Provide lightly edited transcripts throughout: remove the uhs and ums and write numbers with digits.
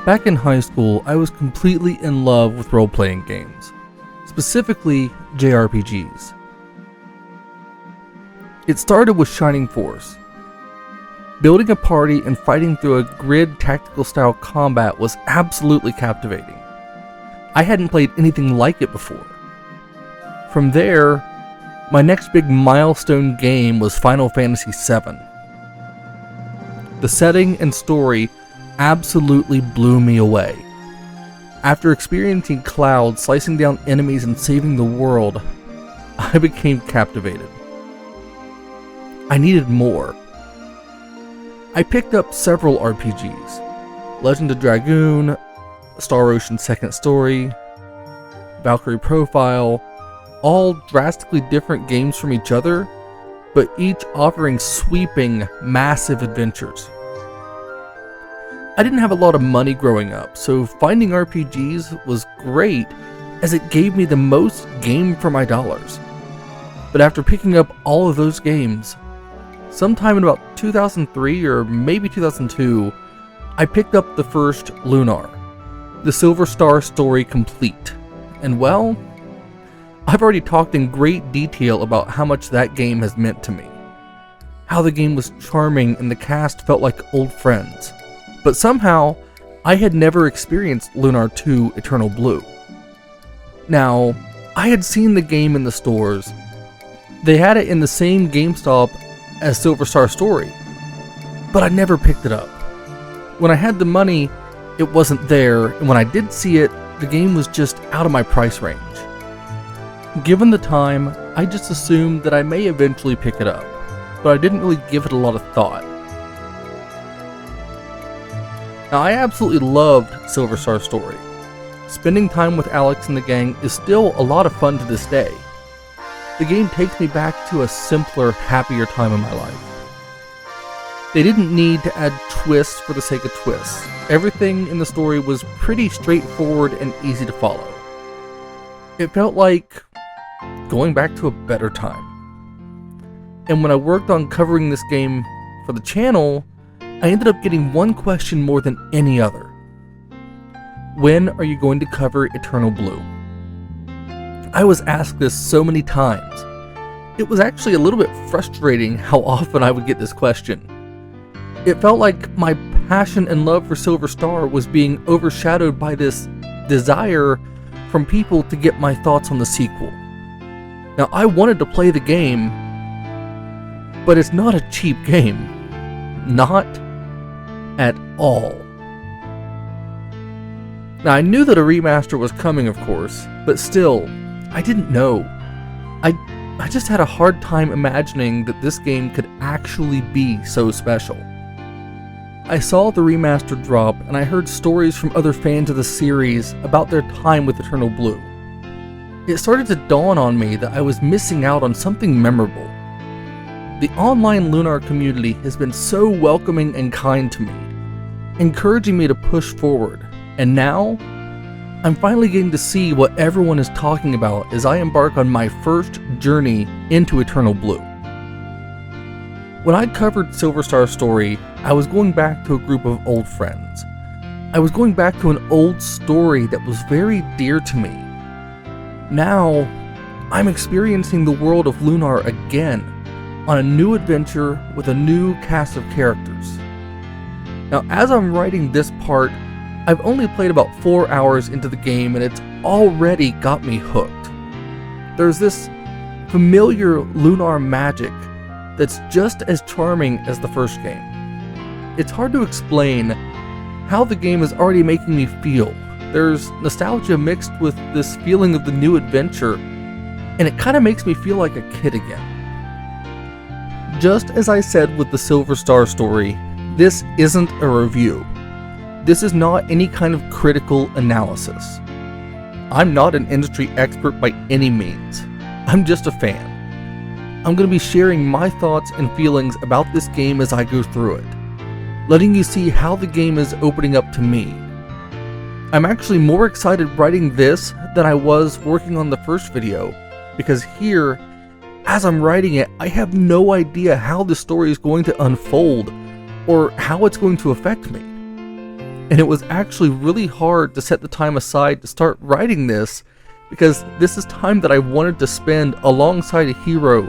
Back in high school, I was completely in love with role-playing games, specifically JRPGs. It started with Shining Force. Building a party and fighting through a grid tactical style combat was absolutely captivating. I hadn't played anything like it before. From there, my next big milestone game was Final Fantasy VII. The setting and story absolutely blew me away. After experiencing Cloud slicing down enemies and saving the world, I became captivated. I needed more. I picked up several RPGs: Legend of Dragoon, Star Ocean Second Story, Valkyrie Profile, all drastically different games from each other, but each offering sweeping, massive adventures. I didn't have a lot of money growing up, so finding RPGs was great as it gave me the most game for my dollars. But after picking up all of those games, sometime in about 2003 or maybe 2002, I picked up the first Lunar, the Silver Star Story Complete. And well, I've already talked in great detail about how much that game has meant to me. How the game was charming and the cast felt like old friends. But somehow, I had never experienced Lunar 2 Eternal Blue. Now, I had seen the game in the stores. They had it in the same GameStop as Silver Star Story, but I never picked it up. When I had the money, it wasn't there, and when I did see it, the game was just out of my price range. Given the time, I just assumed that I may eventually pick it up, but I didn't really give it a lot of thought. Now, I absolutely loved Silver Star Story. Spending time with Alex and the gang is still a lot of fun to this day. The game takes me back to a simpler, happier time in my life. They didn't need to add twists for the sake of twists. Everything in the story was pretty straightforward and easy to follow. It felt like going back to a better time. And when I worked on covering this game for the channel, I ended up getting one question more than any other. When are you going to cover Eternal Blue? I was asked this so many times. It was actually a little bit frustrating how often I would get this question. It felt like my passion and love for Silver Star was being overshadowed by this desire from people to get my thoughts on the sequel. Now, I wanted to play the game, but it's not a cheap game. Not at all. Now, I knew that a remaster was coming, of course, but still, I didn't know. I just had a hard time imagining that this game could actually be so special. I saw the remaster drop, and I heard stories from other fans of the series about their time with Eternal Blue. It started to dawn on me that I was missing out on something memorable. The online Lunar community has been so welcoming and kind to me, encouraging me to push forward, and now, I'm finally getting to see what everyone is talking about as I embark on my first journey into Eternal Blue. When I covered Silver Star Story, I was going back to a group of old friends. I was going back to an old story that was very dear to me. Now, I'm experiencing the world of Lunar again, on a new adventure with a new cast of characters. Now, as I'm writing this part, I've only played about 4 hours into the game and it's already got me hooked. There's this familiar Lunar magic that's just as charming as the first game. It's hard to explain how the game is already making me feel. There's nostalgia mixed with this feeling of the new adventure, and it kind of makes me feel like a kid again. Just as I said with the Silver Star Story, this isn't a review. This is not any kind of critical analysis. I'm not an industry expert by any means. I'm just a fan. I'm going to be sharing my thoughts and feelings about this game as I go through it, letting you see how the game is opening up to me. I'm actually more excited writing this than I was working on the first video, because here, as I'm writing it, I have no idea how the story is going to unfold or how it's going to affect me. and it was actually really hard to set the time aside to start writing this, because this is time that I wanted to spend alongside Hiro,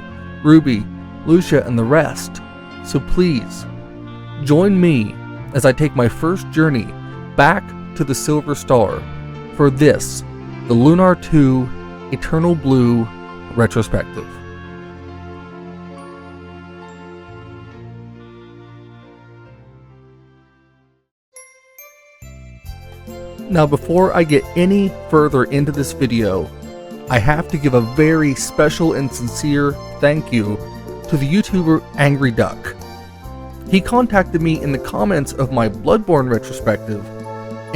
Ruby, Lucia, and the rest. So please, join me as I take my first journey back to the Silver Star for this, the Lunar 2 Eternal Blue Retrospective. Now, before I get any further into this video, I have to give a very special and sincere thank you to the YouTuber Angry Duck. He contacted me in the comments of my Bloodborne retrospective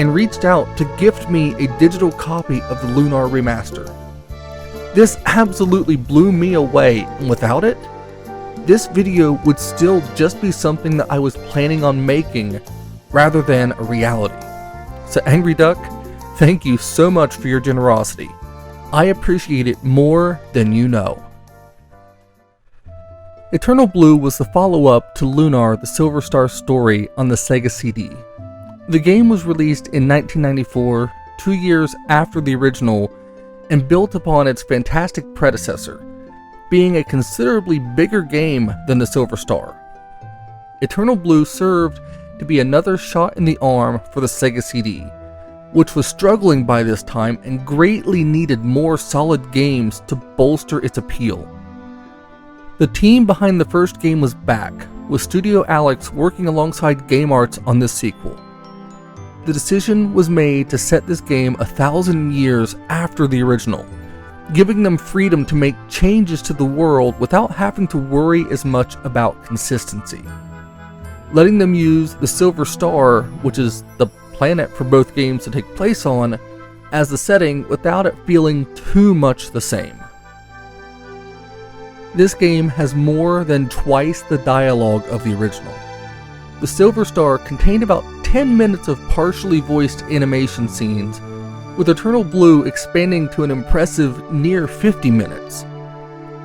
and reached out to gift me a digital copy of the Lunar Remaster. This absolutely blew me away, and without it, this video would still just be something that I was planning on making rather than a reality. So Angry Duck, thank you so much for your generosity. I appreciate it more than you know. Eternal Blue was the follow-up to Lunar: The Silver Star story on the Sega CD. The game was released in 1994, 2 years after the original, and built upon its fantastic predecessor, being a considerably bigger game than the Silver Star. Eternal Blue served to be another shot in the arm for the Sega CD, which was struggling by this time and greatly needed more solid games to bolster its appeal. The team behind the first game was back, with Studio Alex working alongside Game Arts on this sequel. The decision was made to set this game 1,000 years after the original, giving them freedom to make changes to the world without having to worry as much about consistency. Letting them use the Silver Star, which is the planet for both games to take place on, as the setting without it feeling too much the same. This game has more than twice the dialogue of the original. The Silver Star contained about 10 minutes of partially voiced animation scenes, with Eternal Blue expanding to an impressive near 50 minutes.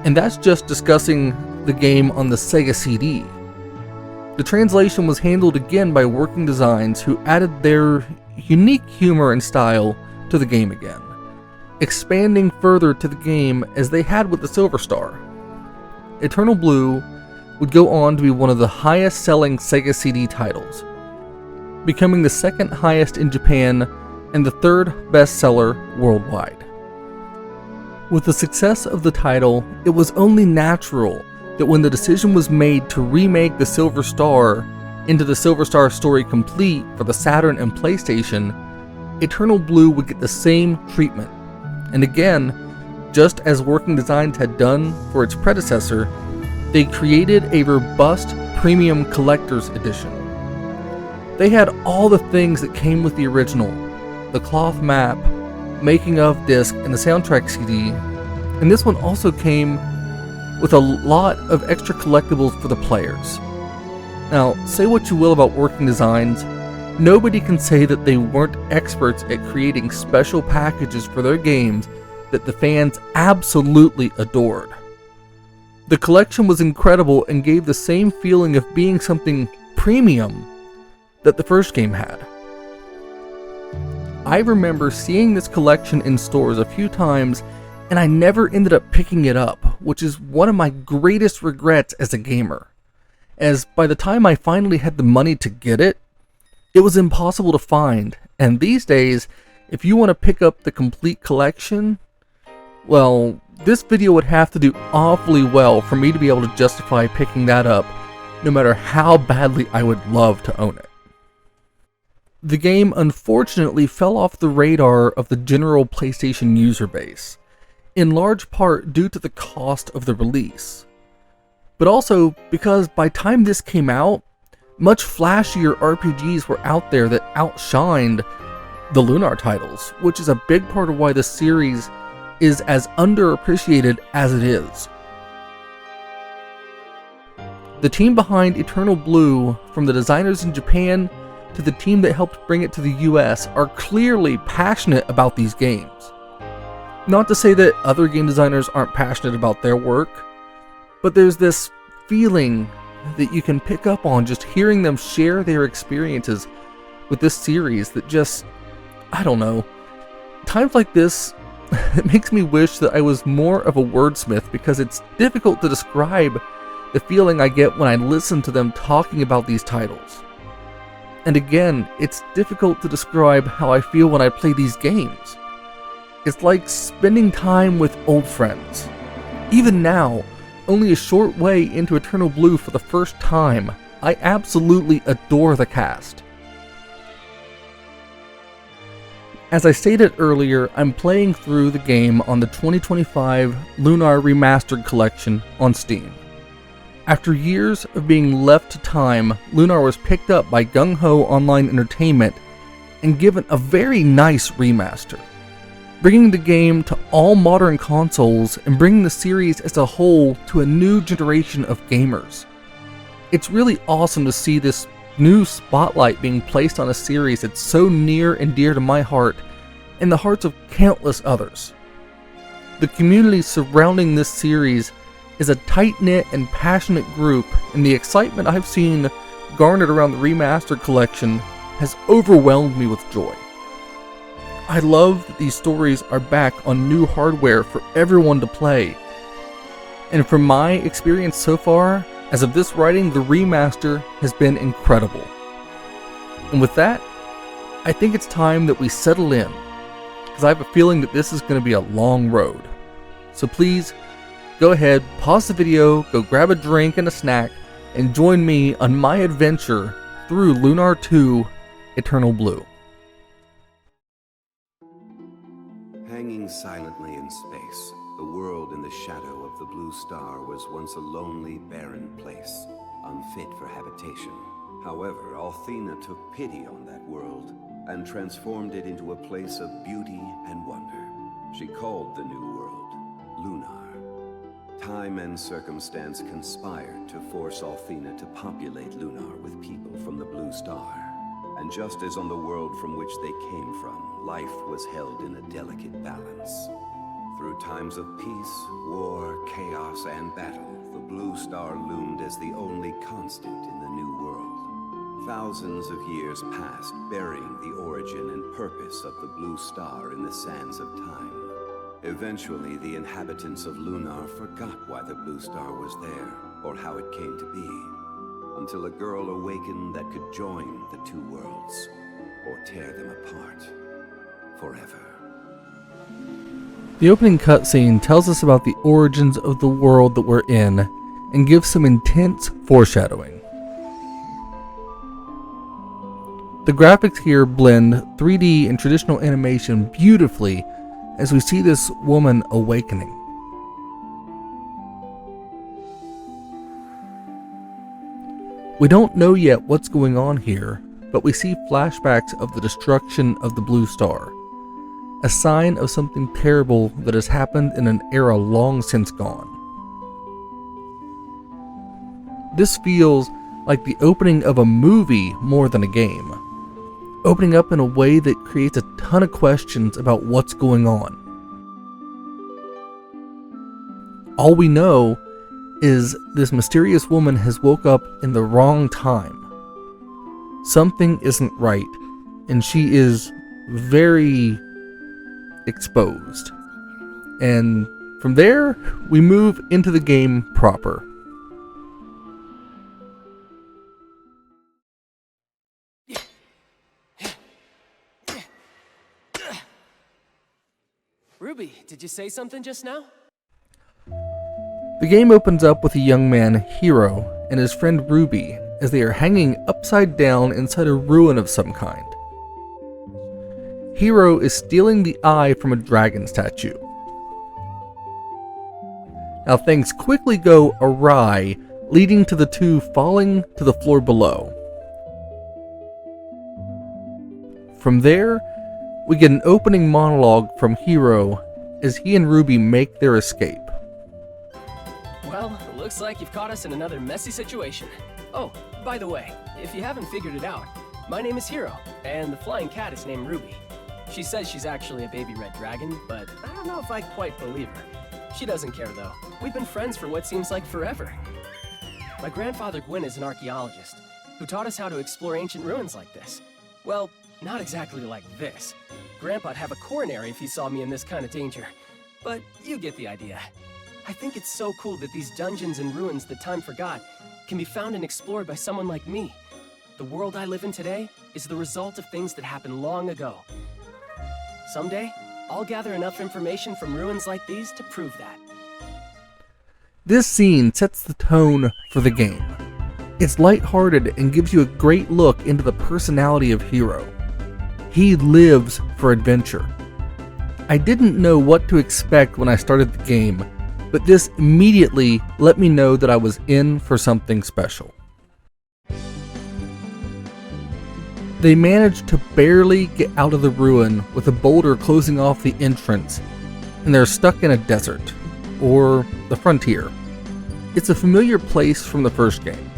And that's just discussing the game on the Sega CD. The translation was handled again by Working Designs, who added their unique humor and style to the game again, expanding further to the game as they had with the Silver Star. Eternal Blue would go on to be one of the highest selling Sega CD titles, becoming the second highest in Japan and the third bestseller worldwide. With the success of the title, it was only natural that when the decision was made to remake the Silver Star into the Silver Star Story Complete for the Saturn and PlayStation, Eternal Blue would get the same treatment. And again, just as Working Designs had done for its predecessor, they created a robust premium collector's edition. They had all the things that came with the original: the cloth map, making of disc, and the soundtrack CD, and this one also came with a lot of extra collectibles for the players. Now, say what you will about Working Designs, nobody can say that they weren't experts at creating special packages for their games that the fans absolutely adored. The collection was incredible and gave the same feeling of being something premium that the first game had. I remember seeing this collection in stores a few times, and I never ended up picking it up, which is one of my greatest regrets as a gamer, as by the time I finally had the money to get it, it was impossible to find. And these days, if you want to pick up the complete collection, well, this video would have to do awfully well for me to be able to justify picking that up, no matter how badly I would love to own it. The game unfortunately fell off the radar of the general PlayStation user base, in large part due to the cost of the release, but also because by the time this came out, much flashier RPGs were out there that outshined the Lunar titles, which is a big part of why the series is as underappreciated as it is. The team behind Eternal Blue, from the designers in Japan to the team that helped bring it to the US, are clearly passionate about these games. Not to say that other game designers aren't passionate about their work, but there's this feeling that you can pick up on just hearing them share their experiences with this series that just, I don't know. Times like this, it makes me wish that I was more of a wordsmith, because it's difficult to describe the feeling I get when I listen to them talking about these titles. And again, it's difficult to describe how I feel when I play these games. It's like spending time with old friends. Even now, only a short way into Eternal Blue for the first time, I absolutely adore the cast. As I stated earlier, I'm playing through the game on the 2025 Lunar Remastered collection on Steam. After years of being left to time, Lunar was picked up by Gung Ho Online Entertainment and given a very nice remaster, bringing the game to all modern consoles and bringing the series as a whole to a new generation of gamers. It's really awesome to see this new spotlight being placed on a series that's so near and dear to my heart and the hearts of countless others. The community surrounding this series is a tight-knit and passionate group, and the excitement I've seen garnered around the Remastered collection has overwhelmed me with joy. I love that these stories are back on new hardware for everyone to play, and from my experience so far, as of this writing, the Remaster has been incredible. And with that, I think it's time that we settle in, because I have a feeling that this is going to be a long road. So please, go ahead, pause the video, go grab a drink and a snack, and join me on my adventure through Lunar 2 Eternal Blue. Hanging silently in space, the world in the shadow of the blue star was once a lonely, barren place, unfit for habitation. However, Althena took pity on that world and transformed it into a place of beauty and wonder. She called the new world Lunar. Time and circumstance conspired to force Althena to populate Lunar with people from the blue star. And just as on the world from which they came from, life was held in a delicate balance. Through times of peace, war, chaos, and battle, the blue star loomed as the only constant in the new world. Thousands of years passed, burying the origin and purpose of the blue star in the sands of time. Eventually, the inhabitants of Lunar forgot why the blue star was there, or how it came to be, until a girl awakened that could join the two worlds, or tear them apart, forever. The opening cutscene tells us about the origins of the world that we're in, and gives some intense foreshadowing. The graphics here blend 3D and traditional animation beautifully as we see this woman awakening. We don't know yet what's going on here, but we see flashbacks of the destruction of the blue star, a sign of something terrible that has happened in an era long since gone. This feels like the opening of a movie more than a game, opening up in a way that creates a ton of questions about what's going on. All we know is this mysterious woman has woke up in the wrong time. Something isn't right, and she is very exposed. And from there, we move into the game proper. Ruby, did you say something just now? The game opens up with a young man, Hiro, and his friend Ruby as they are hanging upside down inside a ruin of some kind. Hiro is stealing the eye from a dragon statue. Now things quickly go awry, leading to the two falling to the floor below. From there, we get an opening monologue from Hiro as he and Ruby make their escape. Well, it looks like you've caught us in another messy situation. Oh, by the way, if you haven't figured it out, my name is Hiro, and the flying cat is named Ruby. She says she's actually a baby red dragon, but I don't know if I quite believe her. She doesn't care though. We've been friends for what seems like forever. My grandfather Gwyn is an archaeologist who taught us how to explore ancient ruins like this. Well, not exactly like this. Grandpa'd have a coronary if he saw me in this kind of danger. But you get the idea. I think it's so cool that these dungeons and ruins that time forgot can be found and explored by someone like me. The world I live in today is the result of things that happened long ago. Someday, I'll gather enough information from ruins like these to prove that. This scene sets the tone for the game. It's lighthearted and gives you a great look into the personality of Hiro. He lives for adventure. I didn't know what to expect when I started the game, but this immediately let me know that I was in for something special. They managed to barely get out of the ruin with a boulder closing off the entrance, and they're stuck in a desert, or the frontier. It's a familiar place from the first game.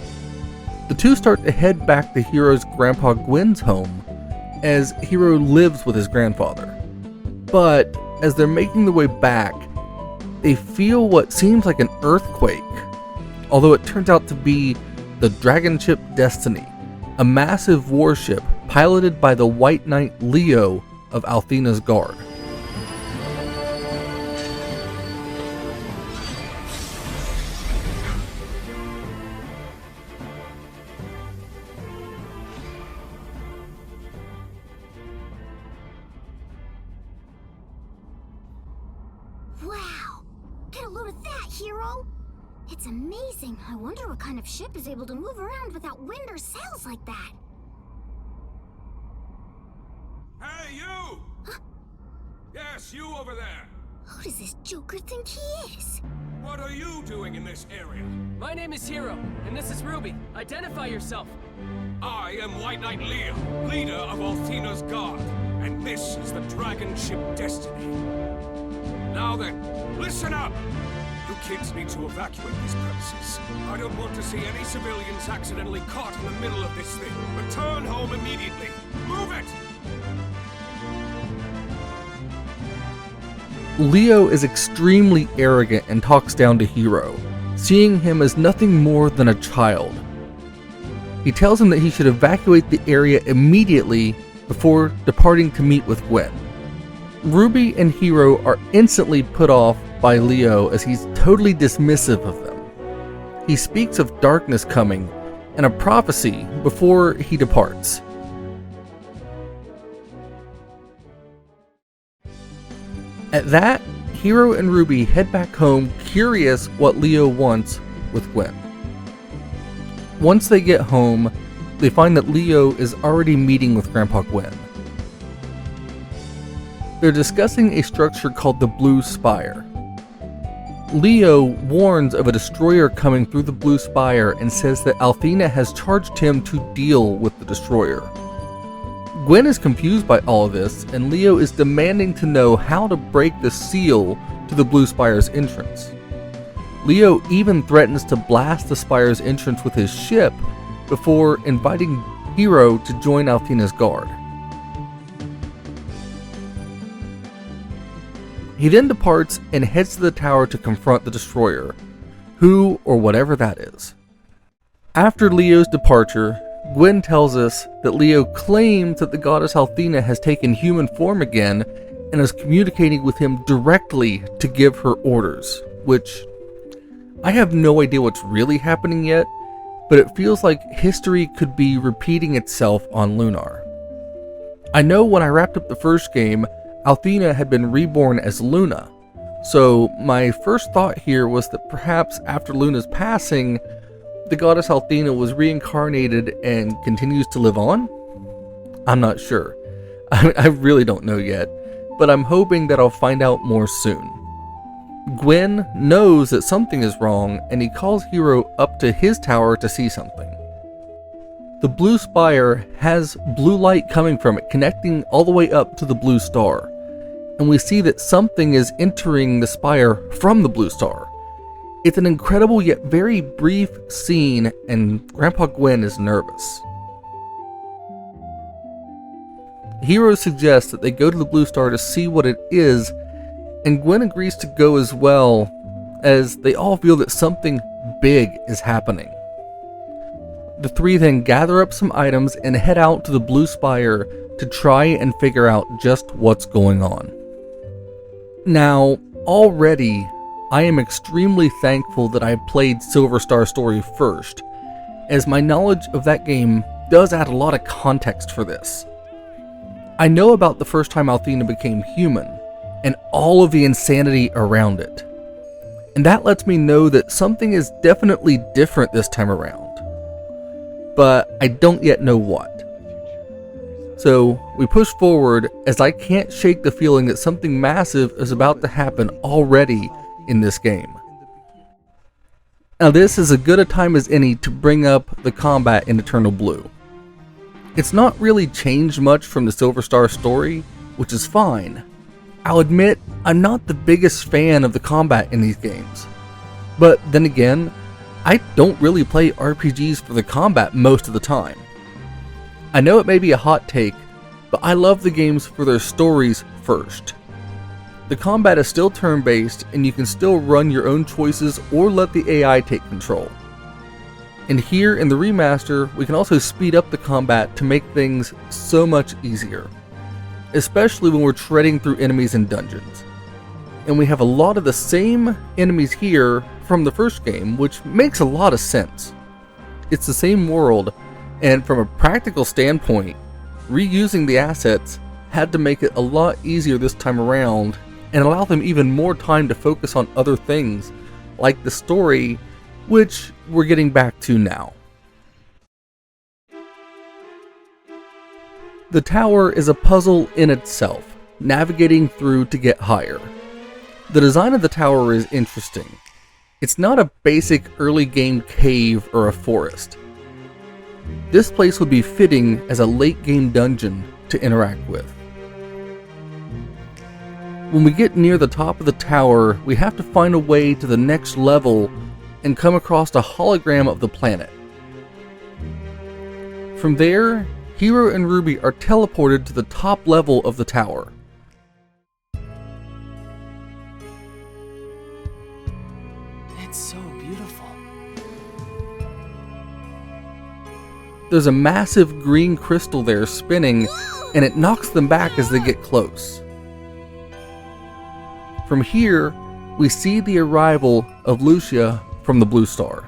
The two start to head back to Hiro's grandpa Gwen's home, as Hiro lives with his grandfather. But as they're making their way back, they feel what seems like an earthquake, although it turns out to be the dragon ship Destiny, a massive warship piloted by the White Knight Leo of Althena's guard. Wow! Get a load of that, Hiro! It's amazing. I wonder what kind of ship is able to move around without wind or sails like that. Hey, you! Huh? Yes, you over there! Who does this joker think he is? What are you doing in this area? My name is Hiro, and this is Ruby. Identify yourself. I am White Knight Leo, leader of Althena's guard, and this is the dragon ship Destiny. Now then, listen up! You kids need to evacuate these premises. I don't want to see any civilians accidentally caught in the middle of this thing. Return home immediately. Move it! Leo is extremely arrogant and talks down to Hiro, seeing him as nothing more than a child. He tells him that he should evacuate the area immediately before departing to meet with Gwen. Ruby and Hiro are instantly put off by Leo as he's totally dismissive of them. He speaks of darkness coming and a prophecy before he departs. At that, Hiro and Ruby head back home, curious what Leo wants with Gwen. Once they get home, they find that Leo is already meeting with Grandpa Gwen. They're discussing a structure called the Blue Spire. Leo warns of a destroyer coming through the Blue Spire and says that Althena has charged him to deal with the destroyer. Gwen is confused by all of this, and Leo is demanding to know how to break the seal to the Blue Spire's entrance. Leo even threatens to blast the Spire's entrance with his ship before inviting Hiro to join Althena's guard. He then departs and heads to the tower to confront the destroyer, who or whatever that is. After Leo's departure, Gwen tells us that Leo claims that the goddess Althena has taken human form again and is communicating with him directly to give her orders, which I have no idea what's really happening yet, but it feels like history could be repeating itself on Lunar. I know when I wrapped up the first game, Althena had been reborn as Luna, so my first thought here was that perhaps after Luna's passing, the goddess Althena was reincarnated and continues to live on? I'm not sure. I really don't know yet, but I'm hoping that I'll find out more soon. Gwen knows that something is wrong, and he calls Hiro up to his tower to see something. The Blue Spire has blue light coming from it, connecting all the way up to the Blue Star, and we see that something is entering the spire from the Blue Star. It's an incredible yet very brief scene, and Grandpa Gwen is nervous. Hiro suggests that they go to the Blue Star to see what it is, and Gwen agrees to go as well, as they all feel that something big is happening. The three then gather up some items and head out to the Blue Spire to try and figure out just what's going on. Now, already, I am extremely thankful that I played Silver Star Story first, as my knowledge of that game does add a lot of context for this. I know about the first time Althena became human, and all of the insanity around it. And that lets me know that something is definitely different this time around. But I don't yet know what. So we push forward as I can't shake the feeling that something massive is about to happen already in this game. Now this is as good a time as any to bring up the combat in Eternal Blue. It's not really changed much from the Silver Star story, which is fine. I'll admit, I'm not the biggest fan of the combat in these games. But then again, I don't really play RPGs for the combat most of the time. I know it may be a hot take, but I love the games for their stories first. The combat is still turn-based, and you can still run your own choices or let the AI take control. And here in the remaster, we can also speed up the combat to make things so much easier, especially when we're treading through enemies in dungeons. And we have a lot of the same enemies here from the first game, which makes a lot of sense. It's the same world, and from a practical standpoint, reusing the assets had to make it a lot easier this time around and allow them even more time to focus on other things, like the story, which we're getting back to now. The tower is a puzzle in itself, navigating through to get higher. The design of the tower is interesting. It's not a basic early game cave or a forest. This place would be fitting as a late game dungeon to interact with. When we get near the top of the tower, we have to find a way to the next level and come across a hologram of the planet. From there, Hiro and Ruby are teleported to the top level of the tower. It's so beautiful. There's a massive green crystal there spinning, and it knocks them back as they get close. From here, we see the arrival of Lucia from the Blue Star.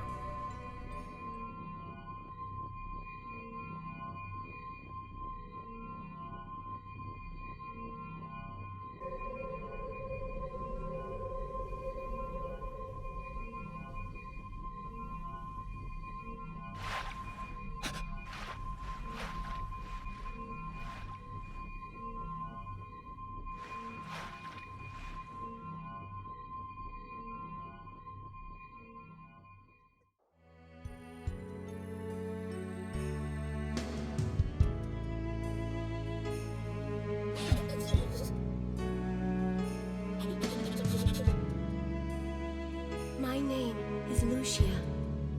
My name is Lucia.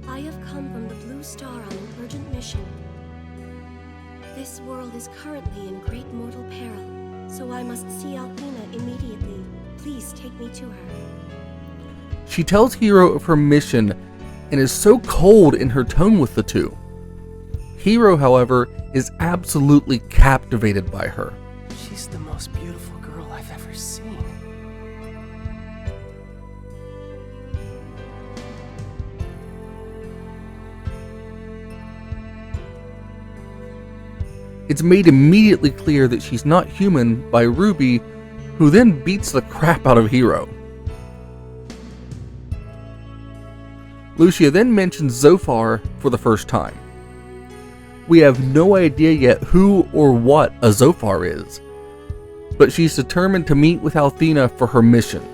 I have come from the Blue Star on an urgent mission. This world is currently in great mortal peril, so I must see Althena immediately. Please take me to her. She tells Hiro of her mission and is so cold in her tone with the two. Hiro, however, is absolutely captivated by her. She's the most beautiful girl I've ever seen. It's made immediately clear that she's not human by Ruby, who then beats the crap out of Hiro. Lucia then mentions Zophar for the first time. We have no idea yet who or what a Zophar is, but she's determined to meet with Althena for her mission.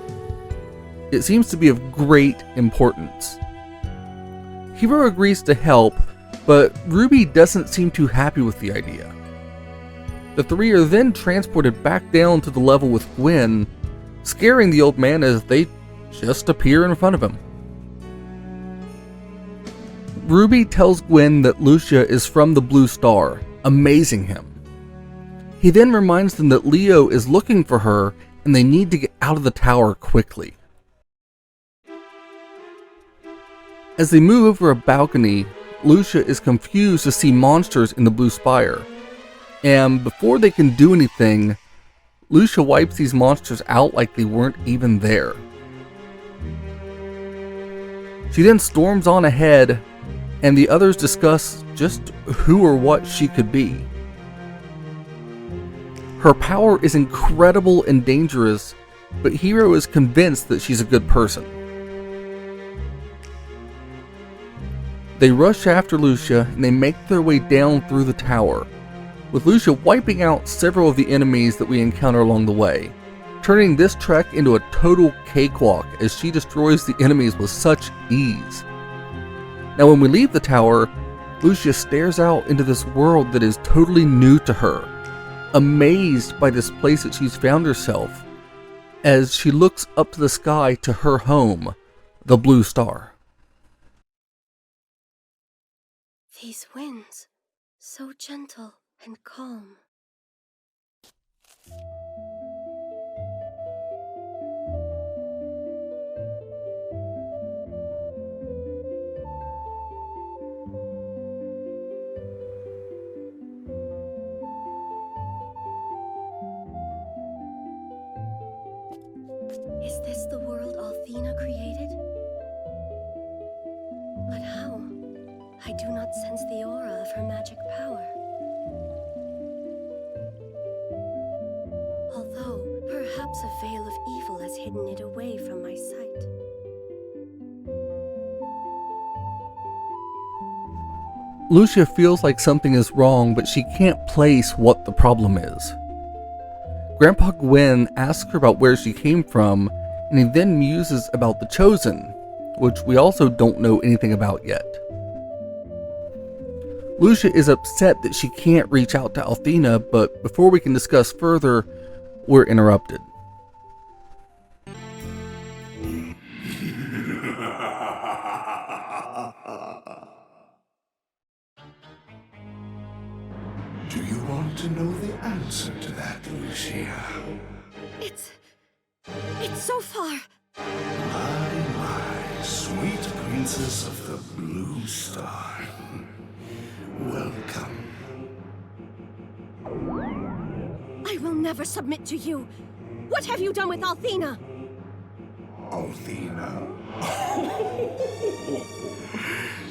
It seems to be of great importance. Hiro agrees to help, but Ruby doesn't seem too happy with the idea. The three are then transported back down to the level with Gwen, scaring the old man as they just appear in front of him. Ruby tells Gwen that Lucia is from the Blue Star, amazing him. He then reminds them that Leo is looking for her and they need to get out of the tower quickly. As they move over a balcony, Lucia is confused to see monsters in the blue spire. And before they can do anything, Lucia wipes these monsters out like they weren't even there. She then storms on ahead, and the others discuss just who or what she could be. Her power is incredible and dangerous, but Hiro is convinced that she's a good person. They rush after Lucia and they make their way down through the tower, with Lucia wiping out several of the enemies that we encounter along the way, turning this trek into a total cakewalk as she destroys the enemies with such ease. Now when we leave the tower, Lucia stares out into this world that is totally new to her, amazed by this place that she's found herself, as she looks up to the sky to her home, the Blue Star. These winds, so gentle and calm. Is this the world Althena created? But how? I do not sense the aura of her magic power. Although, perhaps a veil of evil has hidden it away from my sight. Lucia feels like something is wrong, but she can't place what the problem is. Grandpa Gwen asks her about where she came from, and he then muses about the Chosen, which we also don't know anything about yet. Lucia is upset that she can't reach out to Althena, but before we can discuss further, we're interrupted. Do you want to know the answer to that, Lucia? It's Zophar! My, sweet princess of the Blue Star. Welcome. I will never submit to you! What have you done with Althena? Althena?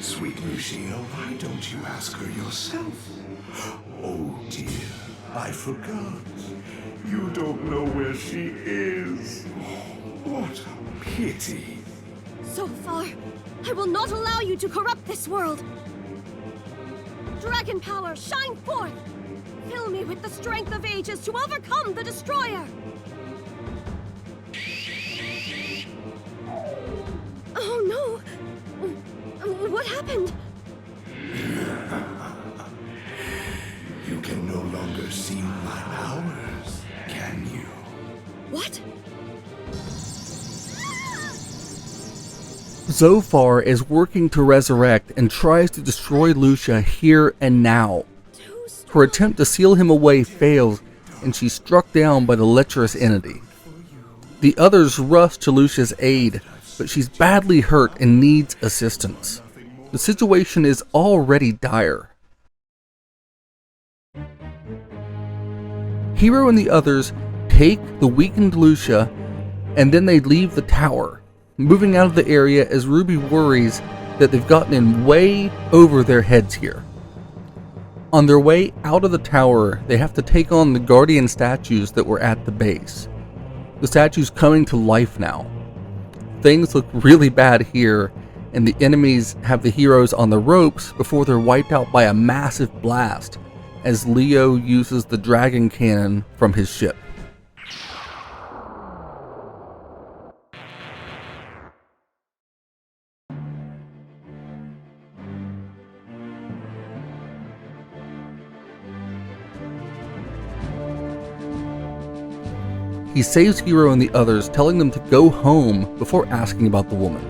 Sweet Lucia, why don't you ask her yourself? Oh dear, I forgot. You don't know where she is. What a pity. Zophar, I will not allow you to corrupt this world! Dragon power, shine forth! Fill me with the strength of ages to overcome the Destroyer! Oh no! What happened? You can no longer see my powers, can you? What? Zophar is working to resurrect and tries to destroy Lucia here and now. Her attempt to seal him away fails, and she's struck down by the lecherous entity. The others rush to Lucia's aid, but she's badly hurt and needs assistance. The situation is already dire. Hiro and the others take the weakened Lucia, and then they leave the tower, moving out of the area as Ruby worries that they've gotten in way over their heads here. On their way out of the tower, they have to take on the guardian statues that were at the base. The statues coming to life now. Things look really bad here, and the enemies have the heroes on the ropes before they're wiped out by a massive blast as Leo uses the dragon cannon from his ship. He saves Hiro and the others, telling them to go home before asking about the woman.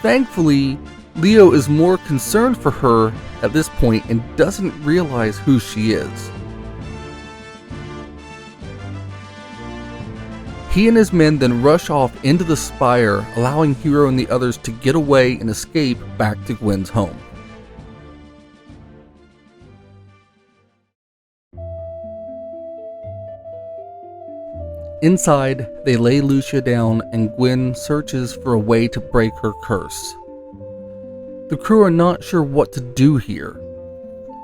Thankfully, Leo is more concerned for her at this point and doesn't realize who she is. He and his men then rush off into the spire, allowing Hiro and the others to get away and escape back to Gwen's home. Inside, they lay Lucia down and Gwen searches for a way to break her curse. The crew are not sure what to do here,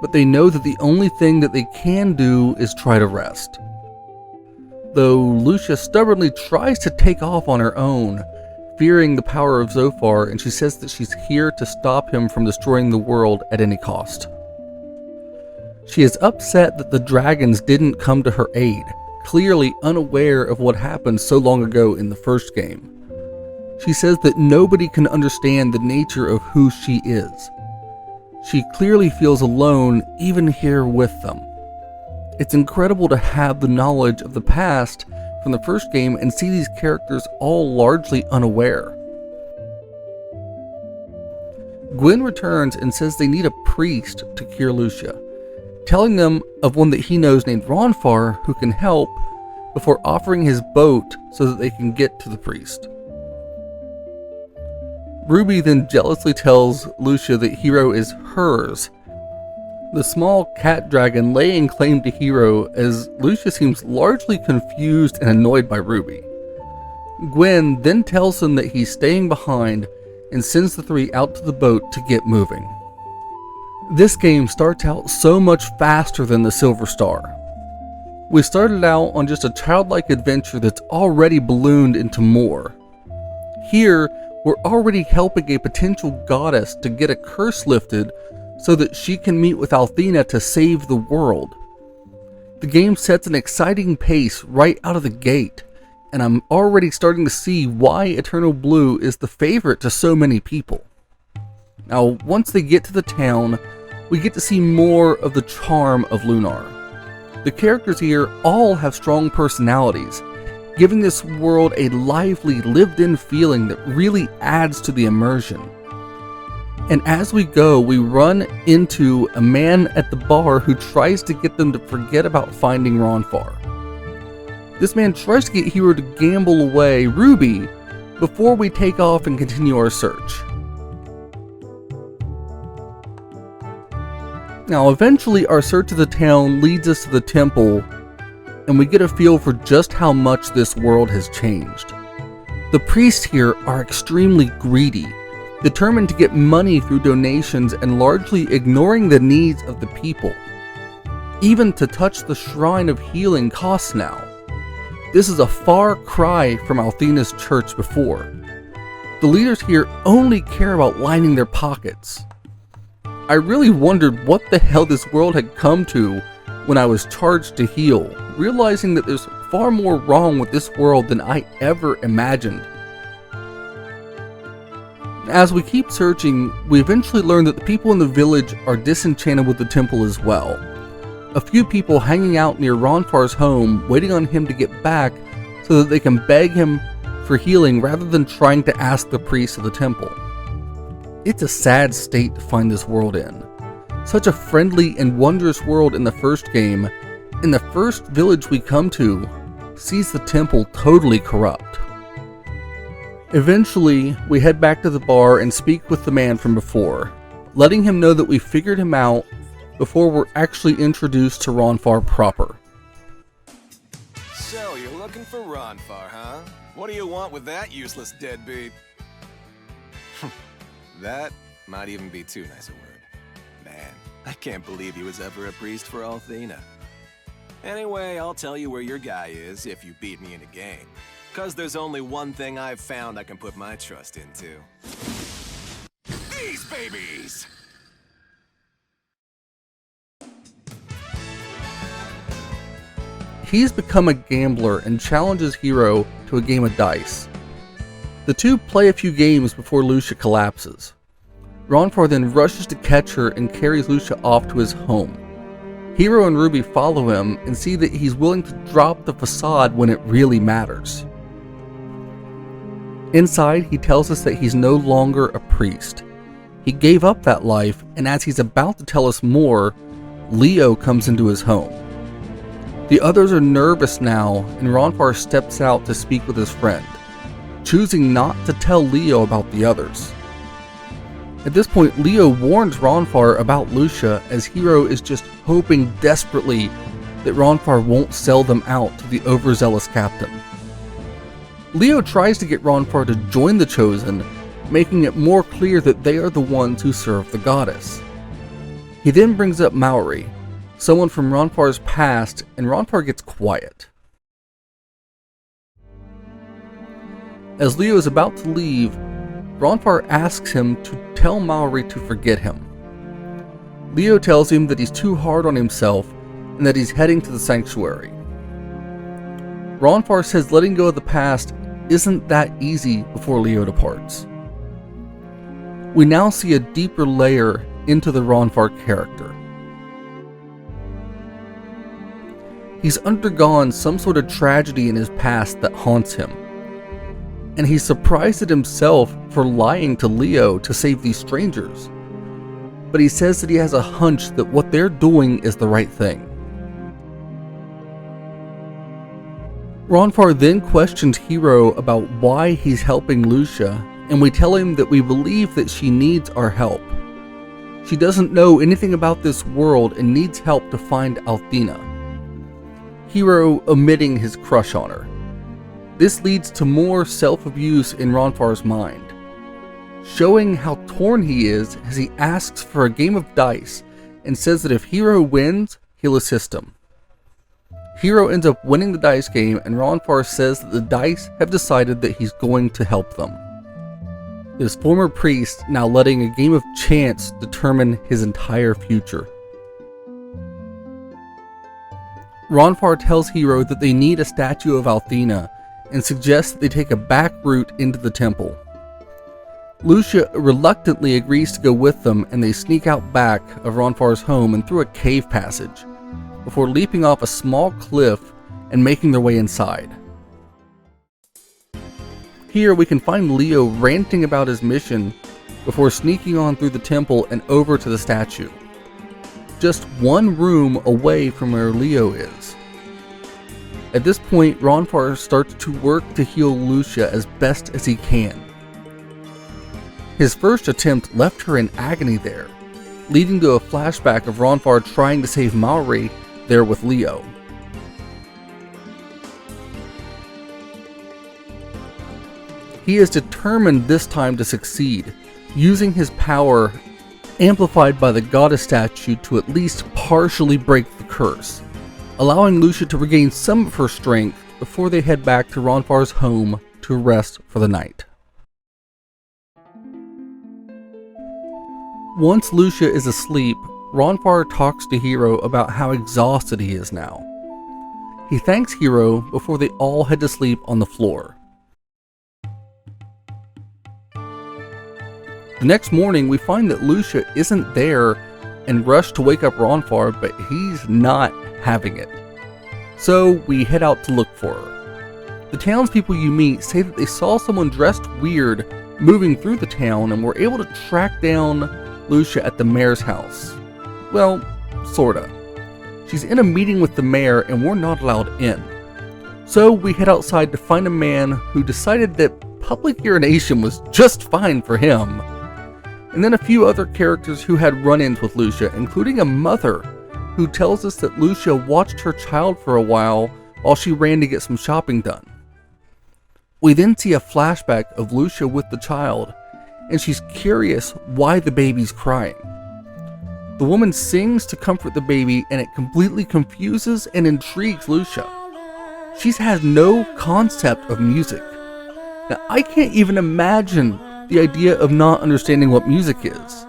but they know that the only thing that they can do is try to rest. Though Lucia stubbornly tries to take off on her own, fearing the power of Zophar, and she says that she's here to stop him from destroying the world at any cost. She is upset that the dragons didn't come to her aid, clearly unaware of what happened so long ago in the first game. She says that nobody can understand the nature of who she is. She clearly feels alone even here with them. It's incredible to have the knowledge of the past from the first game and see these characters all largely unaware. Gwen returns and says they need a priest to cure Lucia, telling them of one that he knows named Ronfar who can help, before offering his boat so that they can get to the priest. Ruby then jealously tells Lucia that Hiro is hers, the small cat dragon laying claim to Hiro, as Lucia seems largely confused and annoyed by Ruby. Gwen then tells him that he's staying behind and sends the three out to the boat to get moving. This game starts out so much faster than the Silver Star. We started out on just a childlike adventure that's already ballooned into more. Here, we're already helping a potential goddess to get a curse lifted so that she can meet with Althena to save the world. The game sets an exciting pace right out of the gate, and I'm already starting to see why Eternal Blue is the favorite to so many people. Now, once they get to the town, we get to see more of the charm of Lunar. The characters here all have strong personalities, giving this world a lively, lived-in feeling that really adds to the immersion. And as we go, we run into a man at the bar who tries to get them to forget about finding Ronfar. This man tries to get Hiro to gamble away Ruby before we take off and continue our search. Now, eventually our search of the town leads us to the temple, and we get a feel for just how much this world has changed. The priests here are extremely greedy, determined to get money through donations and largely ignoring the needs of the people. Even to touch the Shrine of Healing costs now. This is a far cry from Althena's church before. The leaders here only care about lining their pockets. I really wondered what the hell this world had come to when I was charged to heal, realizing that there's far more wrong with this world than I ever imagined. As we keep searching, we eventually learn that the people in the village are disenchanted with the temple as well. A few people hanging out near Ronfar's home, waiting on him to get back so that they can beg him for healing rather than trying to ask the priest of the temple. It's a sad state to find this world in. Such a friendly and wondrous world in the first game, and the first village we come to sees the temple totally corrupt. Eventually, we head back to the bar and speak with the man from before, letting him know that we figured him out before we're actually introduced to Ronfar proper. So, you're looking for Ronfar, huh? What do you want with that useless deadbeat? That might even be too nice a word. Man, I can't believe he was ever a priest for Althena. Anyway, I'll tell you where your guy is if you beat me in a game. 'Cause there's only one thing I've found I can put my trust into. These babies! He's become a gambler and challenges Hiro to a game of dice. The two play a few games before Lucia collapses. Ronfar then rushes to catch her and carries Lucia off to his home. Hiro and Ruby follow him and see that he's willing to drop the facade when it really matters. Inside, he tells us that he's no longer a priest. He gave up that life, and as he's about to tell us more, Leo comes into his home. The others are nervous now, and Ronfar steps out to speak with his friend, choosing not to tell Leo about the others. At this point, Leo warns Ronfar about Lucia, as Hiro is just hoping desperately that Ronfar won't sell them out to the overzealous captain. Leo tries to get Ronfaur to join the Chosen, making it more clear that they are the ones who serve the goddess. He then brings up Maori, someone from Ronfar's past, and Ronfaur gets quiet. As Leo is about to leave, Ronfaur asks him to tell Maori to forget him. Leo tells him that he's too hard on himself and that he's heading to the sanctuary. Ronfaur says letting go of the past isn't that easy before Leo departs. We now see a deeper layer into the Ronfaur character. He's undergone some sort of tragedy in his past that haunts him, and he's surprised at himself for lying to Leo to save these strangers. But he says that he has a hunch that what they're doing is the right thing. Ronfaur then questions Hiro about why he's helping Lucia, and we tell him that we believe that she needs our help. She doesn't know anything about this world and needs help to find Althena. Hiro omitting his crush on her. This leads to more self-abuse in Ronfar's mind, showing how torn he is as he asks for a game of dice and says that if Hiro wins, he'll assist him. Hiro ends up winning the dice game, and Ronfaur says that the dice have decided that he's going to help them. This former priest now letting a game of chance determine his entire future. Ronfaur tells Hiro that they need a statue of Althena and suggests that they take a back route into the temple. Lucia reluctantly agrees to go with them, and they sneak out back of Ronfar's home and through a cave passage, before leaping off a small cliff and making their way inside. Here we can find Leo ranting about his mission before sneaking on through the temple and over to the statue, just one room away from where Leo is. At this point, Ronfaur starts to work to heal Lucia as best as he can. His first attempt left her in agony there, leading to a flashback of Ronfaur trying to save Maori there with Leo. He is determined this time to succeed, using his power amplified by the goddess statue to at least partially break the curse, allowing Lucia to regain some of her strength before they head back to Ronfar's home to rest for the night. Once Lucia is asleep, Ronfaur talks to Hiro about how exhausted he is now. He thanks Hiro before they all head to sleep on the floor. The next morning, we find that Lucia isn't there and rush to wake up Ronfaur, but he's not having it. So we head out to look for her. The townspeople you meet say that they saw someone dressed weird moving through the town and were able to track down Lucia at the mayor's house. Well, sorta. She's in a meeting with the mayor and we're not allowed in. So we head outside to find a man who decided that public urination was just fine for him. And then a few other characters who had run-ins with Lucia, including a mother who tells us that Lucia watched her child for a while she ran to get some shopping done. We then see a flashback of Lucia with the child, and she's curious why the baby's crying. The woman sings to comfort the baby, and it completely confuses and intrigues Lucia. She's had no concept of music. Now, I can't even imagine the idea of not understanding what music is.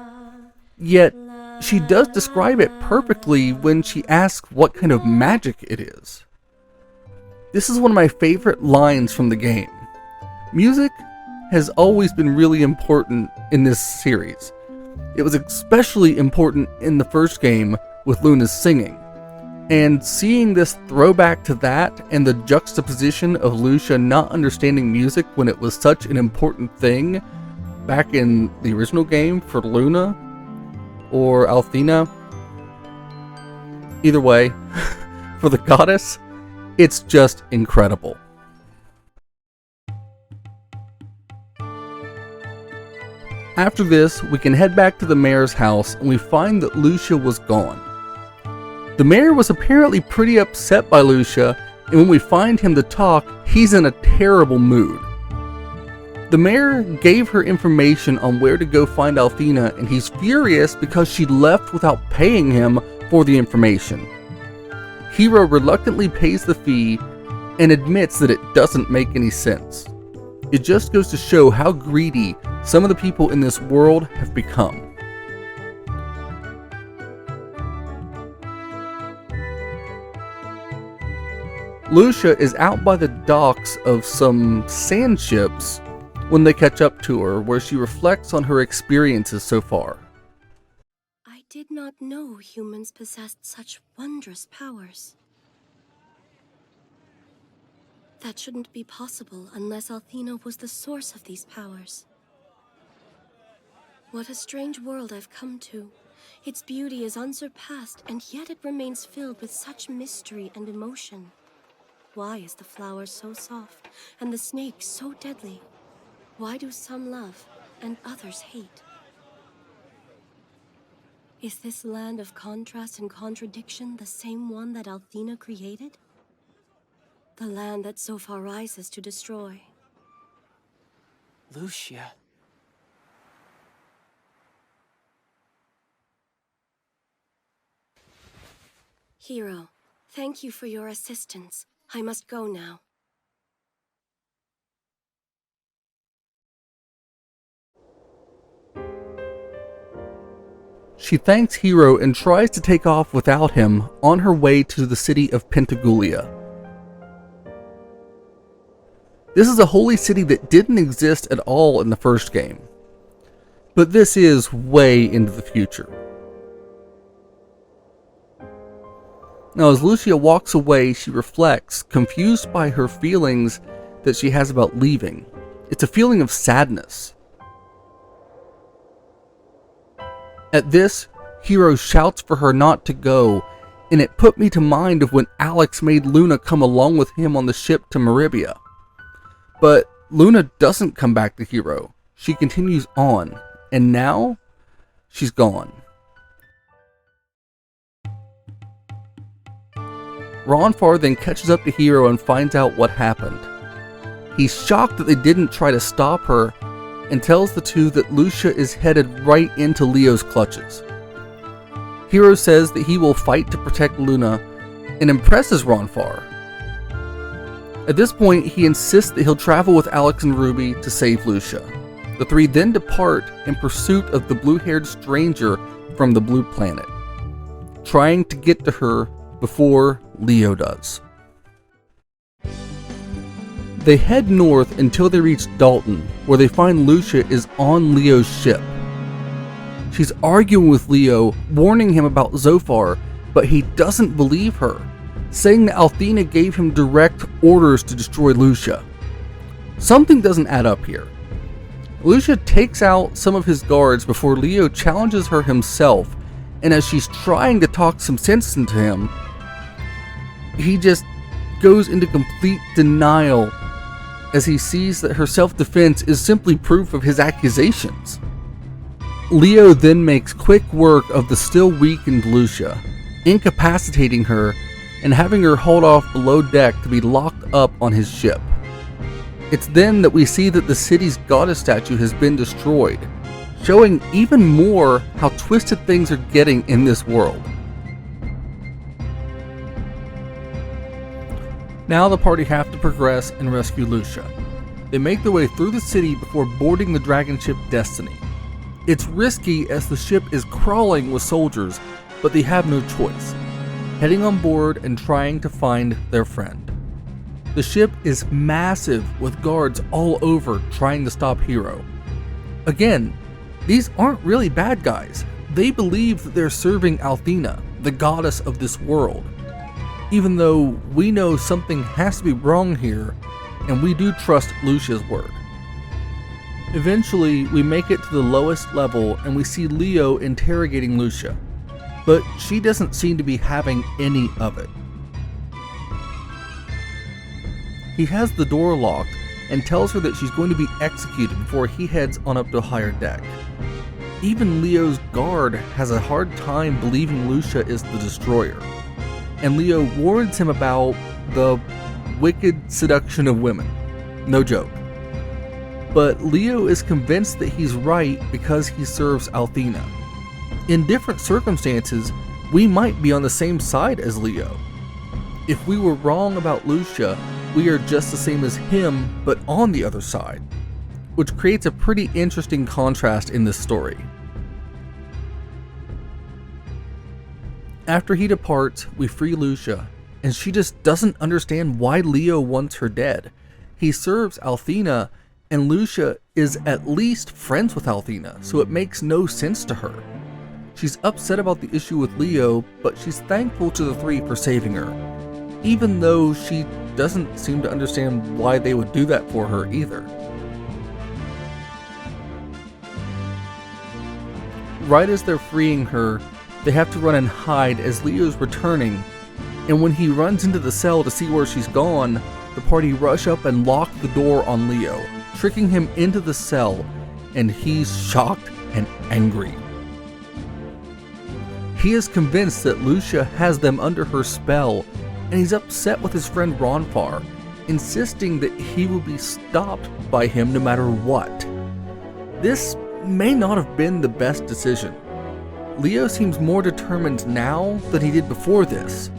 Yet, she does describe it perfectly when she asks what kind of magic it is. This is one of my favorite lines from the game. Music has always been really important in this series. It was especially important in the first game with Luna's singing. And seeing this throwback to that and the juxtaposition of Lucia not understanding music when it was such an important thing back in the original game for Luna or Althena. Either way, for the goddess, it's just incredible. After this, we can head back to the mayor's house and we find that Lucia was gone. The mayor was apparently pretty upset by Lucia and when we find him to talk, he's in a terrible mood. The mayor gave her information on where to go find Althena, and he's furious because she left without paying him for the information. Hiro reluctantly pays the fee and admits that it doesn't make any sense. It just goes to show how greedy some of the people in this world have become. Lucia is out by the docks of some sand ships when they catch up to her, where she reflects on her experiences so far. I did not know humans possessed such wondrous powers. That shouldn't be possible unless Althena was the source of these powers. What a strange world I've come to. Its beauty is unsurpassed, and yet it remains filled with such mystery and emotion. Why is the flower so soft, and the snake so deadly? Why do some love, and others hate? Is this land of contrast and contradiction the same one that Althena created? The land that Zophar rises to destroy. Lucia. Hiro, thank you for your assistance. I must go now. She thanks Hiro and tries to take off without him on her way to the city of Pentagulia. This is a holy city that didn't exist at all in the first game, but this is way into the future. Now, as Lucia walks away, she reflects, confused by her feelings that she has about leaving. It's a feeling of sadness. At this, Hiro shouts for her not to go, and it put me to mind of when Alex made Luna come along with him on the ship to Meribia. But Luna doesn't come back to Hiro. She continues on, and now she's gone. Zophar then catches up to Hiro and finds out what happened. He's shocked that they didn't try to stop her and tells the two that Lucia is headed right into Leo's clutches. Hiro says that he will fight to protect Luna and impresses Zophar. At this point, he insists that he'll travel with Alex and Ruby to save Lucia. The three then depart in pursuit of the blue-haired stranger from the blue planet, trying to get to her before Leo does. They head north until they reach Dalton, where they find Lucia is on Leo's ship. She's arguing with Leo, warning him about Zophar, but he doesn't believe her, saying that Althena gave him direct orders to destroy Lucia. Something doesn't add up here. Lucia takes out some of his guards before Leo challenges her himself, and as she's trying to talk some sense into him, he just goes into complete denial as he sees that her self-defense is simply proof of his accusations. Leo then makes quick work of the still weakened Lucia, incapacitating her and having her hauled off below deck to be locked up on his ship. It's then that we see that the city's goddess statue has been destroyed, showing even more how twisted things are getting in this world. Now the party have to progress and rescue Lucia. They make their way through the city before boarding the dragon ship Destiny. It's risky as the ship is crawling with soldiers, but they have no choice, heading on board and trying to find their friend. The ship is massive with guards all over trying to stop Hiro. Again, these aren't really bad guys. They believe that they're serving Althena, the goddess of this world. Even though we know something has to be wrong here, and we do trust Lucia's word. Eventually, we make it to the lowest level and we see Leo interrogating Lucia, but she doesn't seem to be having any of it. He has the door locked and tells her that she's going to be executed before he heads on up to a higher deck. Even Leo's guard has a hard time believing Lucia is the destroyer, and Leo warns him about the wicked seduction of women. No joke. But Leo is convinced that he's right because he serves Althena. In different circumstances, we might be on the same side as Leo. If we were wrong about Lucia, we are just the same as him, but on the other side, which creates a pretty interesting contrast in this story. After he departs, we free Lucia, and she just doesn't understand why Leo wants her dead. He serves Althena, and Lucia is at least friends with Althena, so it makes no sense to her. She's upset about the issue with Leo, but she's thankful to the three for saving her, even though she doesn't seem to understand why they would do that for her either. Right as they're freeing her, they have to run and hide as Leo's returning, and when he runs into the cell to see where she's gone, the party rush up and lock the door on Leo, tricking him into the cell, and he's shocked and angry. He is convinced that Lucia has them under her spell, and he's upset with his friend Ronfar, insisting that he will be stopped by him no matter what. This may not have been the best decision. Leo seems more determined now than he did before this.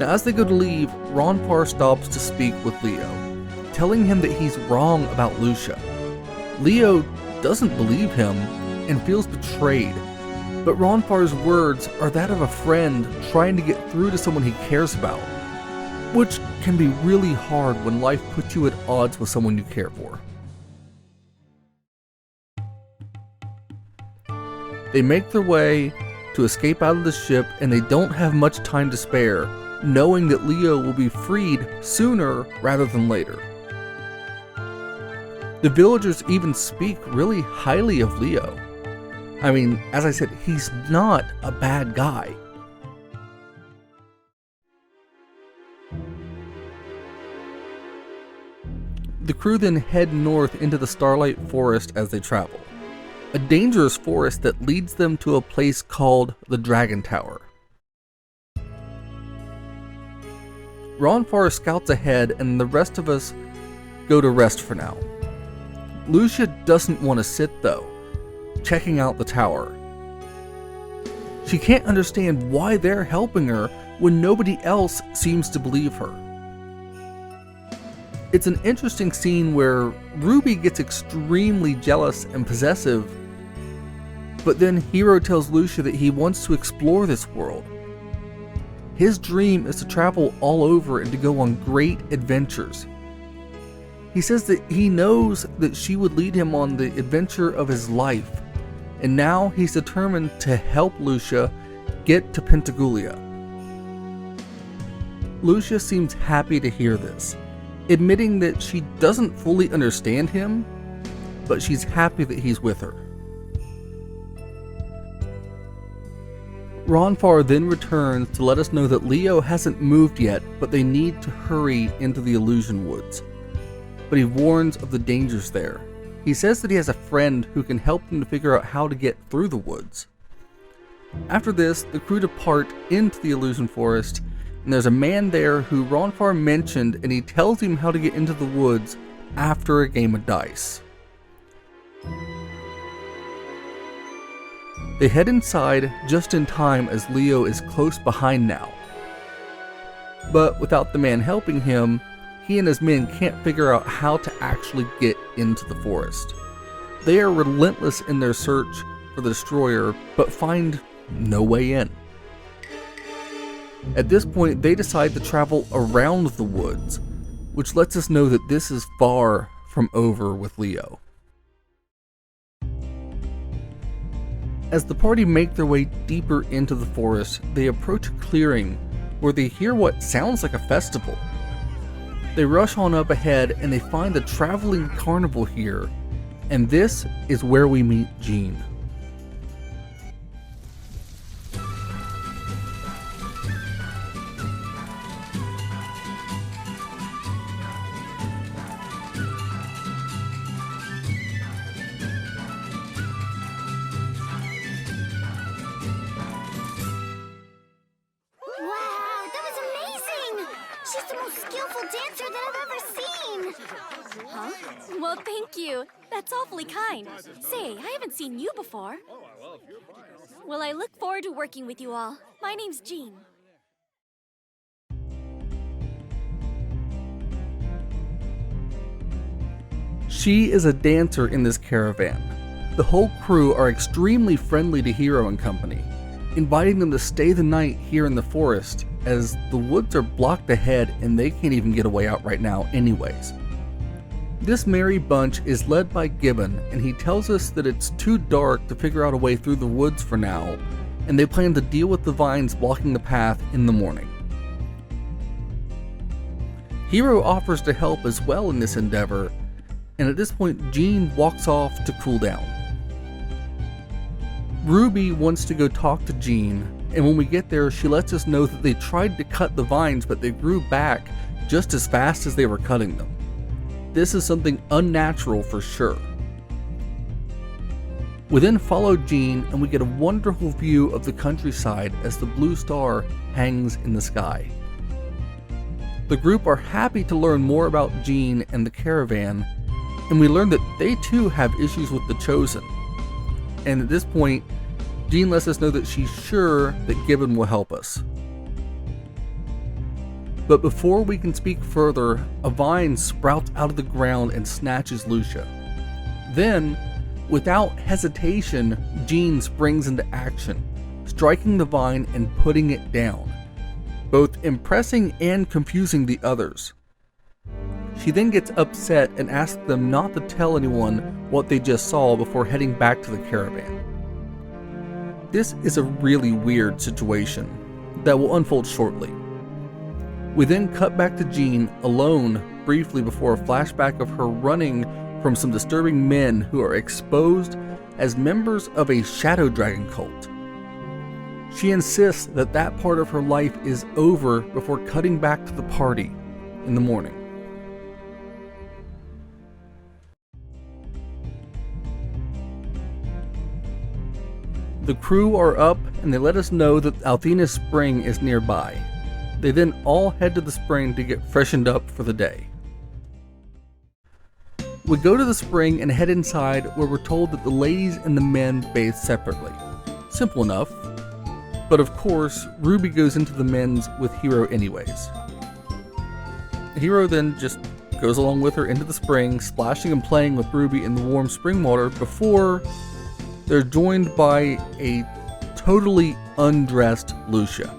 Now, as they go to leave, Ronfar stops to speak with Leo, telling him that he's wrong about Lucia. Leo doesn't believe him and feels betrayed, but Ronfar's words are that of a friend trying to get through to someone he cares about, which can be really hard when life puts you at odds with someone you care for. They make their way to escape out of the ship, and they don't have much time to spare, knowing that Leo will be freed sooner rather than later. The villagers even speak really highly of Leo. I mean, as I said, he's not a bad guy. The crew then head north into the Starlight Forest as they travel, a dangerous forest that leads them to a place called the Dragon Tower. Ronfar scouts ahead, and the rest of us go to rest for now. Lucia doesn't want to sit though, checking out the tower. She can't understand why they're helping her when nobody else seems to believe her. It's an interesting scene where Ruby gets extremely jealous and possessive, but then Hiro tells Lucia that he wants to explore this world. His dream is to travel all over and to go on great adventures. He says that he knows that she would lead him on the adventure of his life, and now he's determined to help Lucia get to Pentagulia. Lucia seems happy to hear this, admitting that she doesn't fully understand him, but she's happy that he's with her. Ronfar then returns to let us know that Leo hasn't moved yet, but they need to hurry into the Illusion Woods. But he warns of the dangers there. He says that he has a friend who can help them to figure out how to get through the woods. After this, the crew depart into the Illusion Forest, and there's a man there who Ronfar mentioned, and he tells him how to get into the woods after a game of dice. They head inside just in time as Leo is close behind now. But without the man helping him, he and his men can't figure out how to actually get into the forest. They are relentless in their search for the destroyer, but find no way in. At this point, they decide to travel around the woods, which lets us know that this is far from over with Leo. As the party make their way deeper into the forest, they approach a clearing where they hear what sounds like a festival. They rush on up ahead and they find a traveling carnival here, and this is where we meet Jean. She's the most skillful dancer that I've ever seen! Huh? Well, thank you. That's awfully kind. Say, I haven't seen you before. Well, I look forward to working with you all. My name's Jean. She is a dancer in this caravan. The whole crew are extremely friendly to Hiro and company, inviting them to stay the night here in the forest, as the woods are blocked ahead and they can't even get a way out right now anyways. This merry bunch is led by Gibbon, and he tells us that it's too dark to figure out a way through the woods for now, and they plan to deal with the vines blocking the path in the morning. Hiro offers to help as well in this endeavor, and at this point Jean walks off to cool down. Ruby wants to go talk to Jean, and when we get there she lets us know that they tried to cut the vines but they grew back just as fast as they were cutting them. This is something unnatural for sure. We then follow Jean and we get a wonderful view of the countryside as the blue star hangs in the sky. The group are happy to learn more about Jean and the caravan, and we learn that they too have issues with the Chosen. And at this point, Jean lets us know that she's sure that Gibbon will help us. But before we can speak further, a vine sprouts out of the ground and snatches Lucia. Then, without hesitation, Jean springs into action, striking the vine and putting it down, both impressing and confusing the others. She then gets upset and asks them not to tell anyone what they just saw before heading back to the caravan. This is a really weird situation that will unfold shortly. We then cut back to Jean alone briefly before a flashback of her running from some disturbing men who are exposed as members of a shadow dragon cult. She insists that that part of her life is over before cutting back to the party in the morning. The crew are up and they let us know that Althena's spring is nearby. They then all head to the spring to get freshened up for the day. We go to the spring and head inside, where we're told that the ladies and the men bathe separately. Simple enough. But of course, Ruby goes into the men's with Hiro anyways. Hiro then just goes along with her into the spring, splashing and playing with Ruby in the warm spring water before they're joined by a totally undressed Lucia.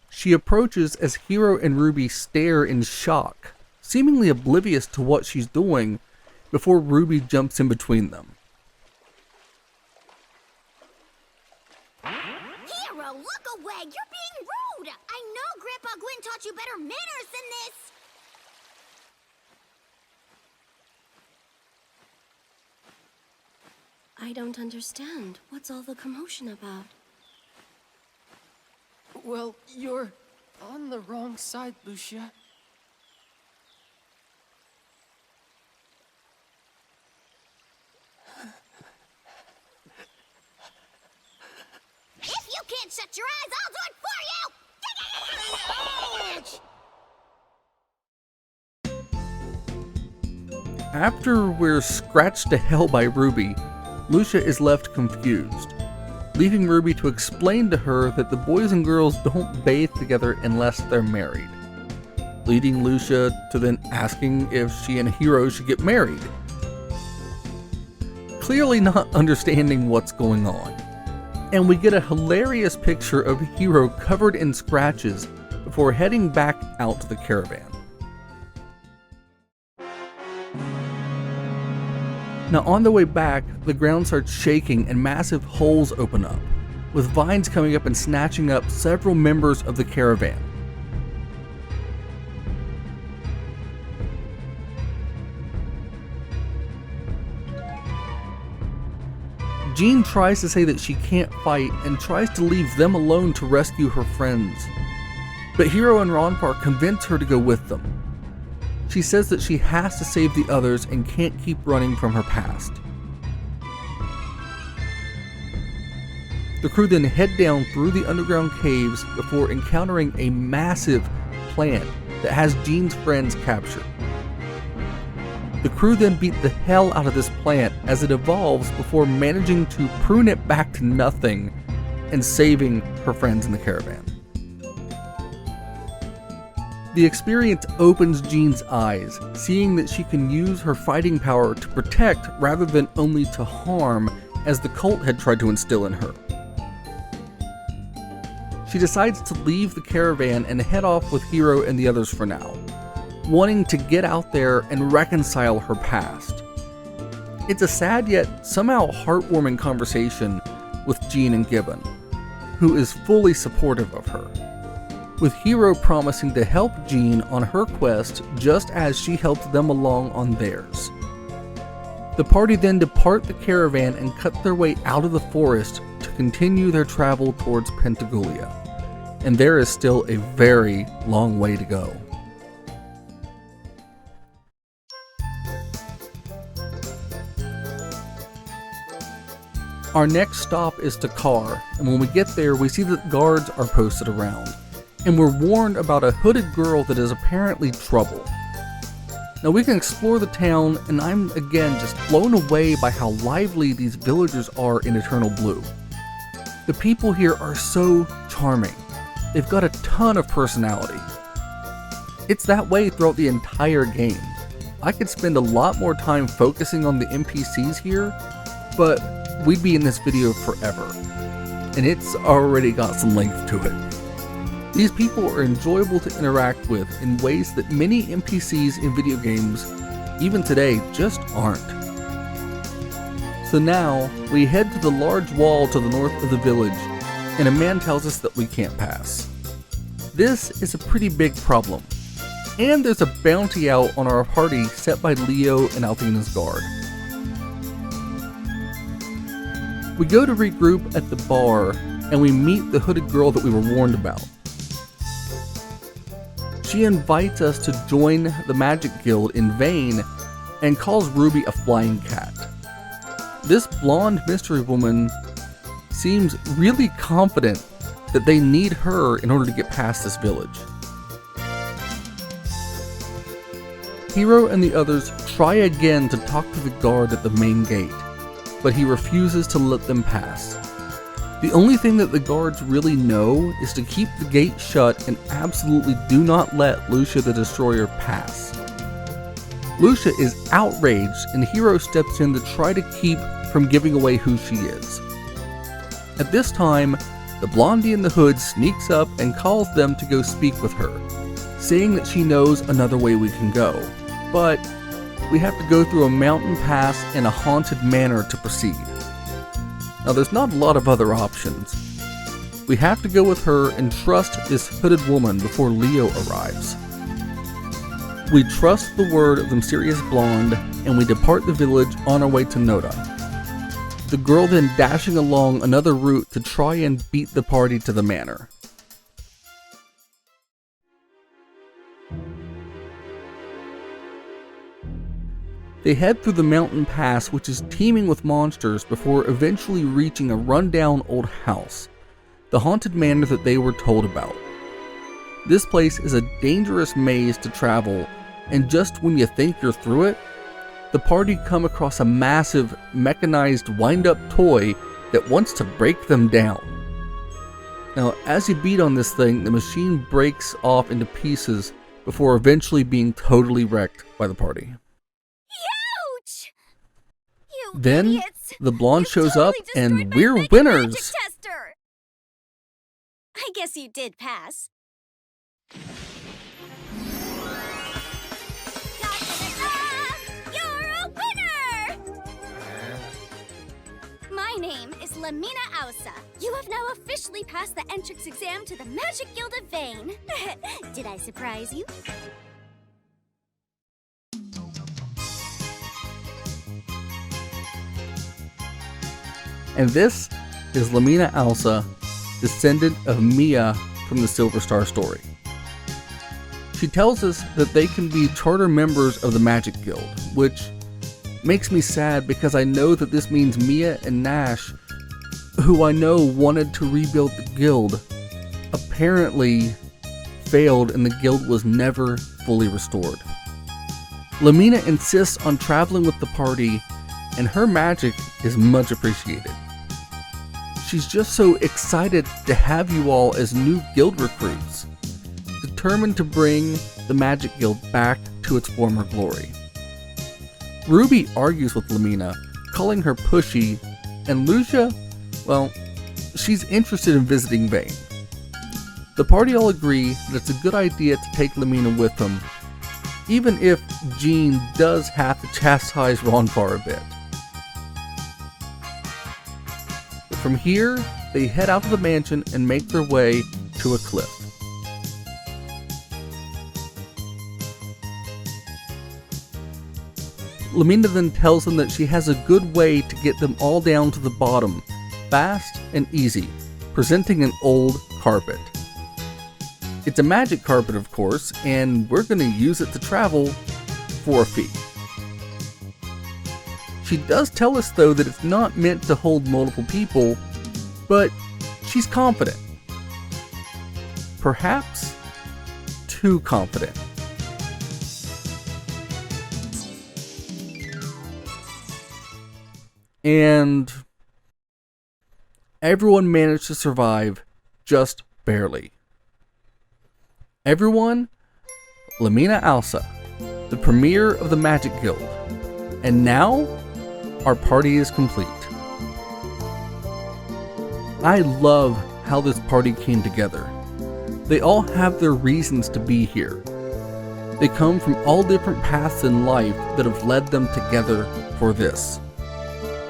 She approaches as Hiro and Ruby stare in shock, seemingly oblivious to what she's doing, before Ruby jumps in between them. Hiro, look away! You're being rude! I know Grandpa Gwyn taught you better manners than this! I don't understand. What's all the commotion about? Well, you're on the wrong side, Lucia. If you can't shut your eyes, I'll do it for you! After we're scratched to hell by Ruby, Lucia is left confused, leaving Ruby to explain to her that the boys and girls don't bathe together unless they're married, leading Lucia to then asking if she and Hiro should get married. Clearly not understanding what's going on, and we get a hilarious picture of Hiro covered in scratches before heading back out to the caravan. Now on the way back, the ground starts shaking and massive holes open up, with vines coming up and snatching up several members of the caravan. Jean tries to say that she can't fight and tries to leave them alone to rescue her friends, but Hiro and Ronpar convince her to go with them. She says that she has to save the others and can't keep running from her past. The crew then head down through the underground caves before encountering a massive plant that has Jean's friends captured. The crew then beat the hell out of this plant as it evolves before managing to prune it back to nothing and saving her friends in the caravan. The experience opens Jean's eyes, seeing that she can use her fighting power to protect rather than only to harm, as the cult had tried to instill in her. She decides to leave the caravan and head off with Hiro and the others for now, wanting to get out there and reconcile her past. It's a sad yet somehow heartwarming conversation with Jean and Gibbon, who is fully supportive of her, with Hiro promising to help Jean on her quest just as she helped them along on theirs. The party then depart the caravan and cut their way out of the forest to continue their travel towards Pentagulia, and there is still a very long way to go. Our next stop is Takar, and when we get there we see that guards are posted around, and we're warned about a hooded girl that is apparently trouble. Now we can explore the town, and I'm again just blown away by how lively these villagers are in Eternal Blue. The people here are so charming. They've got a ton of personality. It's that way throughout the entire game. I could spend a lot more time focusing on the NPCs here, but we'd be in this video forever, and it's already got some length to it. These people are enjoyable to interact with in ways that many NPCs in video games, even today, just aren't. So now, we head to the large wall to the north of the village, and a man tells us that we can't pass. This is a pretty big problem, and there's a bounty out on our party set by Leo and Althena's guard. We go to regroup at the bar, and we meet the hooded girl that we were warned about. She invites us to join the Magic Guild in vain and calls Ruby a flying cat. This blonde mystery woman seems really confident that they need her in order to get past this village. Hiro and the others try again to talk to the guard at the main gate, but he refuses to let them pass. The only thing that the guards really know is to keep the gate shut and absolutely do not let Lucia the Destroyer pass. Lucia is outraged, and Hiro steps in to try to keep from giving away who she is. At this time, the blondie in the hood sneaks up and calls them to go speak with her, saying that she knows another way we can go, but we have to go through a mountain pass and a haunted manor to proceed. Now there's not a lot of other options. We have to go with her and trust this hooded woman before Leo arrives. We trust the word of the mysterious blonde, and we depart the village on our way to Noda. The girl then dashing along another route to try and beat the party to the manor. They head through the mountain pass, which is teeming with monsters, before eventually reaching a rundown old house, the haunted manor that they were told about. This place is a dangerous maze to travel, and just when you think you're through it, the party come across a massive mechanized wind-up toy that wants to break them down. Now, as you beat on this thing, the machine breaks off into pieces before eventually being totally wrecked by the party. Then, Idiots. the blonde You shows totally up, destroyed and my we're Mega winners! Magic Tester. I guess you did pass. Ta-da-da-da! You're a winner! My name is Lamina Ausa. You have now officially passed the entrance exam to the Magic Guild of Vane. Did I surprise you? And this is Lamina Ausa, descendant of Mia from the Silver Star story. She tells us that they can be charter members of the Magic Guild, which makes me sad because I know that this means Mia and Nash, who I know wanted to rebuild the guild, apparently failed and the guild was never fully restored. Lamina insists on traveling with the party, and her magic is much appreciated. She's just so excited to have you all as new guild recruits, determined to bring the Magic Guild back to its former glory. Ruby argues with Lamina, calling her pushy, and Lucia, well, she's interested in visiting Vane. The party all agree that it's a good idea to take Lamina with them, even if Jean does have to chastise Ronfar a bit. From here, they head out to the mansion and make their way to a cliff. Lamina then tells them that she has a good way to get them all down to the bottom, fast and easy, presenting an old carpet. It's a magic carpet, of course, and we're going to use it to travel for a fee. She does tell us, though, that it's not meant to hold multiple people, but she's confident. Perhaps too confident. And everyone managed to survive just barely. Everyone, Lamina Alsa, the premier of the Magic Guild. And now, our party is complete. I love how this party came together. They all have their reasons to be here. They come from all different paths in life that have led them together for this.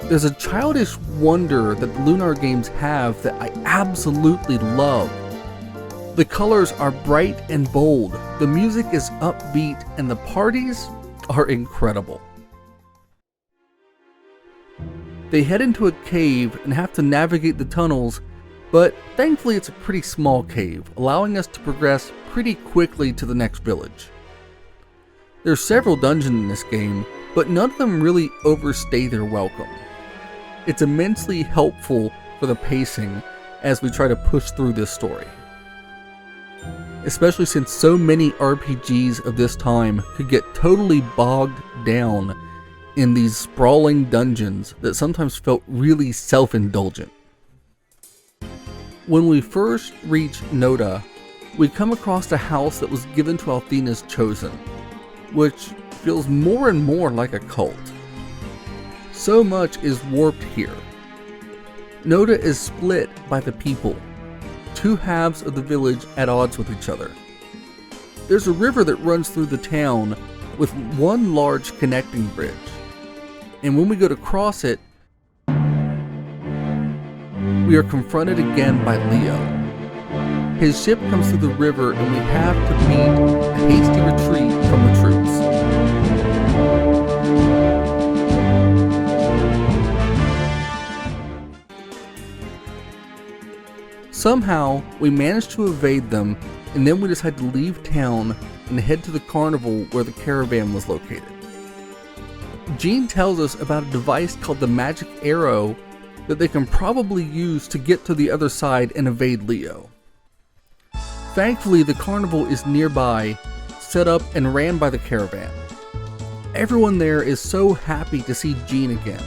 There's a childish wonder that the Lunar games have that I absolutely love. The colors are bright and bold, the music is upbeat, and the parties are incredible. They head into a cave and have to navigate the tunnels, but thankfully it's a pretty small cave, allowing us to progress pretty quickly to the next village. There's several dungeons in this game, but none of them really overstay their welcome. It's immensely helpful for the pacing as we try to push through this story. Especially since so many RPGs of this time could get totally bogged down in these sprawling dungeons that sometimes felt really self-indulgent. When we first reach Noda, we come across a house that was given to Althena's Chosen, which feels more and more like a cult. So much is warped here. Noda is split by the people, two halves of the village at odds with each other. There's a river that runs through the town with one large connecting bridge. And when we go to cross it, we are confronted again by Leo. His ship comes through the river and we have to meet a hasty retreat from the troops. Somehow, we manage to evade them, and then we decide to leave town and head to the carnival where the caravan was located. Jean tells us about a device called the Magic Arrow that they can probably use to get to the other side and evade Leo. Thankfully, the carnival is nearby, set up and ran by the caravan. Everyone there is so happy to see Jean again.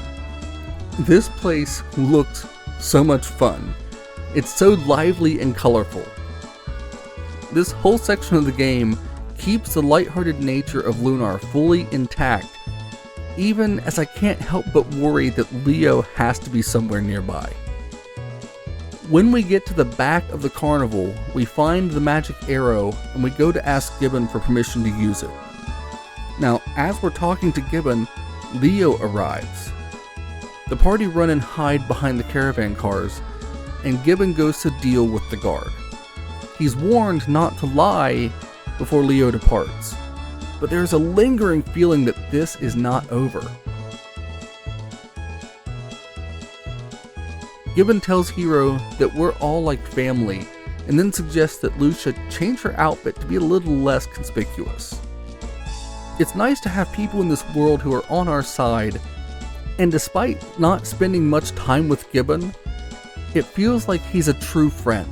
This place looks so much fun. It's so lively and colorful. This whole section of the game keeps the lighthearted nature of Lunar fully intact, even as I can't help but worry that Leo has to be somewhere nearby. When we get to the back of the carnival, we find the magic arrow and we go to ask Gibbon for permission to use it. Now, as we're talking to Gibbon, Leo arrives. The party run and hide behind the caravan cars, and Gibbon goes to deal with the guard. He's warned not to lie before Leo departs, but there's a lingering feeling that this is not over. Gibbon tells Hiro that we're all like family, and then suggests that Lucia change her outfit to be a little less conspicuous. It's nice to have people in this world who are on our side, and despite not spending much time with Gibbon, it feels like he's a true friend.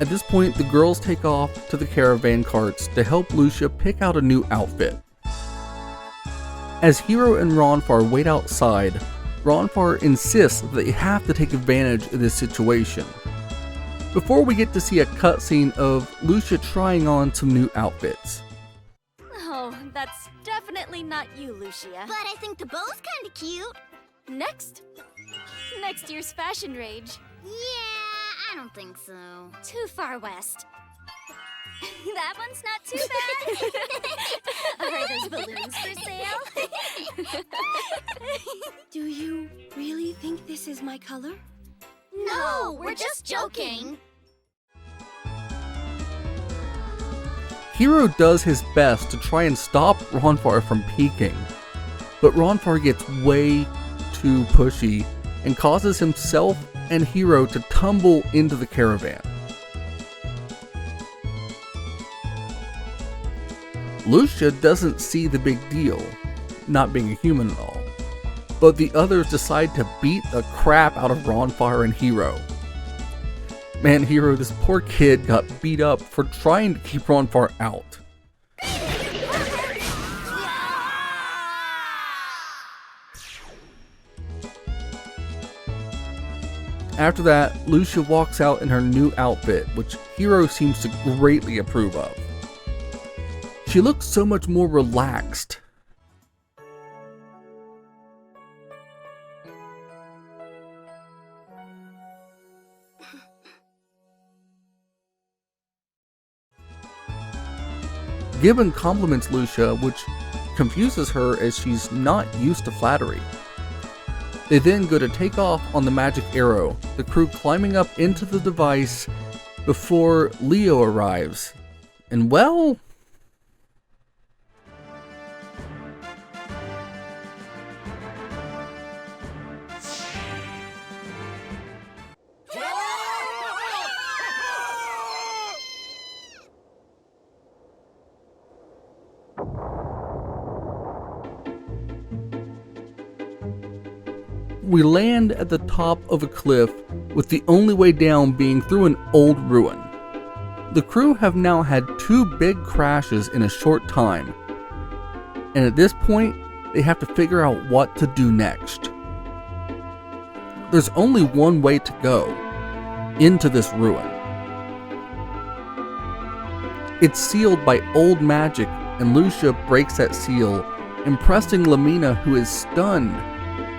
At this point, the girls take off to the caravan carts to help Lucia pick out a new outfit. As Hiro and Ronfar wait outside, Ronfar insists that they have to take advantage of this situation, before we get to see a cutscene of Lucia trying on some new outfits. Oh, that's definitely not you, Lucia. But I think the bow's kinda cute. Next year's fashion rage. Yeah, I don't think so. Too far west. That one's not too bad. Are those balloons for sale? Do you really think this is my color? No, we're just joking. Hiro does his best to try and stop Ronfar from peeking, but Ronfar gets way too pushy and causes himself and Hiro to tumble into the caravan. Lucia doesn't see the big deal, not being a human at all, but the others decide to beat the crap out of Ronfar and Hiro. Man, Hiro, this poor kid got beat up for trying to keep Ronfar out. After that, Lucia walks out in her new outfit, which Hiro seems to greatly approve of. She looks so much more relaxed. Gibbon compliments Lucia, which confuses her as she's not used to flattery. They then go to take off on the magic arrow, the crew climbing up into the device before Leo arrives. And well... we land at the top of a cliff, with the only way down being through an old ruin. The crew have now had 2 big crashes in a short time, and at this point, they have to figure out what to do next. There's only one way to go, into this ruin. It's sealed by old magic, and Lucia breaks that seal, impressing Lamina, who is stunned,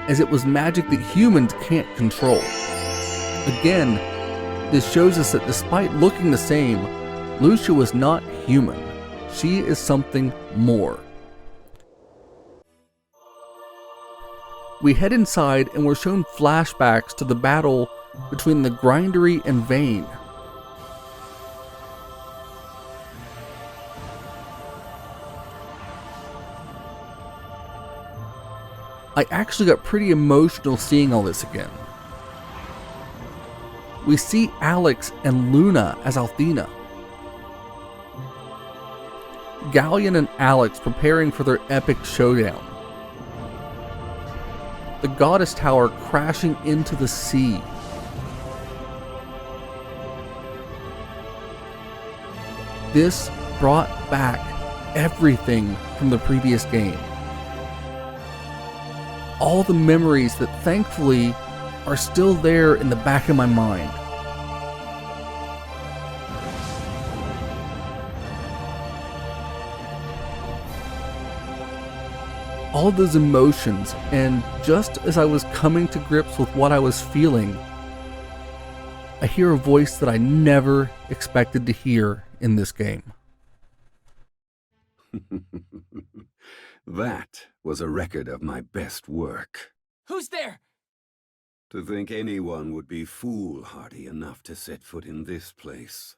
as it was magic that humans can't control. Again, this shows us that despite looking the same, Lucia was not human. She is something more. We head inside and we're shown flashbacks to the battle between the Grindery and Vane. I actually got pretty emotional seeing all this again. We see Alex and Luna as Althena. Galleon and Alex preparing for their epic showdown. The Goddess Tower crashing into the sea. This brought back everything from the previous game. All the memories that thankfully are still there in the back of my mind. All those emotions, and just as I was coming to grips with what I was feeling, I hear a voice that I never expected to hear in this game. That was a record of my best work. Who's there? To think anyone would be foolhardy enough to set foot in this place.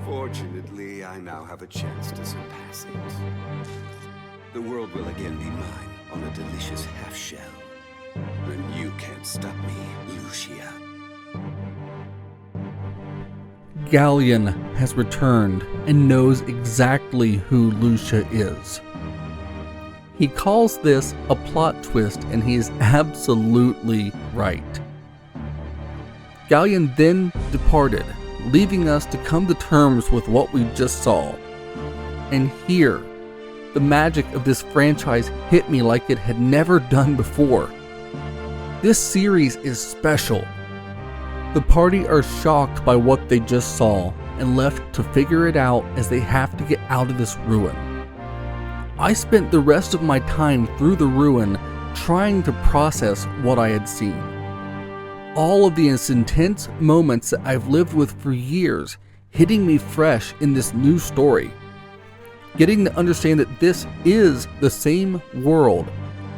Fortunately, I now have a chance to surpass it. The world will again be mine. on a delicious half-shell. And you can't stop me, Lucia. Galleon has returned and knows exactly who Lucia is. He calls this a plot twist, and he is absolutely right. Galleon then departed, leaving us to come to terms with what we just saw. And here, the magic of this franchise hit me like it had never done before. This series is special. The party are shocked by what they just saw and left to figure it out as they have to get out of this ruin. I spent the rest of my time through the ruin trying to process what I had seen. All of these intense moments that I've lived with for years hitting me fresh in this new story. Getting to understand that this is the same world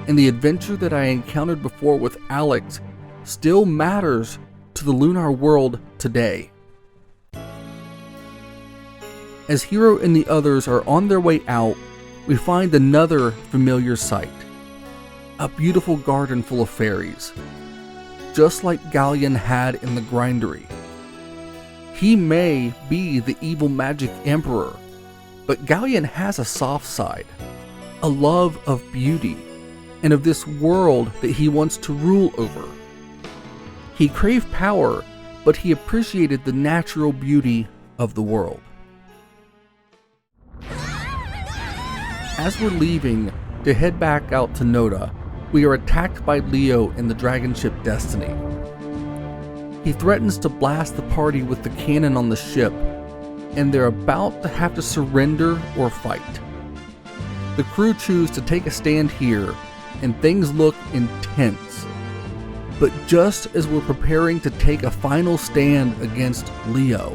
and the adventure that I encountered before with Alex still matters to the Lunar world today. As Hiro and the others are on their way out, we find another familiar sight. A beautiful garden full of fairies, just like Galleon had in the Grindery. He may be the evil magic emperor, but Galleon has a soft side, a love of beauty, and of this world that he wants to rule over. He craved power, but he appreciated the natural beauty of the world. As we're leaving to head back out to Noda, we are attacked by Leo and the dragon ship Destiny. He threatens to blast the party with the cannon on the ship, and they're about to have to surrender or fight. The crew choose to take a stand here, and things look intense. But just as we're preparing to take a final stand against Leo,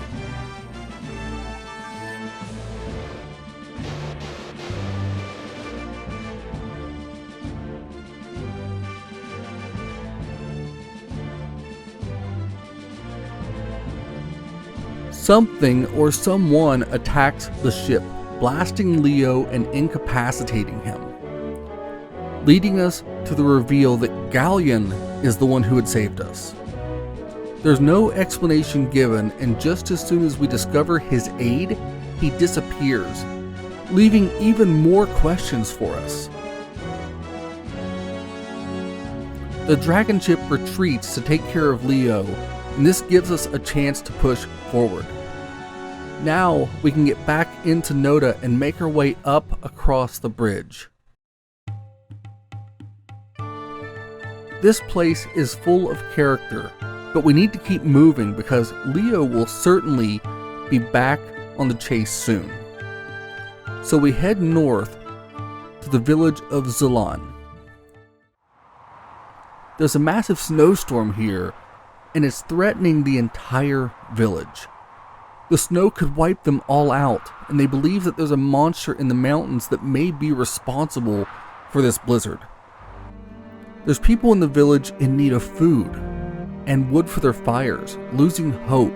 something or someone attacks the ship, blasting Leo and incapacitating him, leading us to the reveal that Galleon is the one who had saved us. There's no explanation given, and just as soon as we discover his aid, he disappears, leaving even more questions for us. The dragon ship retreats to take care of Leo, and this gives us a chance to push forward. Now we can get back into Noda and make our way up across the bridge. This place is full of character, but we need to keep moving because Leo will certainly be back on the chase soon. So we head north to the village of Zophar. There's a massive snowstorm here, and it's threatening the entire village. The snow could wipe them all out, and they believe that there's a monster in the mountains that may be responsible for this blizzard. There's people in the village in need of food and wood for their fires, losing hope.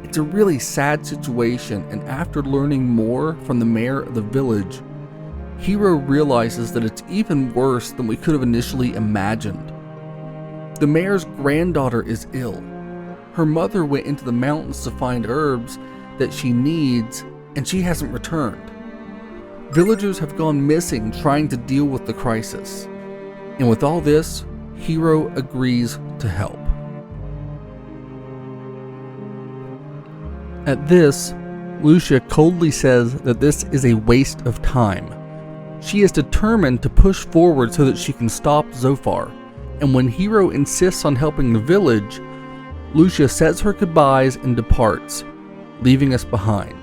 It's a really sad situation, and after learning more from the mayor of the village, Hiro realizes that it's even worse than we could have initially imagined. The mayor's granddaughter is ill. Her mother went into the mountains to find herbs that she needs, and she hasn't returned. Villagers have gone missing trying to deal with the crisis. And with all this, Hiro agrees to help. At this, Lucia coldly says that this is a waste of time. She is determined to push forward so that she can stop Zophar, and when Hiro insists on helping the village, Lucia says her goodbyes and departs, leaving us behind,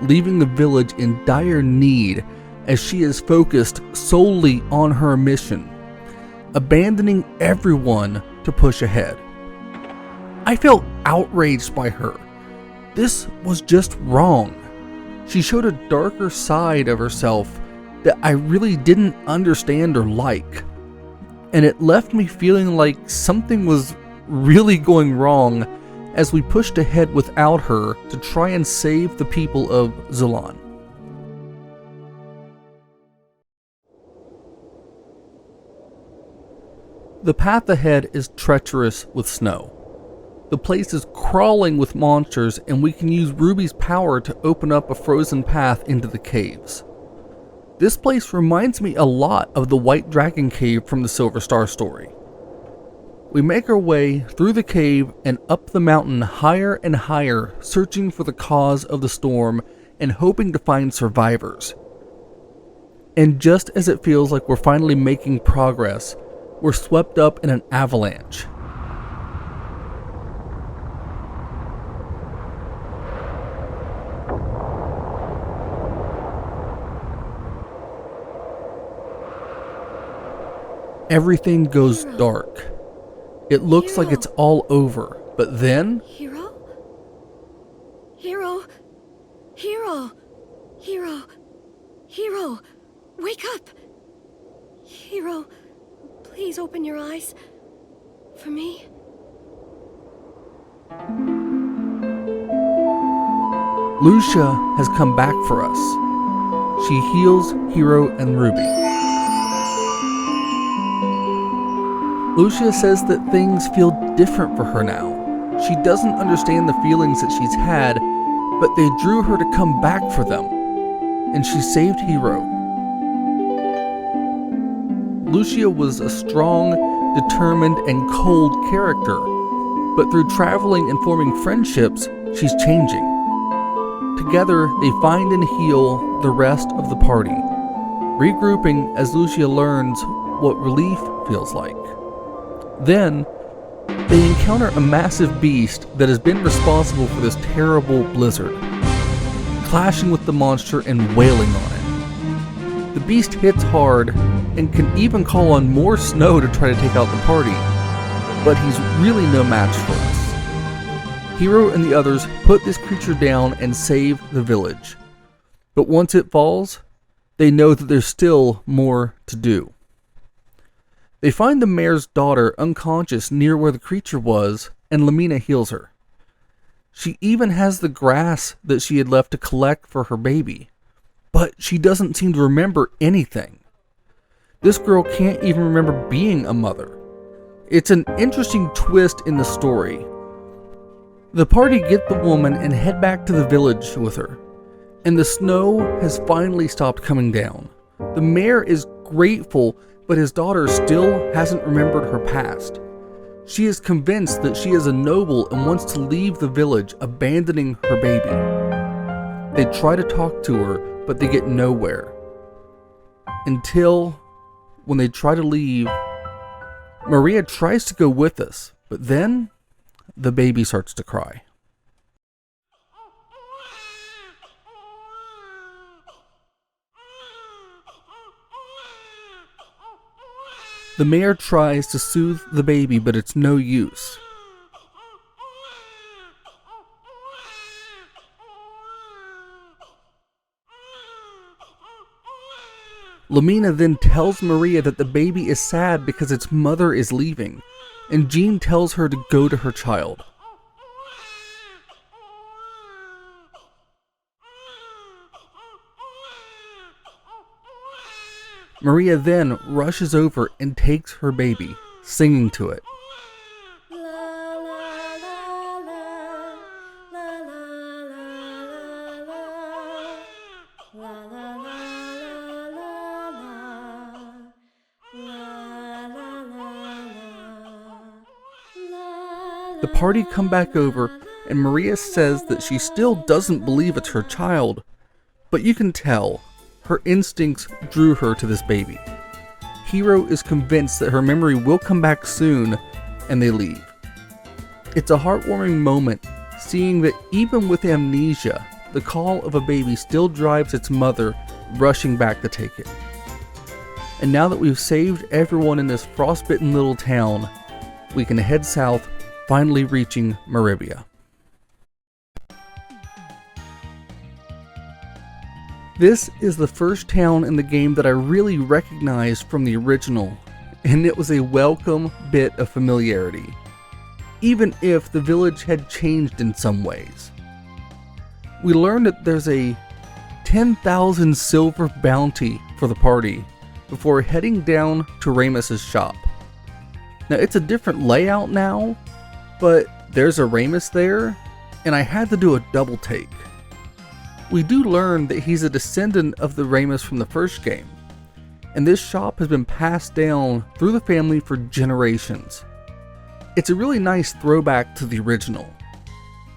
leaving the village in dire need as she is focused solely on her mission, abandoning everyone to push ahead. I felt outraged by her. This was just wrong. She showed a darker side of herself that I really didn't understand or like, and it left me feeling like something was really going wrong as we pushed ahead without her to try and save the people of Zophar. The path ahead is treacherous with snow. The place is crawling with monsters, and we can use Ruby's power to open up a frozen path into the caves. This place reminds me a lot of the White Dragon Cave from the Silver Star story. We make our way through the cave and up the mountain higher and higher, searching for the cause of the storm and hoping to find survivors. And just as it feels like we're finally making progress, we're swept up in an avalanche. Everything goes dark. It looks like it's all over, but then... Hiro? Hiro! Hiro! Hiro! Hiro! Wake up! Hiro, please open your eyes. For me? Lucia has come back for us. She heals Hiro and Ruby. Lucia says that things feel different for her now. She doesn't understand the feelings that she's had, but they drew her to come back for them. And she saved Hiro. Lucia was a strong, determined, and cold character, but through traveling and forming friendships, she's changing. Together, they find and heal the rest of the party, regrouping as Lucia learns what relief feels like. Then, they encounter a massive beast that has been responsible for this terrible blizzard, clashing with the monster and wailing on it. The beast hits hard and can even call on more snow to try to take out the party, but he's really no match for us. Hiro and the others put this creature down and save the village, but once it falls, they know that there's still more to do. They find the mayor's daughter unconscious near where the creature was, and Lamina heals her. She even has the grass that she had left to collect for her baby, but she doesn't seem to remember anything. This girl can't even remember being a mother. It's an interesting twist in the story. The party get the woman and head back to the village with her, and the snow has finally stopped coming down. The mayor is grateful, but his daughter still hasn't remembered her past. She is convinced that she is a noble and wants to leave the village, abandoning her baby. They try to talk to her, but they get nowhere. Until, when they try to leave, Maria tries to go with us, but then the baby starts to cry. The mayor tries to soothe the baby, but it's no use. Lamina then tells Maria that the baby is sad because its mother is leaving, and Jean tells her to go to her child. Maria then rushes over and takes her baby, singing to it. The party come back over, and Maria says that she still doesn't believe it's her child, but you can tell her instincts drew her to this baby. Hiro is convinced that her memory will come back soon, and they leave. It's a heartwarming moment, seeing that even with amnesia, the call of a baby still drives its mother rushing back to take it. And now that we've saved everyone in this frostbitten little town, we can head south, finally reaching Meribia. This is the first town in the game that I really recognized from the original, and it was a welcome bit of familiarity, even if the village had changed in some ways. We learned that there's a 10,000 silver bounty for the party before heading down to Ramus's shop. Now it's a different layout now, but there's a Remus there, and I had to do a double take. We do learn that he's a descendant of the Remus from the first game, and this shop has been passed down through the family for generations. It's a really nice throwback to the original.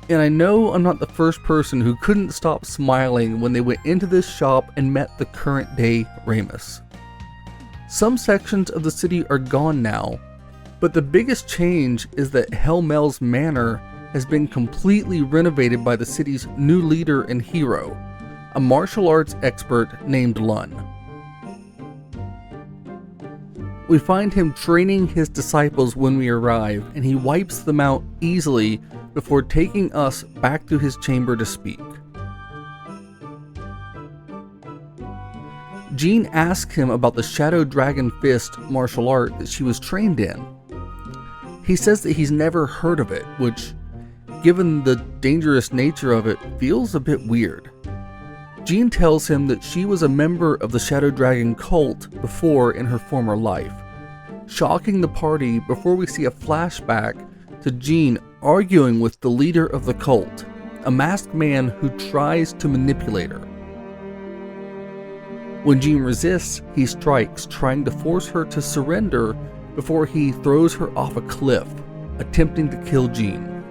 And I know I'm not the first person who couldn't stop smiling when they went into this shop and met the current day Remus. Some sections of the city are gone now, but the biggest change is that Hell Mel's Manor has been completely renovated by the city's new leader and hero, a martial arts expert named Lun. We find him training his disciples when we arrive, and he wipes them out easily before taking us back to his chamber to speak. Jean asks him about the Shadow Dragon Fist martial art that she was trained in. He says that he's never heard of it, which, given the dangerous nature of it, feels a bit weird. Jean tells him that she was a member of the Shadow Dragon cult before in her former life, shocking the party before we see a flashback to Jean arguing with the leader of the cult, a masked man who tries to manipulate her. When Jean resists, he strikes, trying to force her to surrender before he throws her off a cliff, attempting to kill Jean.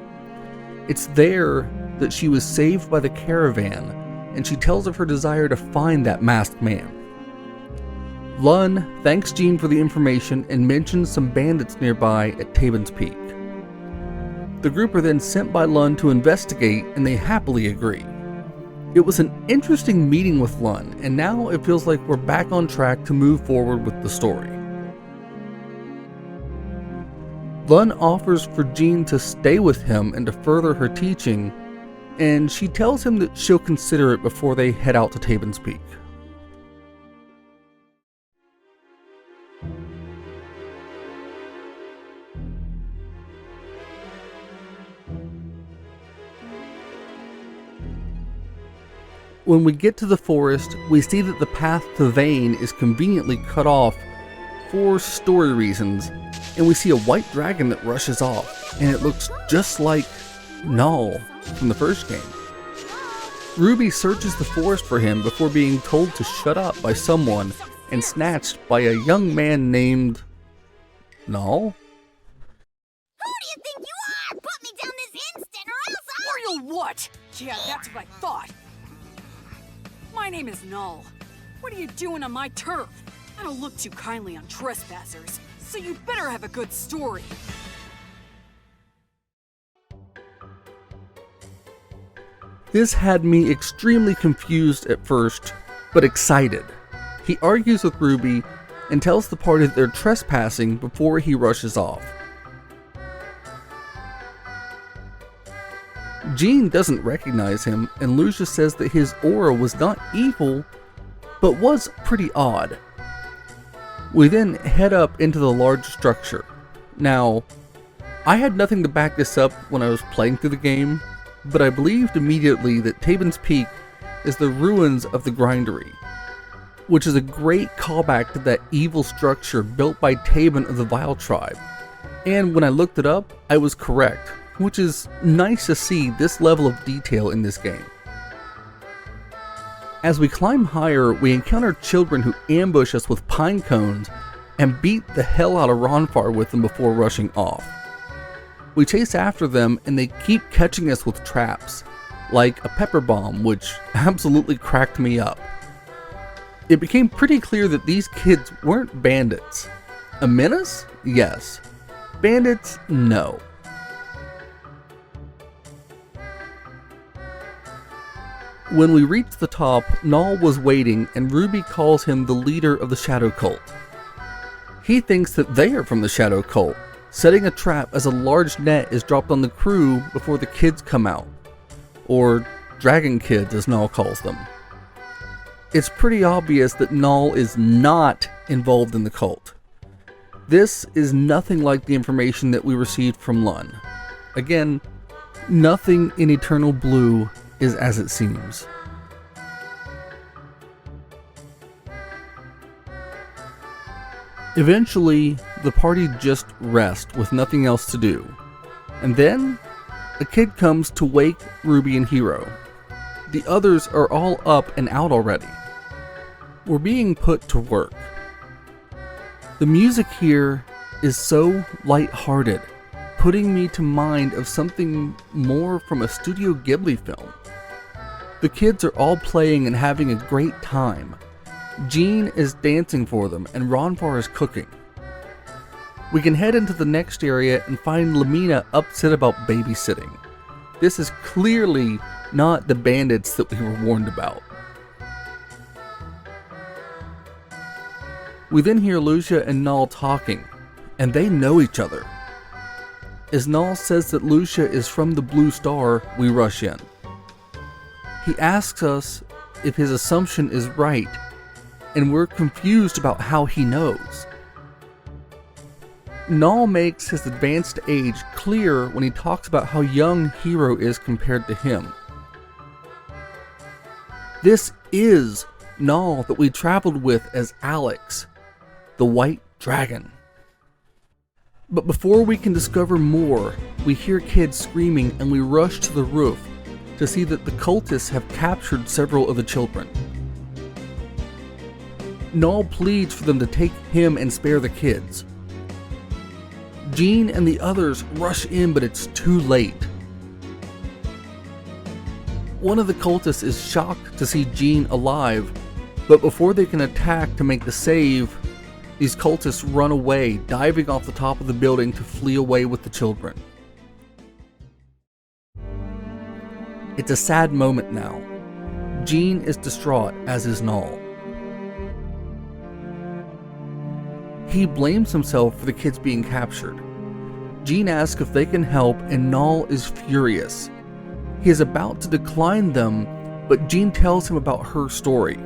It's there that she was saved by the caravan, and she tells of her desire to find that masked man. Lun thanks Jean for the information and mentions some bandits nearby at Tabin's Peak. The group are then sent by Lun to investigate, and they happily agree. It was an interesting meeting with Lun, and now it feels like we're back on track to move forward with the story. Lun offers for Jean to stay with him and to further her teaching, and she tells him that she'll consider it before they head out to Tabin's Peak. When we get to the forest, we see that the path to Vane is conveniently cut off for story reasons, and we see a white dragon that rushes off, and it looks just like Null from the first game. Ruby searches the forest for him before being told to shut up by someone and snatched by a young man named Null? Who do you think you are? Put me down this instant or else I'll... Or you'll what? Yeah, that's what I thought. My name is Null. What are you doing on my turf? I don't look too kindly on trespassers, so you better have a good story. This had me extremely confused at first, but excited. He argues with Ruby and tells the party that they're trespassing before he rushes off. Jean doesn't recognize him, and Lucia says that his aura was not evil, but was pretty odd. We then head up into the large structure. Now, I had nothing to back this up when I was playing through the game, but I believed immediately that Tabin's Peak is the ruins of the Grindery, which is a great callback to that evil structure built by Tabin of the Vile Tribe. And when I looked it up, I was correct, which is nice to see this level of detail in this game. As we climb higher, we encounter children who ambush us with pine cones and beat the hell out of Ronfar with them before rushing off. We chase after them and they keep catching us with traps, like a pepper bomb, which absolutely cracked me up. It became pretty clear that these kids weren't bandits. A menace? Yes. Bandits? No. When we reach the top, Null was waiting and Ruby calls him the leader of the Shadow Cult. He thinks that they are from the Shadow Cult, setting a trap as a large net is dropped on the crew before the kids come out. Or Dragon Kids as Null calls them. It's pretty obvious that Null is not involved in the cult. This is nothing like the information that we received from Lun. Again, nothing in Eternal Blue is as it seems. Eventually, the party just rest with nothing else to do. And then, a kid comes to wake Ruby and Hiro. The others are all up and out already. We're being put to work. The music here is so light-hearted, putting me to mind of something more from a Studio Ghibli film. The kids are all playing and having a great time. Jean is dancing for them and Ronfar is cooking. We can head into the next area and find Lamina upset about babysitting. This is clearly not the bandits that we were warned about. We then hear Lucia and Null talking, and they know each other. As Null says that Lucia is from the Blue Star, we rush in. He asks us if his assumption is right, and we're confused about how he knows. Null makes his advanced age clear when he talks about how young Hiro is compared to him. This is Null that we traveled with as Alex, the White Dragon. But before we can discover more, we hear kids screaming and we rush to the roof to see that the cultists have captured several of the children. Null pleads for them to take him and spare the kids. Jean and the others rush in, but it's too late. One of the cultists is shocked to see Jean alive, but before they can attack to make the save, these cultists run away, diving off the top of the building to flee away with the children. It's a sad moment now. Jean is distraught, as is Null. He blames himself for the kids being captured. Jean asks if they can help, and Null is furious. He is about to decline them, but Jean tells him about her story.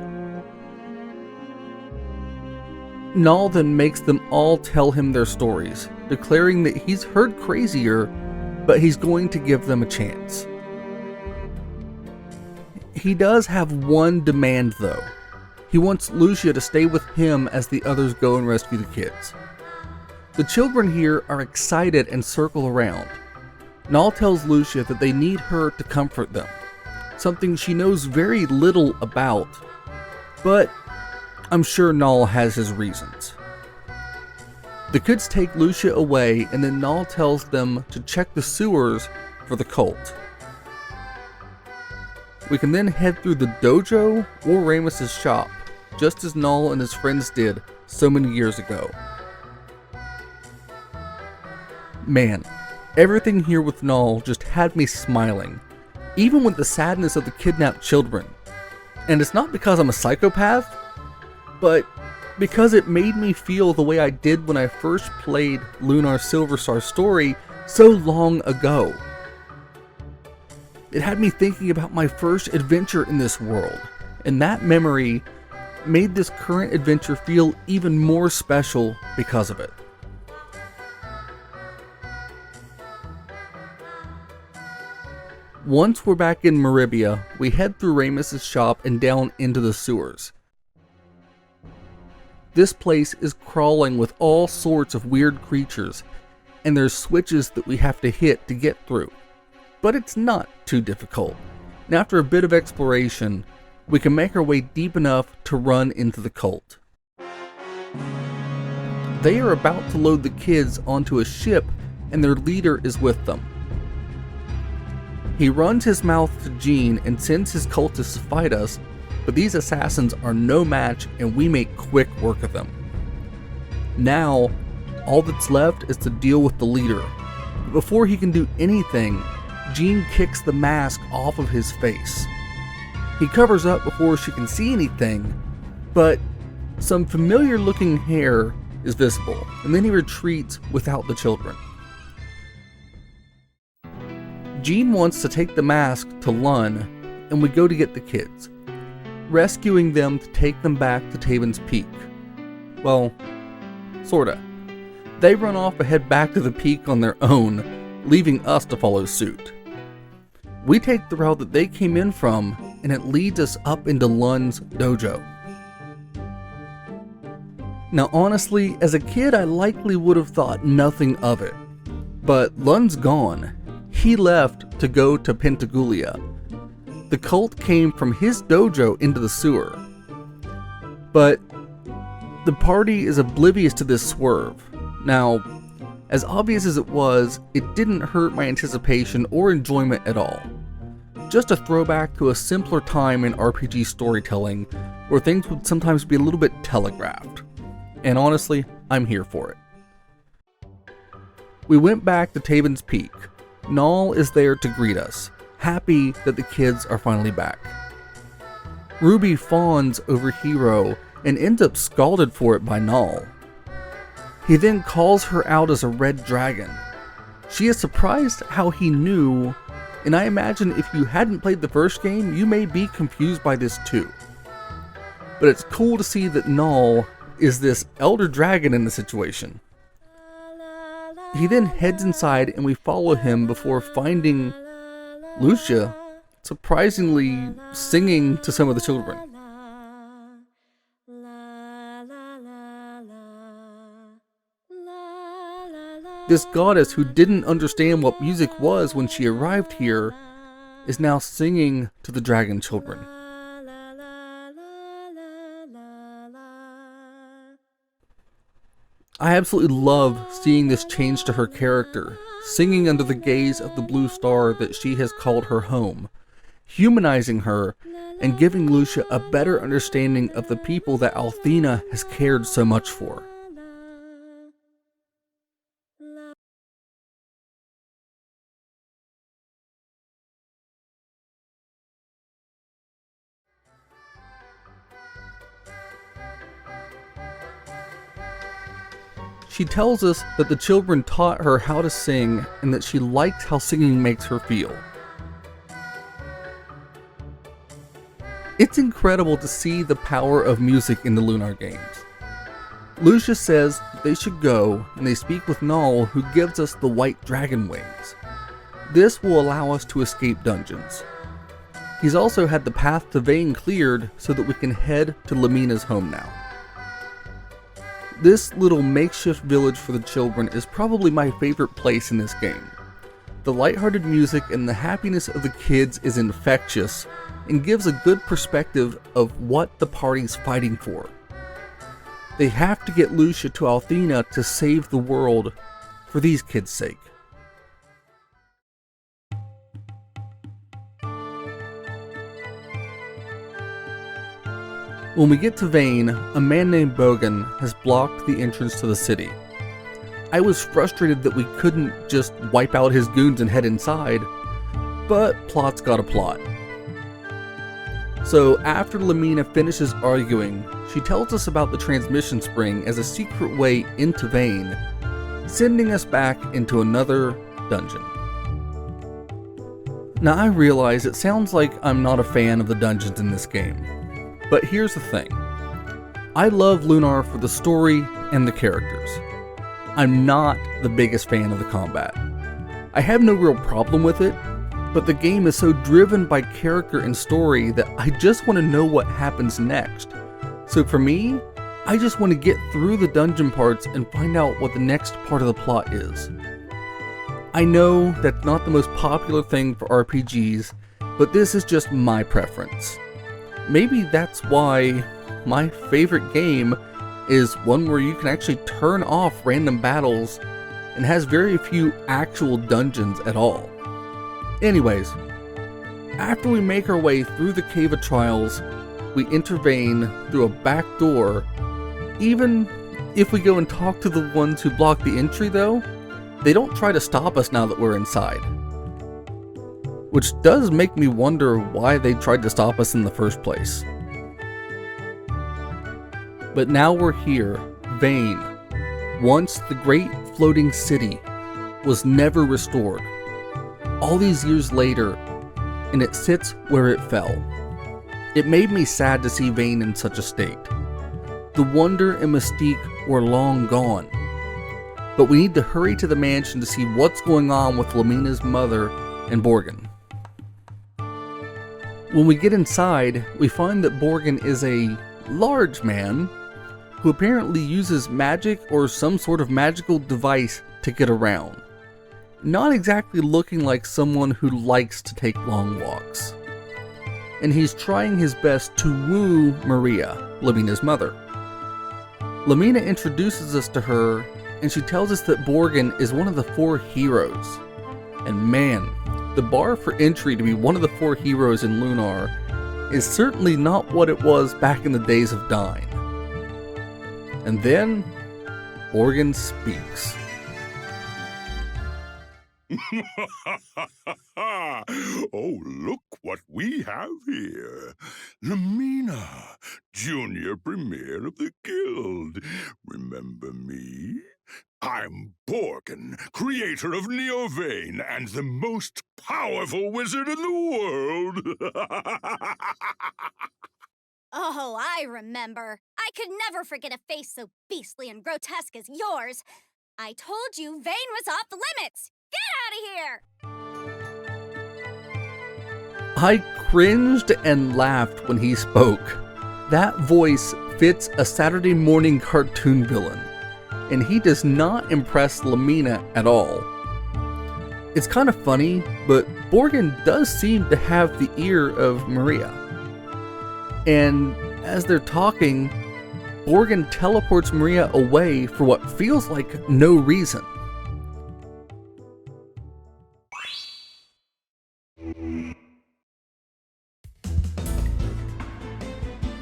Null then makes them all tell him their stories, declaring that he's heard crazier, but he's going to give them a chance. He does have one demand though. He wants Lucia to stay with him as the others go and rescue the kids. The children here are excited and circle around. Null tells Lucia that they need her to comfort them, something she knows very little about, but I'm sure Null has his reasons. The kids take Lucia away, and then Null tells them to check the sewers for the cult. We can then head through the dojo or Ramus's shop, just as Null and his friends did so many years ago. Man, everything here with Null just had me smiling, even with the sadness of the kidnapped children. And it's not because I'm a psychopath, but because it made me feel the way I did when I first played Lunar Silver Star Story so long ago. It had me thinking about my first adventure in this world, and that memory made this current adventure feel even more special because of it. Once we're back in Meribia, we head through Ramus's shop and down into the sewers. This place is crawling with all sorts of weird creatures, and there's switches that we have to hit to get through. But it's not too difficult, and after a bit of exploration, we can make our way deep enough to run into the cult. They are about to load the kids onto a ship, and their leader is with them. He runs his mouth to Jean and sends his cultists to fight us, but these assassins are no match and we make quick work of them. Now, all that's left is to deal with the leader. But before he can do anything, Jean kicks the mask off of his face. He covers up before she can see anything, but some familiar looking hair is visible, and then he retreats without the children. Jean wants to take the mask to Lun, and we go to get the kids, rescuing them to take them back to Taven's Peak. Well, sorta. They run off and head back to the peak on their own, leaving us to follow suit. We take the route that they came in from, and it leads us up into Lun's dojo. Now honestly, as a kid I likely would have thought nothing of it. But Lun's gone. He left to go to Pentagulia. The cult came from his dojo into the sewer. But the party is oblivious to this swerve. Now, as obvious as it was, it didn't hurt my anticipation or enjoyment at all. Just a throwback to a simpler time in RPG storytelling where things would sometimes be a little bit telegraphed. And honestly, I'm here for it. We went back to Taven's Peak. Null is there to greet us, happy that the kids are finally back. Ruby fawns over Hiro and ends up scalded for it by Null. He then calls her out as a red dragon. She is surprised how he knew, and I imagine if you hadn't played the first game, you may be confused by this too. But it's cool to see that Null is this elder dragon in the situation. He then heads inside and we follow him before finding Lucia surprisingly singing to some of the children. This goddess who didn't understand what music was when she arrived here is now singing to the dragon children. I absolutely love seeing this change to her character, singing under the gaze of the blue star that she has called her home, humanizing her and giving Lucia a better understanding of the people that Althena has cared so much for. She tells us that the children taught her how to sing and that she likes how singing makes her feel. It's incredible to see the power of music in the Lunar games. Lucia says that they should go and they speak with Null, who gives us the white dragon wings. This will allow us to escape dungeons. He's also had the path to Vane cleared so that we can head to Lamina's home now. This little makeshift village for the children is probably my favorite place in this game. The lighthearted music and the happiness of the kids is infectious and gives a good perspective of what the party's fighting for. They have to get Lucia to Althena to save the world for these kids' sake. When we get to Vane, a man named Bogan has blocked the entrance to the city. I was frustrated that we couldn't just wipe out his goons and head inside, but plot's got a plot. So after Lamina finishes arguing, she tells us about the transmission spring as a secret way into Vane, sending us back into another dungeon. Now I realize it sounds like I'm not a fan of the dungeons in this game. But here's the thing, I love Lunar for the story and the characters. I'm not the biggest fan of the combat. I have no real problem with it, but the game is so driven by character and story that I just want to know what happens next. So for me, I just want to get through the dungeon parts and find out what the next part of the plot is. I know that's not the most popular thing for RPGs, but this is just my preference. Maybe that's why my favorite game is one where you can actually turn off random battles and has very few actual dungeons at all. Anyways, after we make our way through the Cave of Trials, we enter Vane through a back door. Even if we go and talk to the ones who block the entry though, they don't try to stop us now that we're inside. Which does make me wonder why they tried to stop us in the first place. But now we're here, Vane, once the great floating city, was never restored. All these years later, and it sits where it fell. It made me sad to see Vane in such a state. The wonder and mystique were long gone. But we need to hurry to the mansion to see what's going on with Lamina's mother and Borgin. When we get inside, we find that Borgin is a large man who apparently uses magic or some sort of magical device to get around. Not exactly looking like someone who likes to take long walks. And he's trying his best to woo Maria, Lamina's mother. Lamina introduces us to her, and she tells us that Borghen is one of the 4 heroes. And man, the bar for entry to be one of the 4 heroes in Lunar is certainly not what it was back in the days of Dine. And then, Borghen speaks. Oh, look what we have here. Lamina, junior premier of the guild. Remember me? I'm Borghen, creator of Neovane and the most powerful wizard in the world. Oh, I remember. I could never forget a face so beastly and grotesque as yours. I told you Vane was off the limits. Get out of here! I cringed and laughed when he spoke. That voice fits a Saturday morning cartoon villain, and he does not impress Lamina at all. It's kind of funny, but Borghen does seem to have the ear of Maria. And as they're talking, Borghen teleports Maria away for what feels like no reason.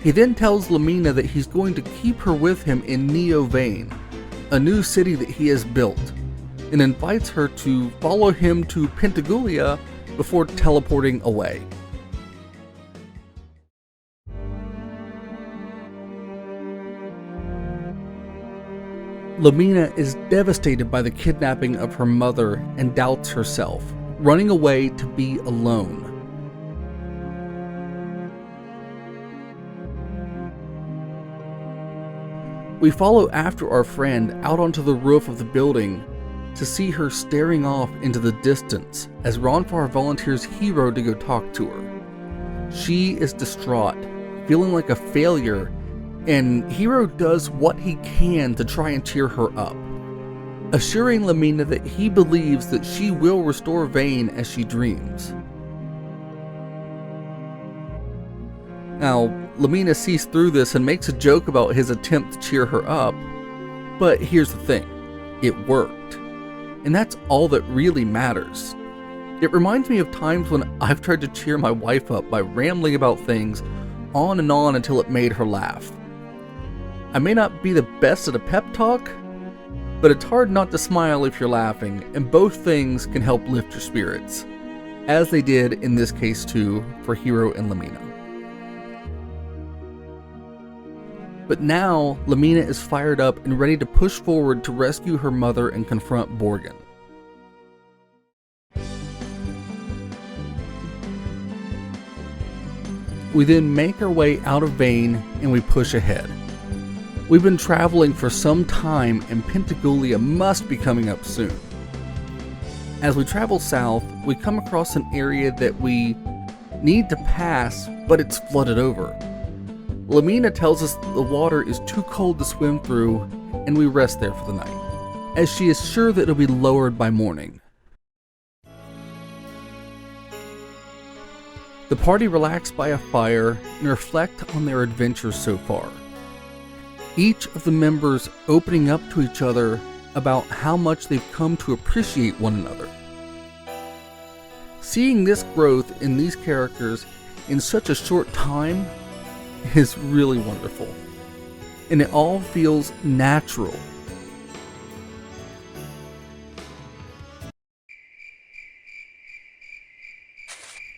He then tells Lamina that he's going to keep her with him in Neovane, a new city that he has built, and invites her to follow him to Pentagulia before teleporting away. Lamina is devastated by the kidnapping of her mother and doubts herself, running away to be alone. We follow after our friend out onto the roof of the building to see her staring off into the distance as Ronfar volunteers Hiro to go talk to her. She is distraught, feeling like a failure, and Hiro does what he can to try and cheer her up, assuring Lamina that he believes that she will restore Vane as she dreams. Now, Lamina sees through this and makes a joke about his attempt to cheer her up, but here's the thing, it worked, and that's all that really matters. It reminds me of times when I've tried to cheer my wife up by rambling about things on and on until it made her laugh. I may not be the best at a pep talk, but it's hard not to smile if you're laughing, and both things can help lift your spirits, as they did in this case too for Hiro and Lamina. But now, Lamina is fired up and ready to push forward to rescue her mother and confront Borghen. We then make our way out of Vane and we push ahead. We've been traveling for some time and Pentagulia must be coming up soon. As we travel south, we come across an area that we need to pass, but it's flooded over. Lamina tells us that the water is too cold to swim through, and we rest there for the night, as she is sure that it'll be lowered by morning. The party relax by a fire and reflect on their adventures so far. Each of the members opening up to each other about how much they've come to appreciate one another. Seeing this growth in these characters in such a short time is really wonderful, and it all feels natural.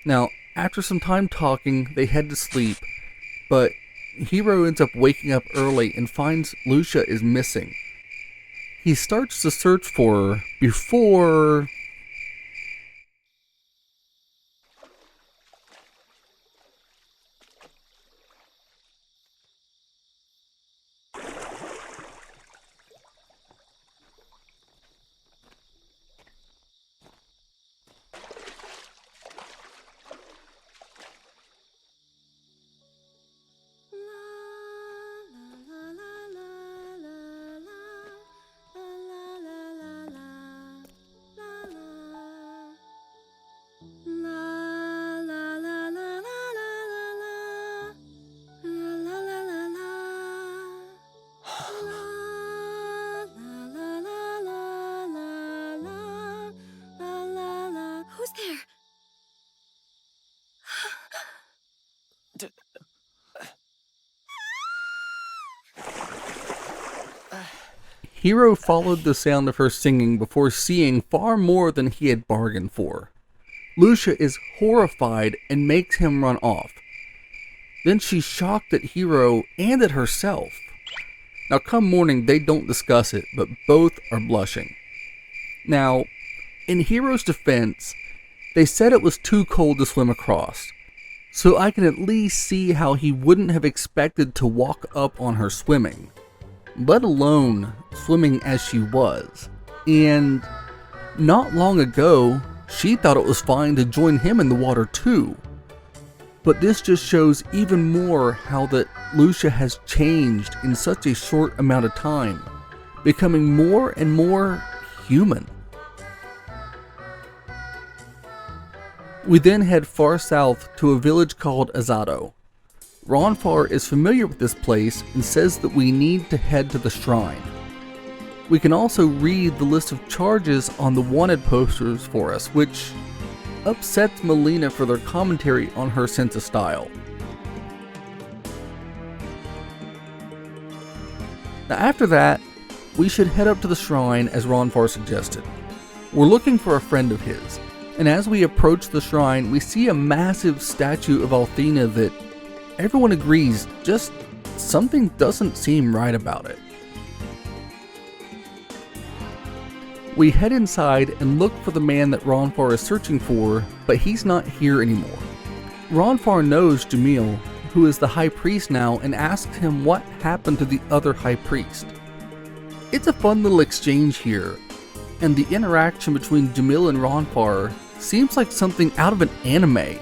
Now, after some time talking, they head to sleep, but Hiro ends up waking up early and finds Lucia is missing. He starts to search for her before... Hiro followed the sound of her singing before seeing far more than he had bargained for. Lucia is horrified and makes him run off. Then she's shocked at Hiro and at herself. Now come morning, they don't discuss it, but both are blushing. Now, in Hiro's defense, they said it was too cold to swim across, so I can at least see how he wouldn't have expected to walk up on her swimming, let alone swimming as she was. And not long ago, she thought it was fine to join him in the water too. But this just shows even more how that Lucia has changed in such a short amount of time, becoming more and more human. We then head far south to a village called Azado. Ronfar is familiar with this place and says that we need to head to the shrine. We can also read the list of charges on the wanted posters for us, which upsets Melina for their commentary on her sense of style. Now after that, we should head up to the shrine as Ronfar suggested. We're looking for a friend of his, and as we approach the shrine, we see a massive statue of Althena that everyone agrees just something doesn't seem right about it. We head inside and look for the man that Ronfar is searching for, but he's not here anymore. Ronfar knows Jamil, who is the high priest now, and asks him what happened to the other high priest. It's a fun little exchange here, and the interaction between Jamil and Ronfar seems like something out of an anime.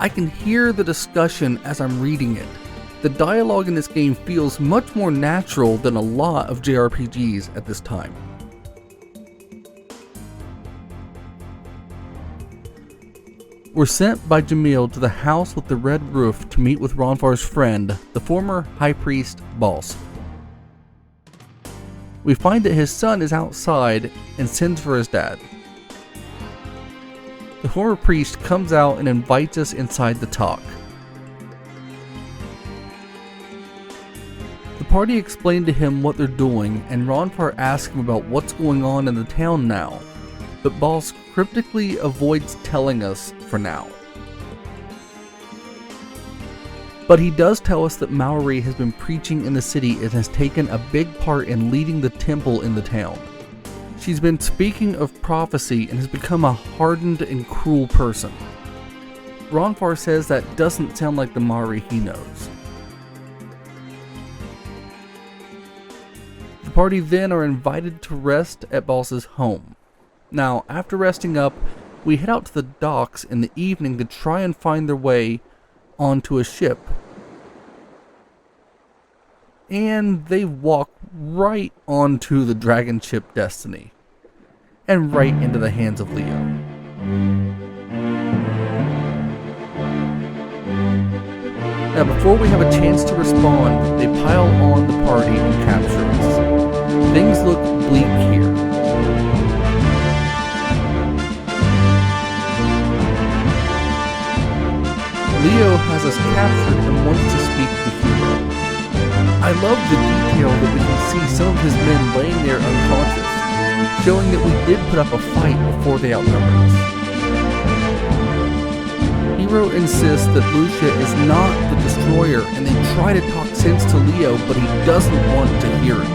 I can hear the discussion as I'm reading it. The dialogue in this game feels much more natural than a lot of JRPGs at this time. We're sent by Jamil to the house with the red roof to meet with Ronfar's friend, the former high priest Boss. We find that his son is outside and sends for his dad. The former priest comes out and invites us inside to talk. The party explained to him what they're doing, and Ronfar asks him about what's going on in the town now, but Boss cryptically avoids telling us for now. But he does tell us that Maori has been preaching in the city and has taken a big part in leading the temple in the town. She's been speaking of prophecy and has become a hardened and cruel person. Ronfar says that doesn't sound like the Maori he knows. The party then are invited to rest at Boss's home. Now, after resting up, we head out to the docks in the evening to try and find their way onto a ship. And they walk right onto the dragon ship Destiny. And right into the hands of Leo. Now before we have a chance to respond, they pile on the party and capture us. Things look bleak here. Leo has us captured and wants to speak to Hiro. I love the detail that we can see some of his men laying there unconscious, showing that we did put up a fight before they outnumbered us. Hiro insists that Lucia is not the destroyer, and they try to talk sense to Leo, but he doesn't want to hear it.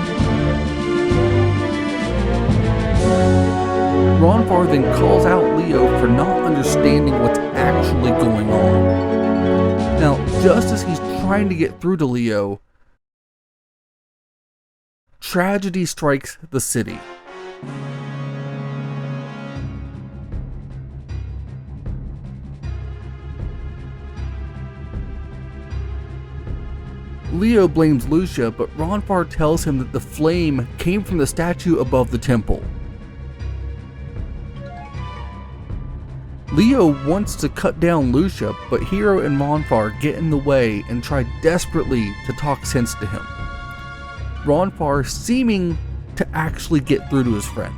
Ronfar then calls out Leo for not understanding what's actually going on. Now, just as he's trying to get through to Leo, tragedy strikes the city. Leo blames Lucia, but Ronfar tells him that the flame came from the statue above the temple. Leo wants to cut down Lucia, but Hiro and Ronfar get in the way and try desperately to talk sense to him. Ronfar seeming to actually get through to his friend.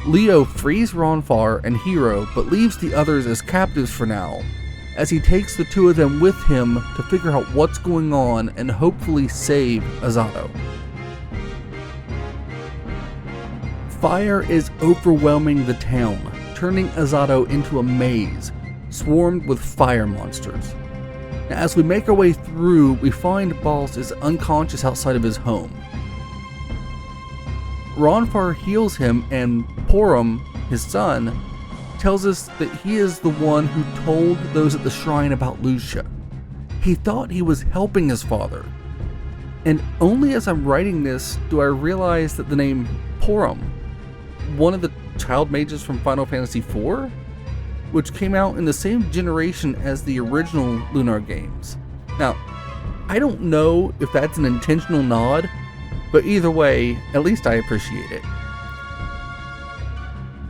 Leo frees Ronfar and Hiro, but leaves the others as captives for now, as he takes the two of them with him to figure out what's going on and hopefully save Azado. Fire is overwhelming the town, turning Azato into a maze, swarmed with fire monsters. Now, as we make our way through, we find Boss is unconscious outside of his home. Ronfar heals him, and Porum, his son, tells us that he is the one who told those at the shrine about Lucia. He thought he was helping his father. And only as I'm writing this do I realize that the name Porum, one of the child mages from Final Fantasy IV, which came out in the same generation as the original Lunar games. Now, I don't know if that's an intentional nod, but either way, at least I appreciate it.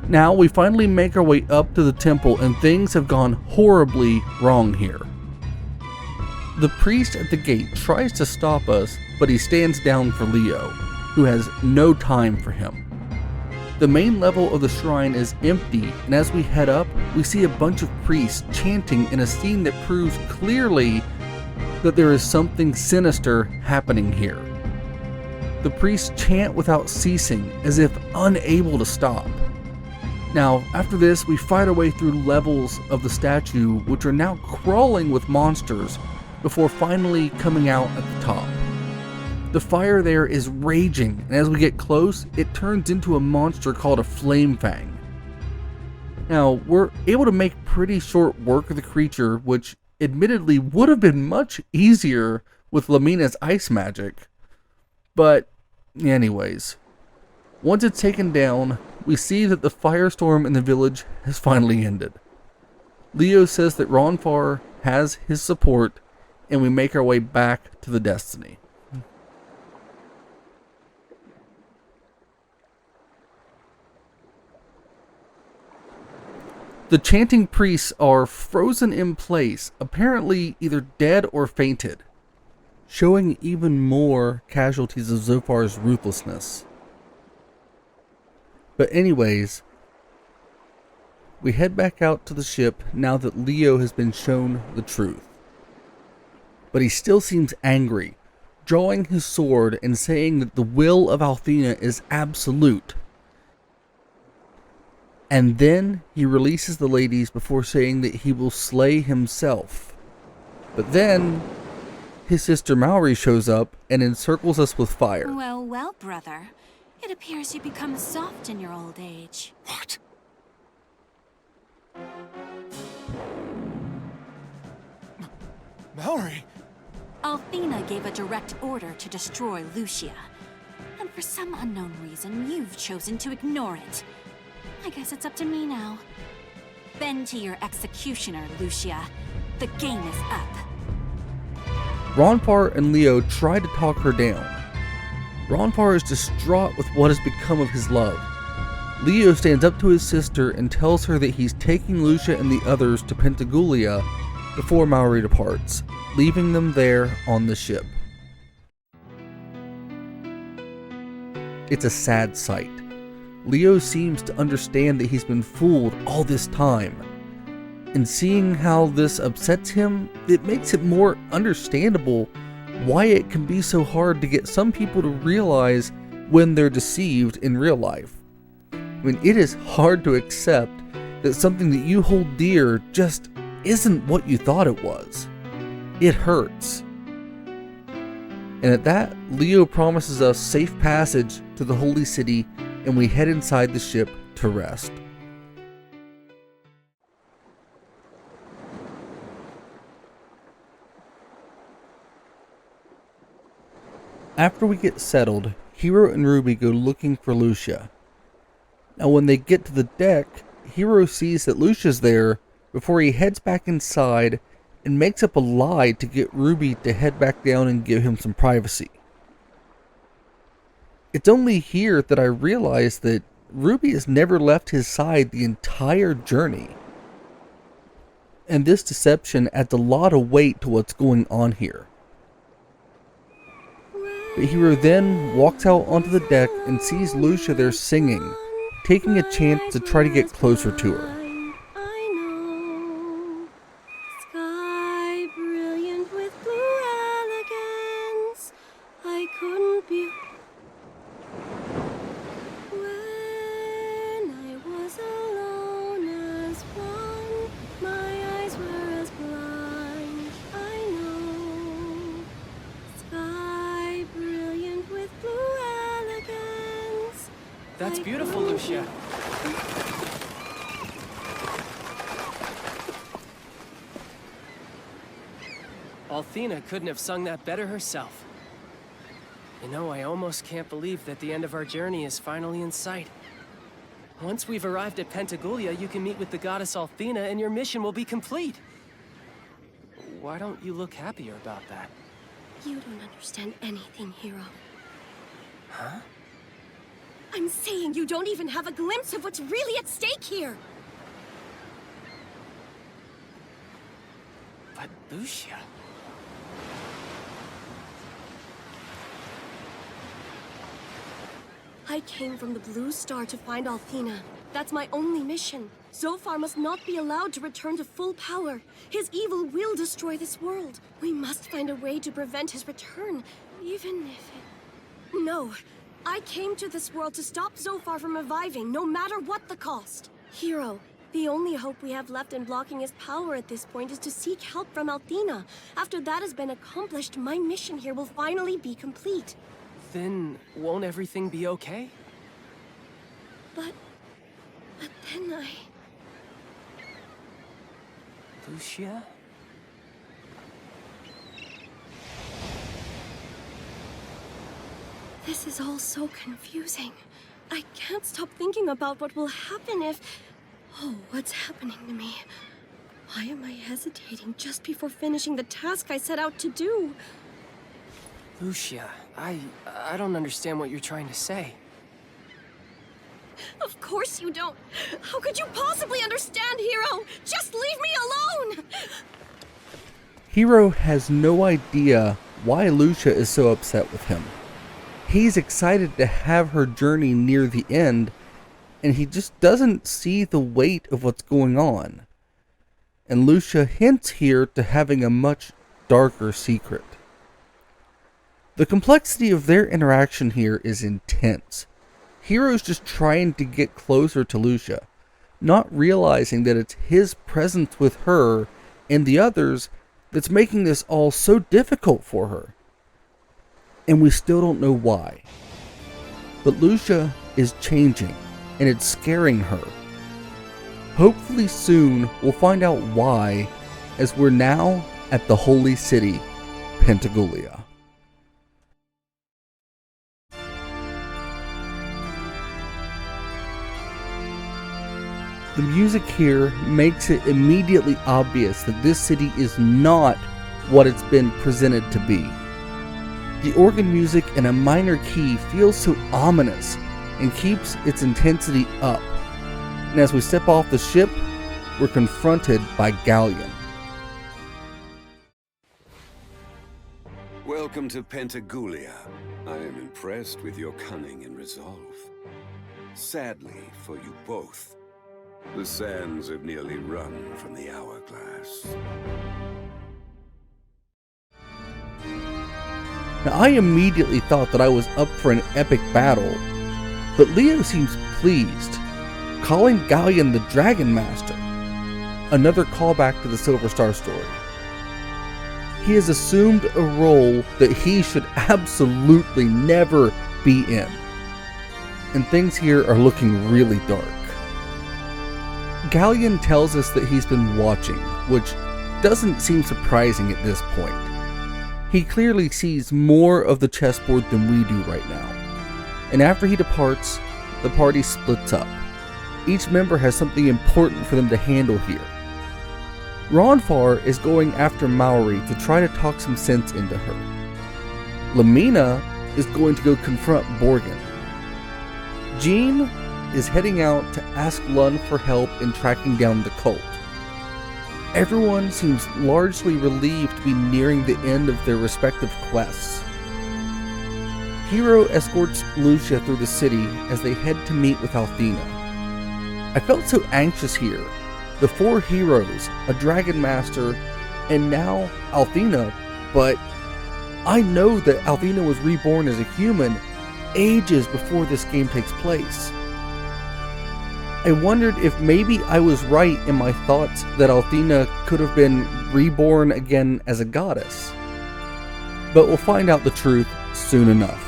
Now, we finally make our way up to the temple, and things have gone horribly wrong here. The priest at the gate tries to stop us, but he stands down for Leo, who has no time for him. The main level of the shrine is empty, and as we head up, we see a bunch of priests chanting in a scene that proves clearly that there is something sinister happening here. The priests chant without ceasing, as if unable to stop. Now, after this, we fight our way through levels of the statue, which are now crawling with monsters, before finally coming out at the top. The fire there is raging, and as we get close, it turns into a monster called a Flame Fang. Now, we're able to make pretty short work of the creature, which admittedly would have been much easier with Lamina's ice magic. But, anyways, once it's taken down, we see that the firestorm in the village has finally ended. Leo says that Ronfar has his support, and we make our way back to the Destiny. The chanting priests are frozen in place, apparently either dead or fainted, showing even more casualties of Zophar's ruthlessness. But anyways, we head back out to the ship now that Leo has been shown the truth. But he still seems angry, drawing his sword and saying that the will of Althena is absolute. And then he releases the ladies before saying that he will slay himself. But then his sister Mallory shows up and encircles us with fire. Well, well, brother. It appears you become soft in your old age. What? Mallory? Althena gave a direct order to destroy Lucia. And for some unknown reason, you've chosen to ignore it. I guess it's up to me now. Bend to your executioner, Lucia. The game is up. Ronfar and Leo try to talk her down. Ronfar is distraught with what has become of his love. Leo stands up to his sister and tells her that he's taking Lucia and the others to Pentagulia before Mallory departs, leaving them there on the ship. It's a sad sight. Leo seems to understand that he's been fooled all this time. And seeing how this upsets him, it makes it more understandable why it can be so hard to get some people to realize when they're deceived in real life. I mean, it is hard to accept that something that you hold dear just isn't what you thought it was. It hurts. And at that, Leo promises us safe passage to the Holy City, and we head inside the ship to rest. After we get settled, Hiro and Ruby go looking for Lucia. Now when they get to the deck, Hiro sees that Lucia's there before he heads back inside and makes up a lie to get Ruby to head back down and give him some privacy. It's only here that I realize that Ruby has never left his side the entire journey. And this deception adds a lot of weight to what's going on here. But Hiro then walks out onto the deck and sees Lucia there singing, taking a chance to try to get closer to her. Sky brilliant with blue elegance. I couldn't be. That's beautiful, Lucia. Althena couldn't have sung that better herself. You know, I almost can't believe that the end of our journey is finally in sight. Once we've arrived at Pentagulia, you can meet with the goddess Althena and your mission will be complete. Why don't you look happier about that? You don't understand anything, Hiro. Huh? I'm saying you don't even have a glimpse of what's really at stake here! But Lucia... I came from the Blue Star to find Althena. That's my only mission. Zophar must not be allowed to return to full power. His evil will destroy this world. We must find a way to prevent his return, even if it... No. I came to this world to stop Zophar from reviving, no matter what the cost. Hiro, the only hope we have left in blocking his power at this point is to seek help from Althena. After that has been accomplished, my mission here will finally be complete. Then won't everything be okay? But then Lucia? This is all so confusing. I can't stop thinking about what will happen if... Oh, what's happening to me? Why am I hesitating just before finishing the task I set out to do? Lucia, I don't understand what you're trying to say. Of course you don't. How could you possibly understand, Hiro? Just leave me alone! Hiro has no idea why Lucia is so upset with him. He's excited to have her journey near the end, and he just doesn't see the weight of what's going on. And Lucia hints here to having a much darker secret. The complexity of their interaction here is intense. Hiro's just trying to get closer to Lucia, not realizing that it's his presence with her and the others that's making this all so difficult for her. And we still don't know why. But Lucia is changing, and it's scaring her. Hopefully soon we'll find out why, as we're now at the holy city, Pentagulia. The music here makes it immediately obvious that this city is not what it's been presented to be. The organ music in a minor key feels so ominous and keeps its intensity up. And as we step off the ship, we're confronted by Galleon. Welcome to Pentagulia. I am impressed with your cunning and resolve. Sadly for you both, the sands have nearly run from the hourglass. Now, I immediately thought that I was up for an epic battle, but Leo seems pleased, calling Galleon the Dragon Master, another callback to the Silver Star story. He has assumed a role that he should absolutely never be in, and things here are looking really dark. Galleon tells us that he's been watching, which doesn't seem surprising at this point. He clearly sees more of the chessboard than we do right now. And after he departs, the party splits up. Each member has something important for them to handle here. Ronfar is going after Maori to try to talk some sense into her. Lamina is going to go confront Borgin. Jean is heading out to ask Lund for help in tracking down the cult. Everyone seems largely relieved to be nearing the end of their respective quests. Hiro escorts Lucia through the city as they head to meet with Althena. I felt so anxious here. The four heroes, a Dragon Master, and now Althena, but I know that Althena was reborn as a human ages before this game takes place. I wondered if maybe I was right in my thoughts that Althena could have been reborn again as a goddess. But we'll find out the truth soon enough.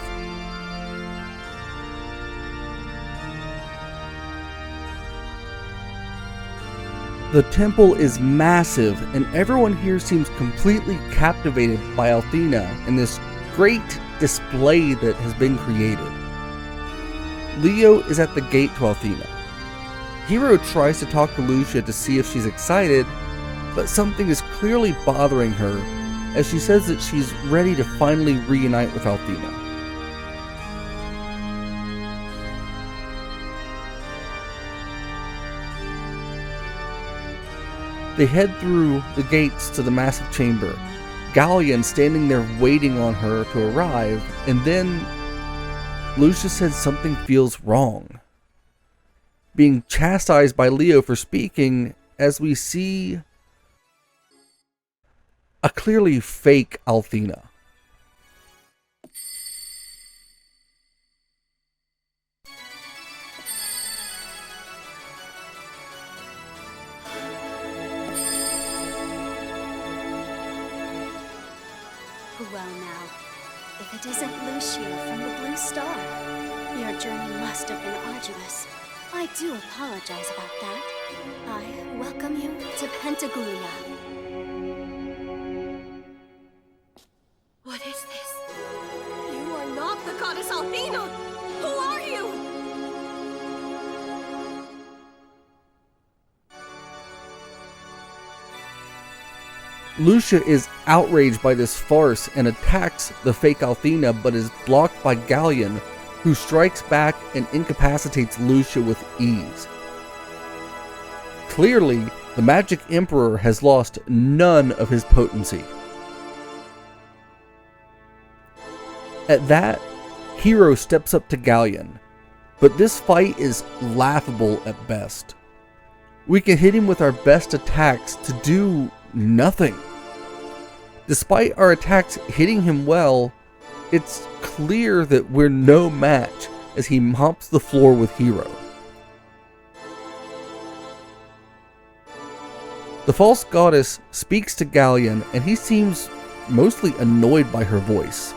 The temple is massive, and everyone here seems completely captivated by Althena and this great display that has been created. Leo is at the gate to Althena. Hiro tries to talk to Lucia to see if she's excited, but something is clearly bothering her as she says that she's ready to finally reunite with Althena. They head through the gates to the massive chamber, Galleon standing there waiting on her to arrive, and then Lucia says something feels wrong. Being chastised by Leo for speaking, as we see a clearly fake Althena. Well now, if it isn't Lucia from the Blue Star, your journey must have been arduous. I do apologize about that. I welcome you to Pentagulia. What is this? You are not the goddess Althena! Who are you? Lucia is outraged by this farce and attacks the fake Althena, but is blocked by Galleon, who strikes back and incapacitates Lucia with ease. Clearly, the Magic Emperor has lost none of his potency. At that, Hiro steps up to Galleon, but this fight is laughable at best. We can hit him with our best attacks to do nothing. Despite our attacks hitting him well, it's clear that we're no match as he mops the floor with Hiro. The false goddess speaks to Galleon, and he seems mostly annoyed by her voice.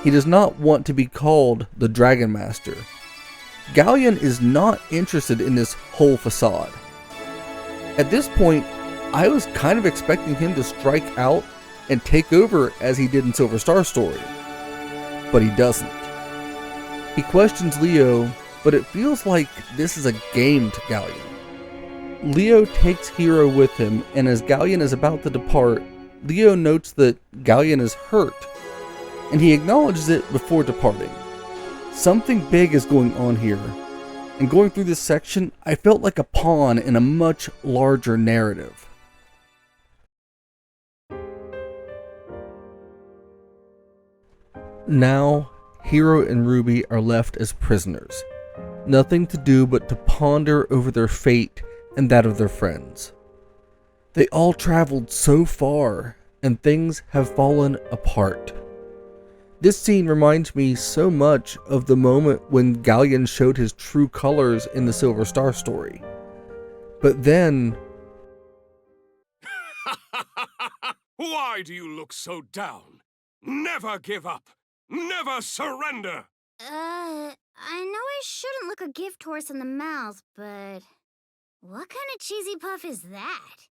He does not want to be called the Dragon Master. Galleon is not interested in this whole facade. At this point, I was kind of expecting him to strike out and take over as he did in Silver Star Story, but he doesn't. He questions Leo, but it feels like this is a game to Galleon. Leo takes Hiro with him, and as Galleon is about to depart, Leo notes that Galleon is hurt, and he acknowledges it before departing. Something big is going on here, and going through this section, I felt like a pawn in a much larger narrative. Now, Hiro and Ruby are left as prisoners. Nothing to do but to ponder over their fate and that of their friends. They all traveled so far, and things have fallen apart. This scene reminds me so much of the moment when Galleon showed his true colors in the Silver Star Story. But then... Why do you look so down? Never give up! Never surrender! I know I shouldn't look a gift horse in the mouth, but... what kind of cheesy puff is that?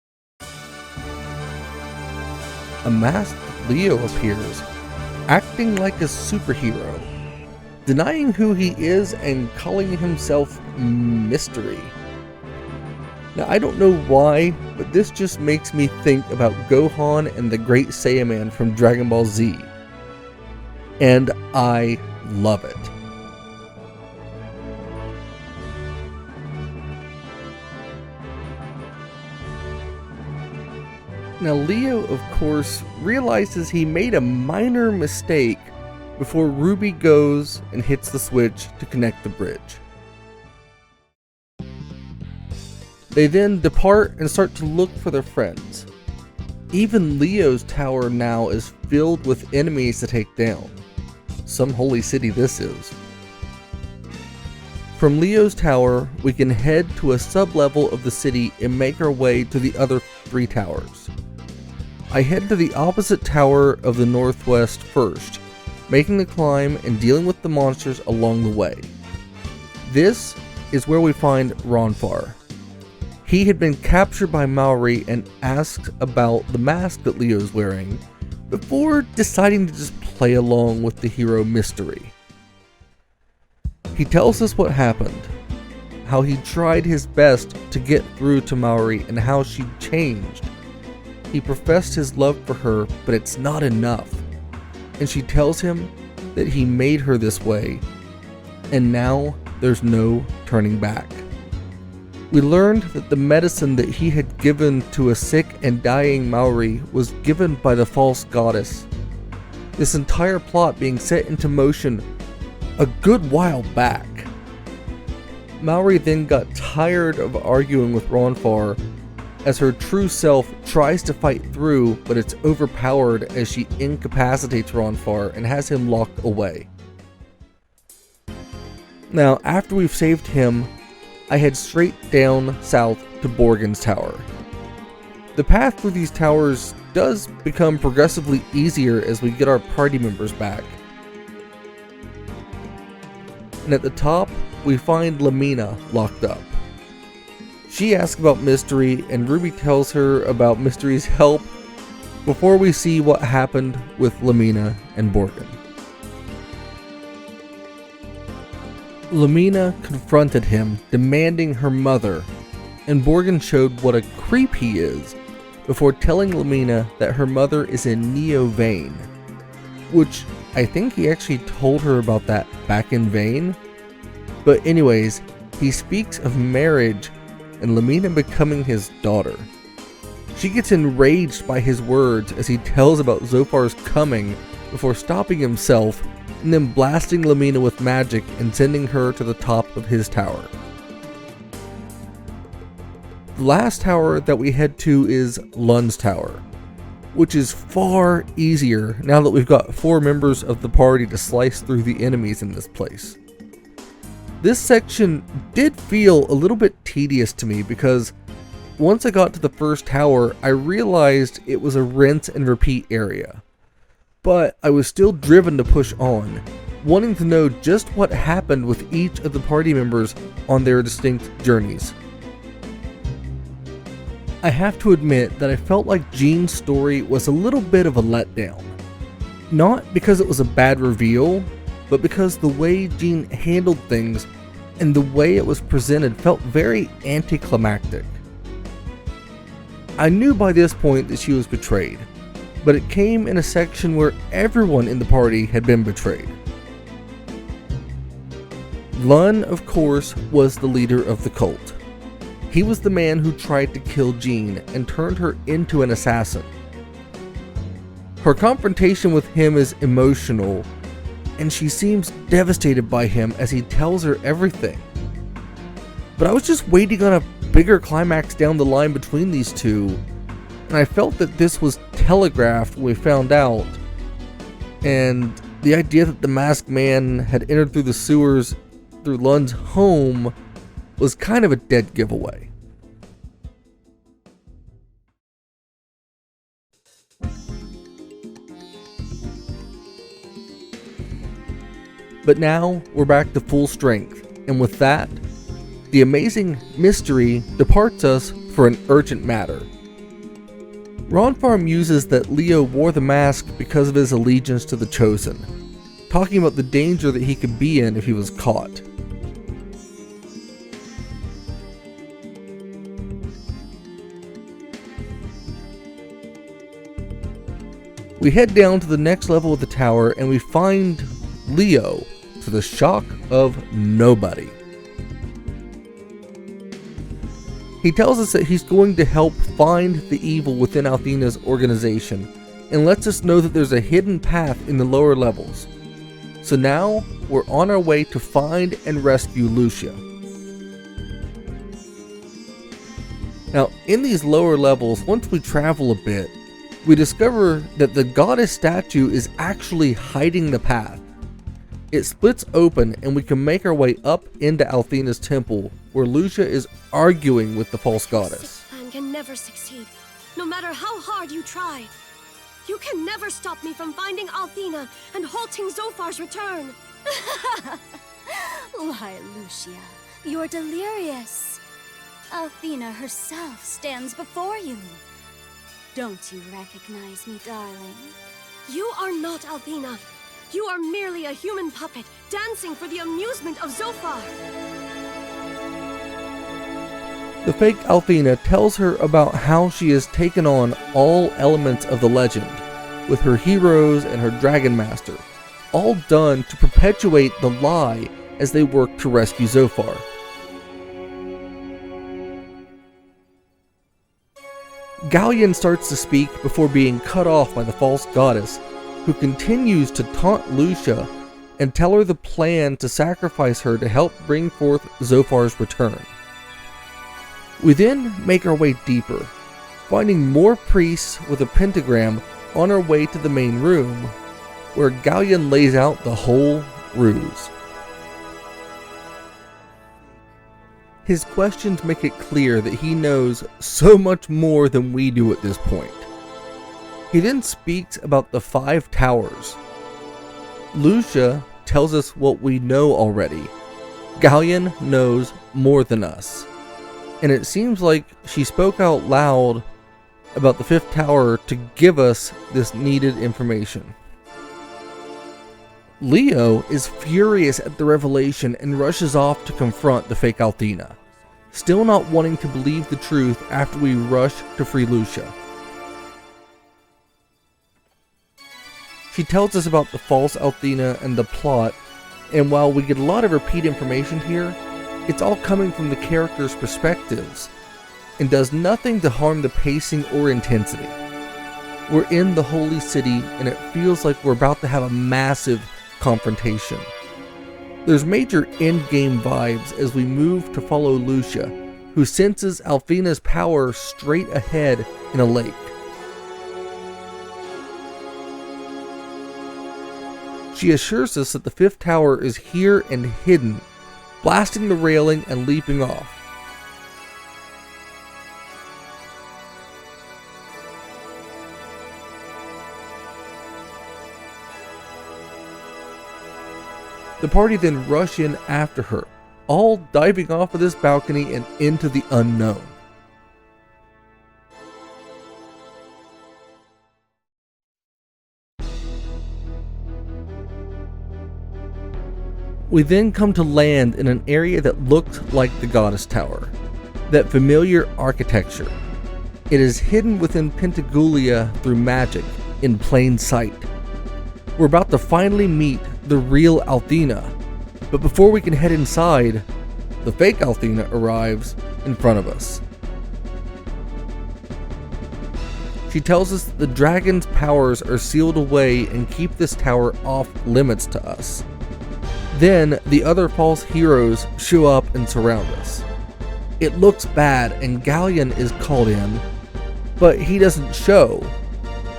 A masked Leo appears, acting like a superhero, denying who he is and calling himself Mystery. Now, I don't know why, but this just makes me think about Gohan and the Great Saiyaman from Dragon Ball Z. And I love it. Now, Leo, of course, realizes he made a minor mistake before Ruby goes and hits the switch to connect the bridge. They then depart and start to look for their friends. Even Leo's tower now is filled with enemies to take down. Some holy city this is. From Leo's tower, we can head to a sub-level of the city and make our way to the other 3 towers. I head to the opposite tower of the northwest first, making the climb and dealing with the monsters along the way. This is where we find Ronfar. He had been captured by Maori and asked about the mask that Leo's wearing, before deciding to just play along with the Hiro mystery. He tells us what happened, how he tried his best to get through to Maori and how she changed. He professed his love for her, but it's not enough. And she tells him that he made her this way, and now there's no turning back. We learned that the medicine that he had given to a sick and dying Maori was given by the false goddess. This entire plot being set into motion a good while back. Maori then got tired of arguing with Ronfar as her true self tries to fight through, but it's overpowered as she incapacitates Ronfar and has him locked away. Now, after we've saved him, I head straight down south to Borgen's tower. The path through these towers does become progressively easier as we get our party members back. And at the top, we find Lamina locked up. She asks about Mystery, and Ruby tells her about Mystery's help before we see what happened with Lamina and Borgen. Lamina confronted him, demanding her mother, and Borgen showed what a creep he is before telling Lamina that her mother is a Neo Vane, which I think he actually told her about that back in Vane. But anyways, he speaks of marriage and Lamina becoming his daughter. She gets enraged by his words as he tells about Zophar's coming before stopping himself and then blasting Lamina with magic and sending her to the top of his tower. The last tower that we head to is Lun's tower, which is far easier now that we've got 4 members of the party to slice through the enemies in this place. This section did feel a little bit tedious to me because once I got to the first tower, I realized it was a rinse and repeat area. But I was still driven to push on, wanting to know just what happened with each of the party members on their distinct journeys. I have to admit that I felt like Jean's story was a little bit of a letdown. Not because it was a bad reveal, but because the way Jean handled things and the way it was presented felt very anticlimactic. I knew by this point that she was betrayed, but it came in a section where everyone in the party had been betrayed. Lun, of course, was the leader of the cult. He was the man who tried to kill Jean and turned her into an assassin. Her confrontation with him is emotional, and she seems devastated by him as he tells her everything. But I was just waiting on a bigger climax down the line between these two, and I felt that this was telegraphed when we found out, and the idea that the masked man had entered through the sewers through Lun's home was kind of a dead giveaway. But now we're back to full strength, and with that, the amazing Mystery departs us for an urgent matter. Ronfar muses that Leo wore the mask because of his allegiance to the Chosen, talking about the danger that he could be in if he was caught. We head down to the next level of the tower and we find Leo, to the shock of nobody. He tells us that he's going to help find the evil within Althena's organization and lets us know that there's a hidden path in the lower levels. So now we're on our way to find and rescue Lucia. Now, in these lower levels, once we travel a bit, we discover that the goddess statue is actually hiding the path. It splits open and we can make our way up into Althena's temple, where Lucia is arguing with the false goddess. This plan can never succeed, no matter how hard you try. You can never stop me from finding Althena and halting Zophar's return. Why, Lucia, you're delirious. Althena herself stands before you. Don't you recognize me, darling? You are not Althena. You are merely a human puppet dancing for the amusement of Zophar. The fake Althena tells her about how she has taken on all elements of the legend, with her heroes and her Dragon Master, all done to perpetuate the lie as they work to rescue Zophar. Galleon starts to speak before being cut off by the false goddess, who continues to taunt Lucia and tell her the plan to sacrifice her to help bring forth Zophar's return. We then make our way deeper, finding more priests with a pentagram on our way to the main room, where Galleon lays out the whole ruse. His questions make it clear that he knows so much more than we do at this point. He then speaks about the 5 towers. Lucia tells us what we know already. Galleon knows more than us. And it seems like she spoke out loud about the 5th tower to give us this needed information. Leo is furious at the revelation and rushes off to confront the fake Althena, still not wanting to believe the truth after we rush to free Lucia. She tells us about the false Althena and the plot, and while we get a lot of repeat information here, it's all coming from the characters' perspectives, and does nothing to harm the pacing or intensity. We're in the Holy City, and it feels like we're about to have a massive confrontation. There's major endgame vibes as we move to follow Lucia, who senses Althena's power straight ahead in a lake. She assures us that the 5th tower is here and hidden, blasting the railing and leaping off. The party then rush in after her, all diving off of this balcony and into the unknown. We then come to land in an area that looked like the Goddess Tower, that familiar architecture. It is hidden within Pentagulia through magic, in plain sight. We're about to finally meet the real Althena, but before we can head inside, the fake Althena arrives in front of us. She tells us that the dragon's powers are sealed away and keep this tower off limits to us. Then the other false heroes show up and surround us. It looks bad and Galleon is called in, but he doesn't show,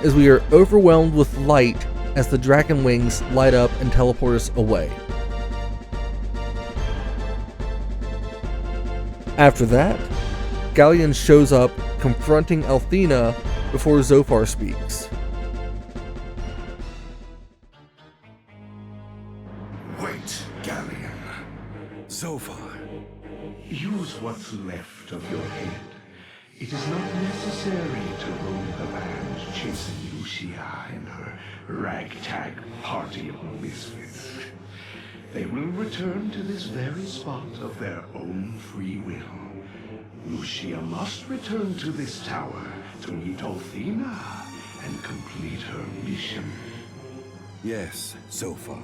as we are overwhelmed with light as the dragon wings light up and teleport us away. After that, Galleon shows up confronting Althena before Zophar speaks. Wait, Galleon. Zophar. Use what's left of your head. It is not necessary to roam the land chasing Lucia and her ragtag party of misfits. They will return to this very spot of their own free will. Lucia must return to this tower to meet Althena and complete her mission. Yes, Zophar.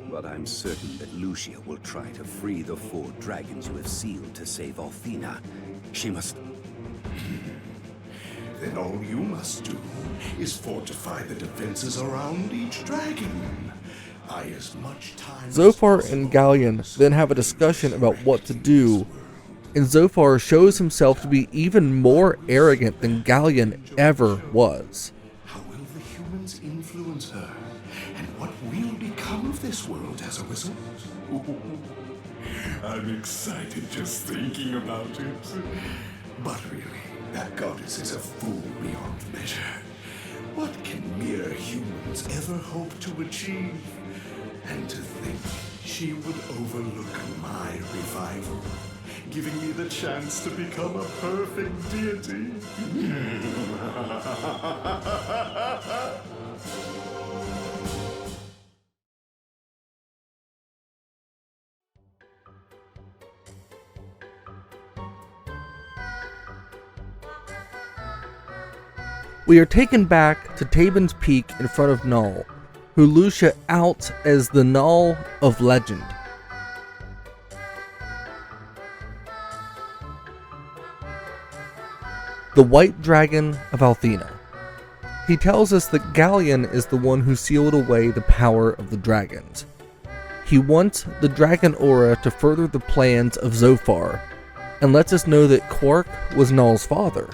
But I'm certain that Lucia will try to free the 4 dragons you have sealed to save Althena. She must... Then all you must do is fortify the defenses around each dragon. Buy as much time Zophar and Galleon then have a discussion about what to do, and Zophar shows himself to be even more arrogant than Galleon ever was. How will the humans influence her? And what will become of this world as a result? I'm excited just thinking about it. But really, that goddess is a fool beyond measure. What can mere humans ever hope to achieve? And to think she would overlook my revival. giving me the chance to become a perfect deity. We are taken back to Tabin's Peak in front of Null, who Lucia outs as the Null of legend. The White Dragon of Althena. He tells us that Galleon is the one who sealed away the power of the dragons. He wants the dragon aura to further the plans of Zophar, and lets us know that Quark was Null's father.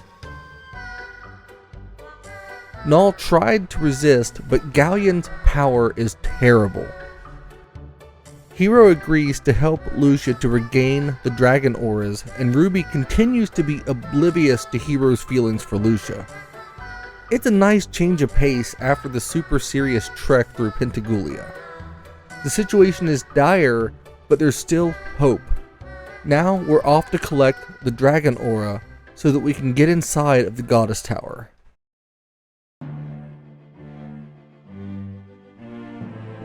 Null tried to resist, but Galleon's power is terrible. Hiro agrees to help Lucia to regain the dragon auras, and Ruby continues to be oblivious to Hiro's feelings for Lucia. It's a nice change of pace after the super serious trek through Pentagulia. The situation is dire, but there's still hope. Now we're off to collect the dragon aura so that we can get inside of the Goddess Tower.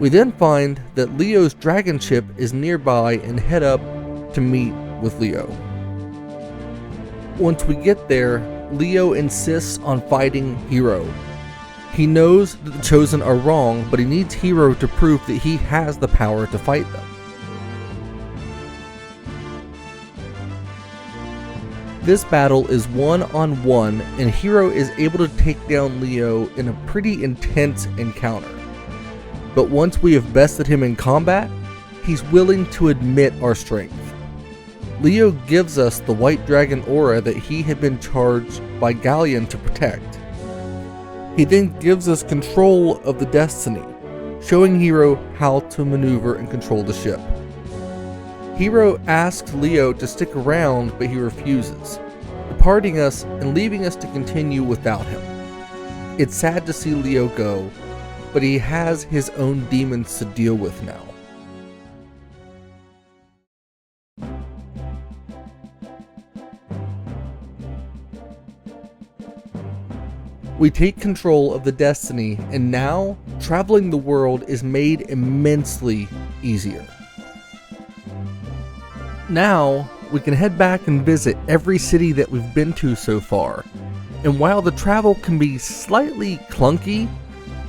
We then find that Leo's dragon ship is nearby and head up to meet with Leo. Once we get there, Leo insists on fighting Hiro. He knows that the Chosen are wrong, but he needs Hiro to prove that he has the power to fight them. This battle is one-on-one, and Hiro is able to take down Leo in a pretty intense encounter. But once we have bested him in combat, he's willing to admit our strength. Leo gives us the White Dragon aura that he had been charged by Galleon to protect. He then gives us control of the Destiny, showing Hiro how to maneuver and control the ship. Hiro asks Leo to stick around, but he refuses, departing us and leaving us to continue without him. It's sad to see Leo go, but he has his own demons to deal with now. We take control of the Destiny, and now traveling the world is made immensely easier. Now we can head back and visit every city that we've been to so far, and while the travel can be slightly clunky,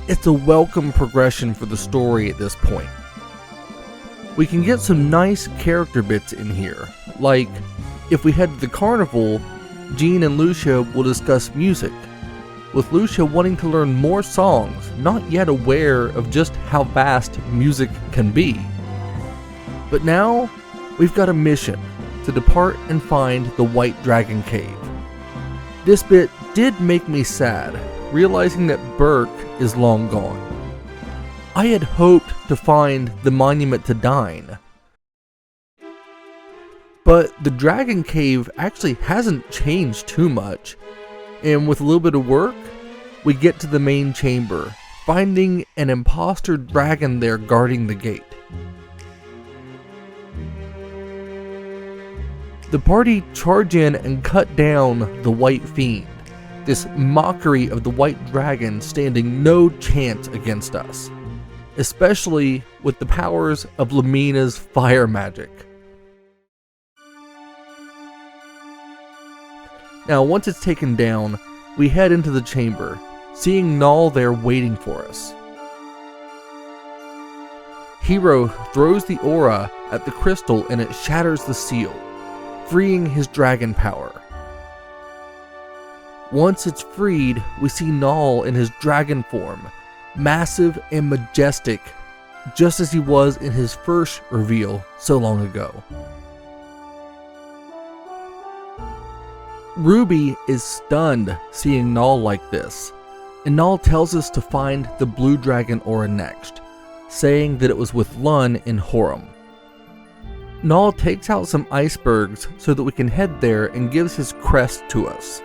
it's a welcome progression for the story at this point. We can get some nice character bits in here, like if we head to the carnival, Jean and Lucia will discuss music, with Lucia wanting to learn more songs, not yet aware of just how vast music can be. But now, we've got a mission to depart and find the White Dragon Cave. This bit did make me sad, realizing that Burke is long gone. I had hoped to find the monument to Dine, but the Dragon Cave actually hasn't changed too much, and with a little bit of work, we get to the main chamber, finding an imposter dragon there guarding the gate. The party charge in and cut down the White Fiend, this mockery of the White Dragon standing no chance against us, especially with the powers of Lumina's fire magic. Now, once it's taken down, we head into the chamber, seeing Null there waiting for us. Hiro throws the aura at the crystal and it shatters the seal, freeing his dragon power. Once it's freed, we see Null in his dragon form, massive and majestic, just as he was in his first reveal so long ago. Ruby is stunned seeing Null like this, and Null tells us to find the Blue Dragon aura next, saying that it was with Lun in Horum. Null takes out some icebergs so that we can head there and gives his crest to us.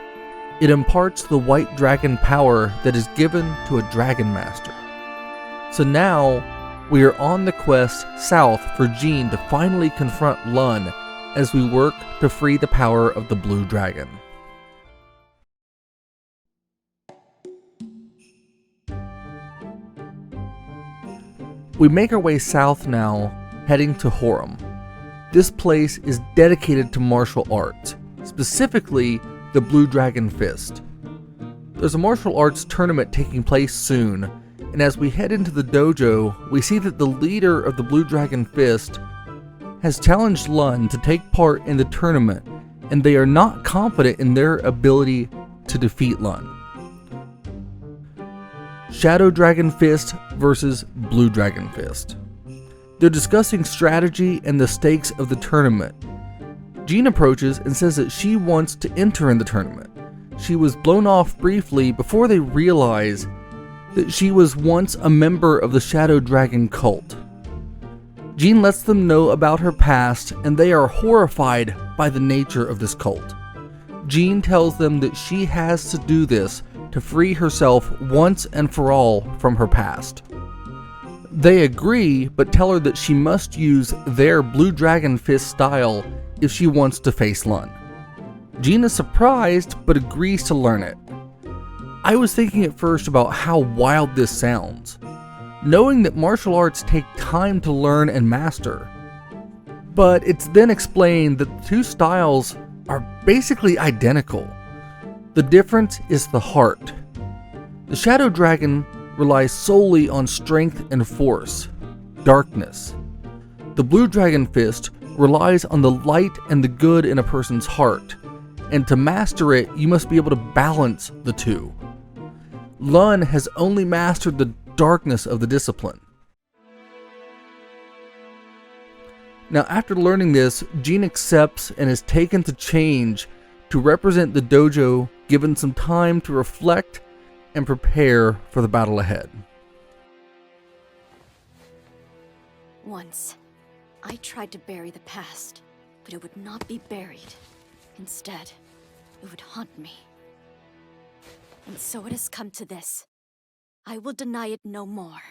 It imparts the White Dragon power that is given to a Dragon Master. So now, we are on the quest south for Jean to finally confront Lun as we work to free the power of the Blue Dragon. We make our way south now, heading to Horum. This place is dedicated to martial arts, specifically the Blue Dragon Fist. There's a martial arts tournament taking place soon, and as we head into the dojo, we see that the leader of the Blue Dragon Fist has challenged Lun to take part in the tournament, and they are not confident in their ability to defeat Lun. Shadow Dragon Fist versus Blue Dragon Fist. They're discussing strategy and the stakes of the tournament. Jean approaches and says that she wants to enter in the tournament. She was blown off briefly before they realize that she was once a member of the Shadow Dragon cult. Jean lets them know about her past, and they are horrified by the nature of this cult. Jean tells them that she has to do this to free herself once and for all from her past. They agree, but tell her that she must use their Blue Dragon Fist style if she wants to face Lun. Jean is surprised, but agrees to learn it. I was thinking at first about how wild this sounds, knowing that martial arts take time to learn and master. But it's then explained that the two styles are basically identical. The difference is the heart. The Shadow Dragon relies solely on strength and force, darkness. The Blue Dragon Fist relies on the light and the good in a person's heart, and to master it, you must be able to balance the two. Lun has only mastered the darkness of the discipline. Now, after learning this, Jean accepts and is taken to change to represent the dojo, given some time to reflect and prepare for the battle ahead. Once, I tried to bury the past, but it would not be buried. Instead, it would haunt me. And so it has come to this. I will deny it no more.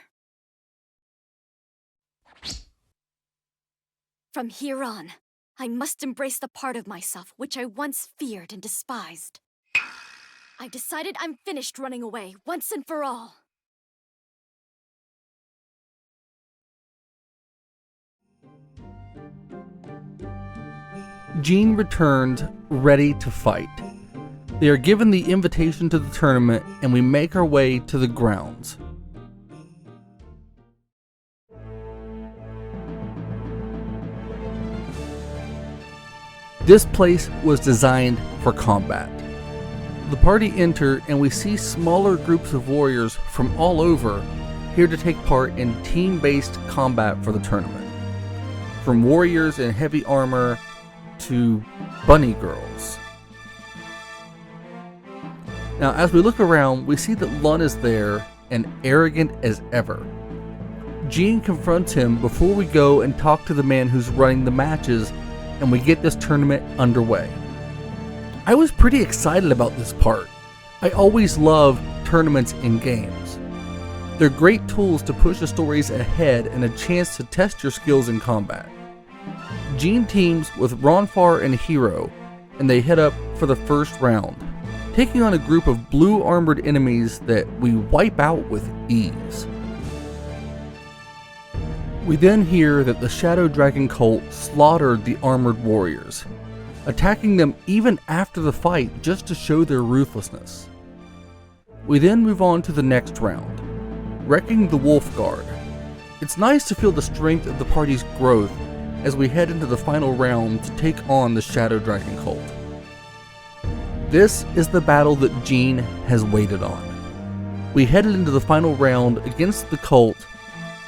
From here on, I must embrace the part of myself which I once feared and despised. I've decided I'm finished running away once and for all. Jean returns, ready to fight. They are given the invitation to the tournament, and we make our way to the grounds. This place was designed for combat. The party enter, and we see smaller groups of warriors from all over here to take part in team-based combat for the tournament. From warriors in heavy armor to bunny girls. Now, as we look around, we see that Lun is there and arrogant as ever. Jean confronts him before we go and talk to the man who's running the matches, and we get this tournament underway. I was pretty excited about this part. I always love tournaments in games. They're great tools to push the stories ahead and a chance to test your skills in combat. Jean teams with Ronfar and Hiro, and they head up for the first round, taking on a group of blue armored enemies that we wipe out with ease. We then hear that the Shadow Dragon cult slaughtered the armored warriors, attacking them even after the fight just to show their ruthlessness. We then move on to the next round, wrecking the Wolf Guard. It's nice to feel the strength of the party's growth as we head into the final round to take on the Shadow Dragon cult. This is the battle that Jean has waited on. We headed into the final round against the cult,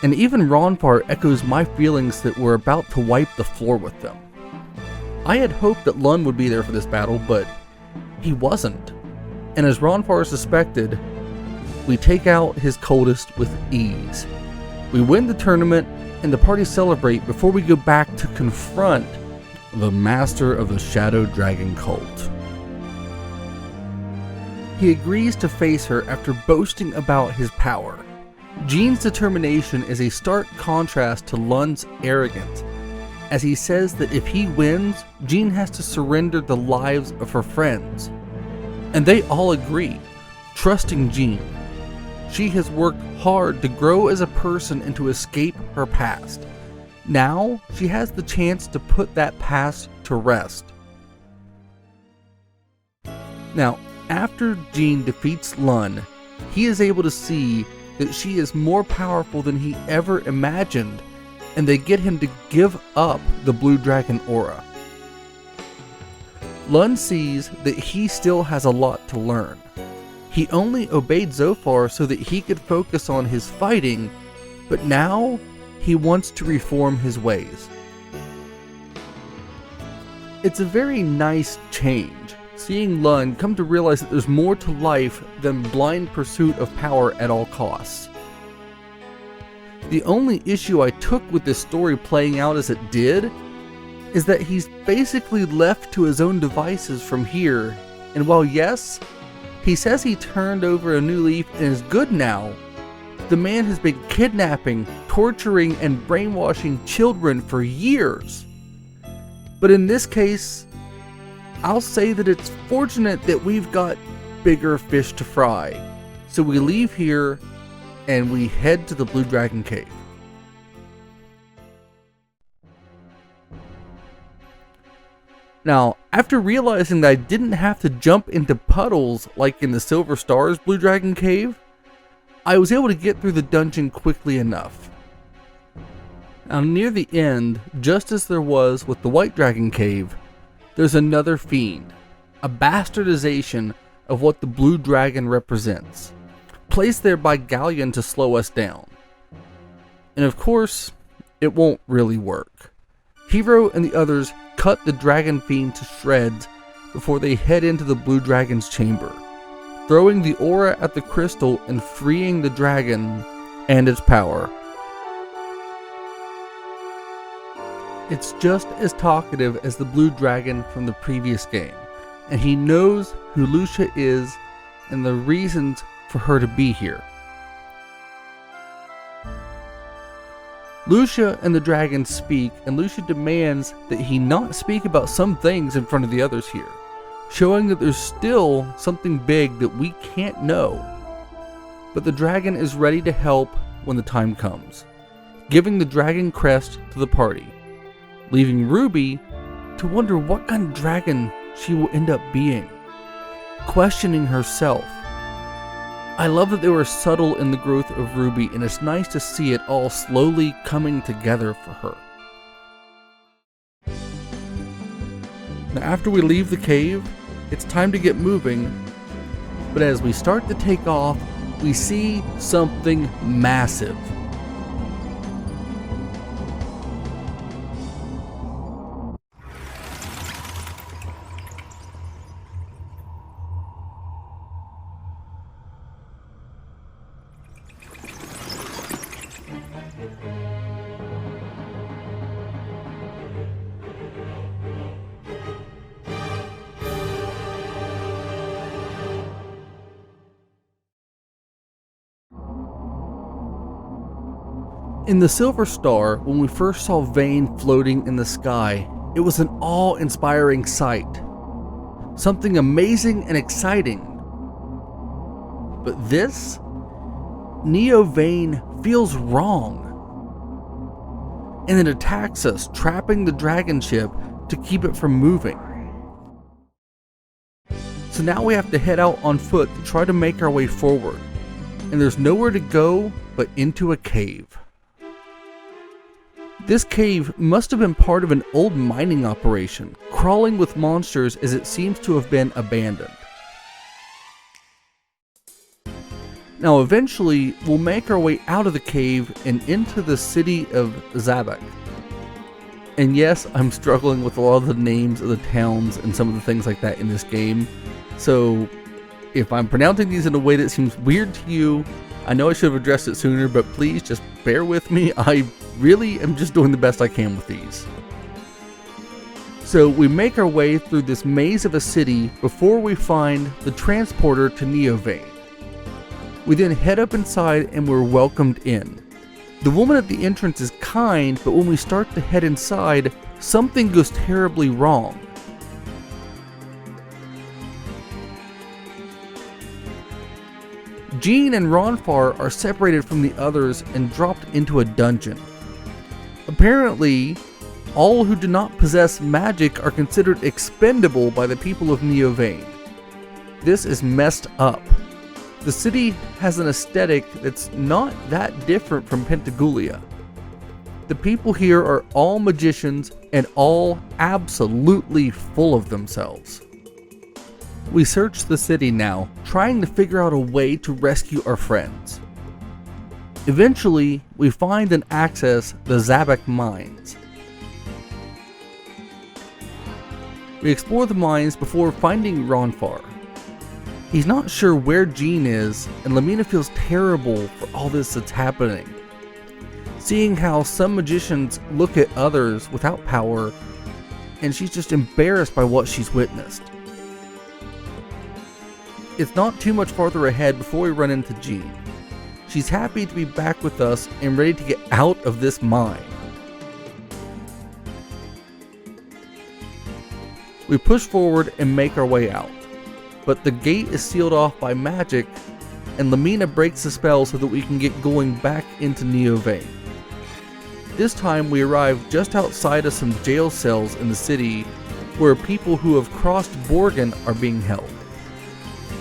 and even Ronfar echoes my feelings that we're about to wipe the floor with them. I had hoped that Lun would be there for this battle, but he wasn't. And as Ronfar suspected, we take out his cultist with ease. We win the tournament, and the party celebrate before we go back to confront the master of the Shadow Dragon cult. He agrees to face her after boasting about his power. Jean's determination is a stark contrast to Lun's arrogance, as he says that if he wins, Jean has to surrender the lives of her friends. And they all agree, trusting Jean. She has worked hard to grow as a person and to escape her past. Now, she has the chance to put that past to rest. Now, after Jean defeats Lun, he is able to see that she is more powerful than he ever imagined, and they get him to give up the blue dragon aura. Lun sees that he still has a lot to learn. He only obeyed Zophar so that he could focus on his fighting, but now he wants to reform his ways. It's a very nice change, seeing Lun come to realize that there's more to life than blind pursuit of power at all costs. The only issue I took with this story playing out as it did is that he's basically left to his own devices from here, and while yes, he says he turned over a new leaf and is good now, the man has been kidnapping, torturing, and brainwashing children for years. But in this case, I'll say that it's fortunate that we've got bigger fish to fry. So we leave here and we head to the Blue Dragon Cave. Now, after realizing that I didn't have to jump into puddles like in the Silver Star's Blue Dragon Cave, I was able to get through the dungeon quickly enough. Now, near the end, just as there was with the White Dragon Cave, there's another fiend, a bastardization of what the Blue Dragon represents, placed there by Galleon to slow us down. And of course, it won't really work. Hiro and the others cut the Dragon Fiend to shreds before they head into the Blue Dragon's chamber, throwing the aura at the crystal and freeing the dragon and its power. It's just as talkative as the Blue Dragon from the previous game, and he knows who Lucia is and the reasons for her to be here. Lucia and the dragon speak, and Lucia demands that he not speak about some things in front of the others here, showing that there's still something big that we can't know. But the dragon is ready to help when the time comes, giving the dragon crest to the party, leaving Ruby to wonder what kind of dragon she will end up being, questioning herself. I love that they were subtle in the growth of Ruby, and it's nice to see it all slowly coming together for her. Now, after we leave the cave, it's time to get moving, but as we start to take off, we see something massive. In the Silver Star, when we first saw Vayne floating in the sky, it was an awe-inspiring sight. Something amazing and exciting. But this? Neo Vayne feels wrong. And it attacks us, trapping the dragon ship to keep it from moving. So now we have to head out on foot to try to make our way forward. And there's nowhere to go but into a cave. This cave must have been part of an old mining operation, crawling with monsters as it seems to have been abandoned. Now eventually, we'll make our way out of the cave and into the city of Zabak. And yes, I'm struggling with a lot of the names of the towns and some of the things like that in this game. So if I'm pronouncing these in a way that seems weird to you, I know I should have addressed it sooner, but please just bear with me. I really am just doing the best I can with these. So we make our way through this maze of a city before we find the transporter to Neo Vayne. We then head up inside and we're welcomed in. The woman at the entrance is kind, but when we start to head inside, something goes terribly wrong. Jean and Ronfar are separated from the others and dropped into a dungeon. Apparently, all who do not possess magic are considered expendable by the people of Neovane. This is messed up. The city has an aesthetic that's not that different from Pentagulia. The people here are all magicians and all absolutely full of themselves. We search the city now, trying to figure out a way to rescue our friends. Eventually, we find and access the Zabak mines. We explore the mines before finding Ronfar. He's not sure where Jean is, and Lamina feels terrible for all this that's happening. Seeing how some magicians look at others without power, and she's just embarrassed by what she's witnessed. It's not too much farther ahead before we run into Jean. She's happy to be back with us and ready to get out of this mine. We push forward and make our way out, but the gate is sealed off by magic, and Lamina breaks the spell so that we can get going back into Neovane. This time we arrive just outside of some jail cells in the city where people who have crossed Borgen are being held.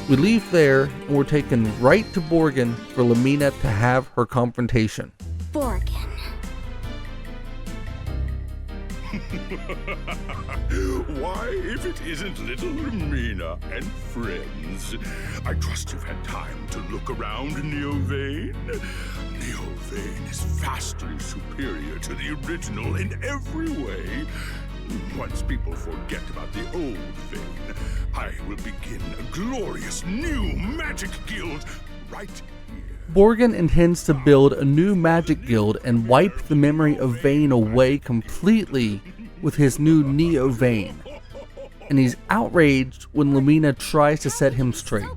We leave there and we're taken right to Borgen for Lamina to have her confrontation. Borgen. Why, if it isn't little Lamina and friends. I trust you've had time to look around Neovane. Neovane is vastly superior to the original in every way. Once people forget about the old Vane, I will begin a glorious new magic guild right here. Borgen intends to build a new magic guild and wipe the memory of Vane away completely with his new Neovane. And he's outraged when Lamina tries to set him straight.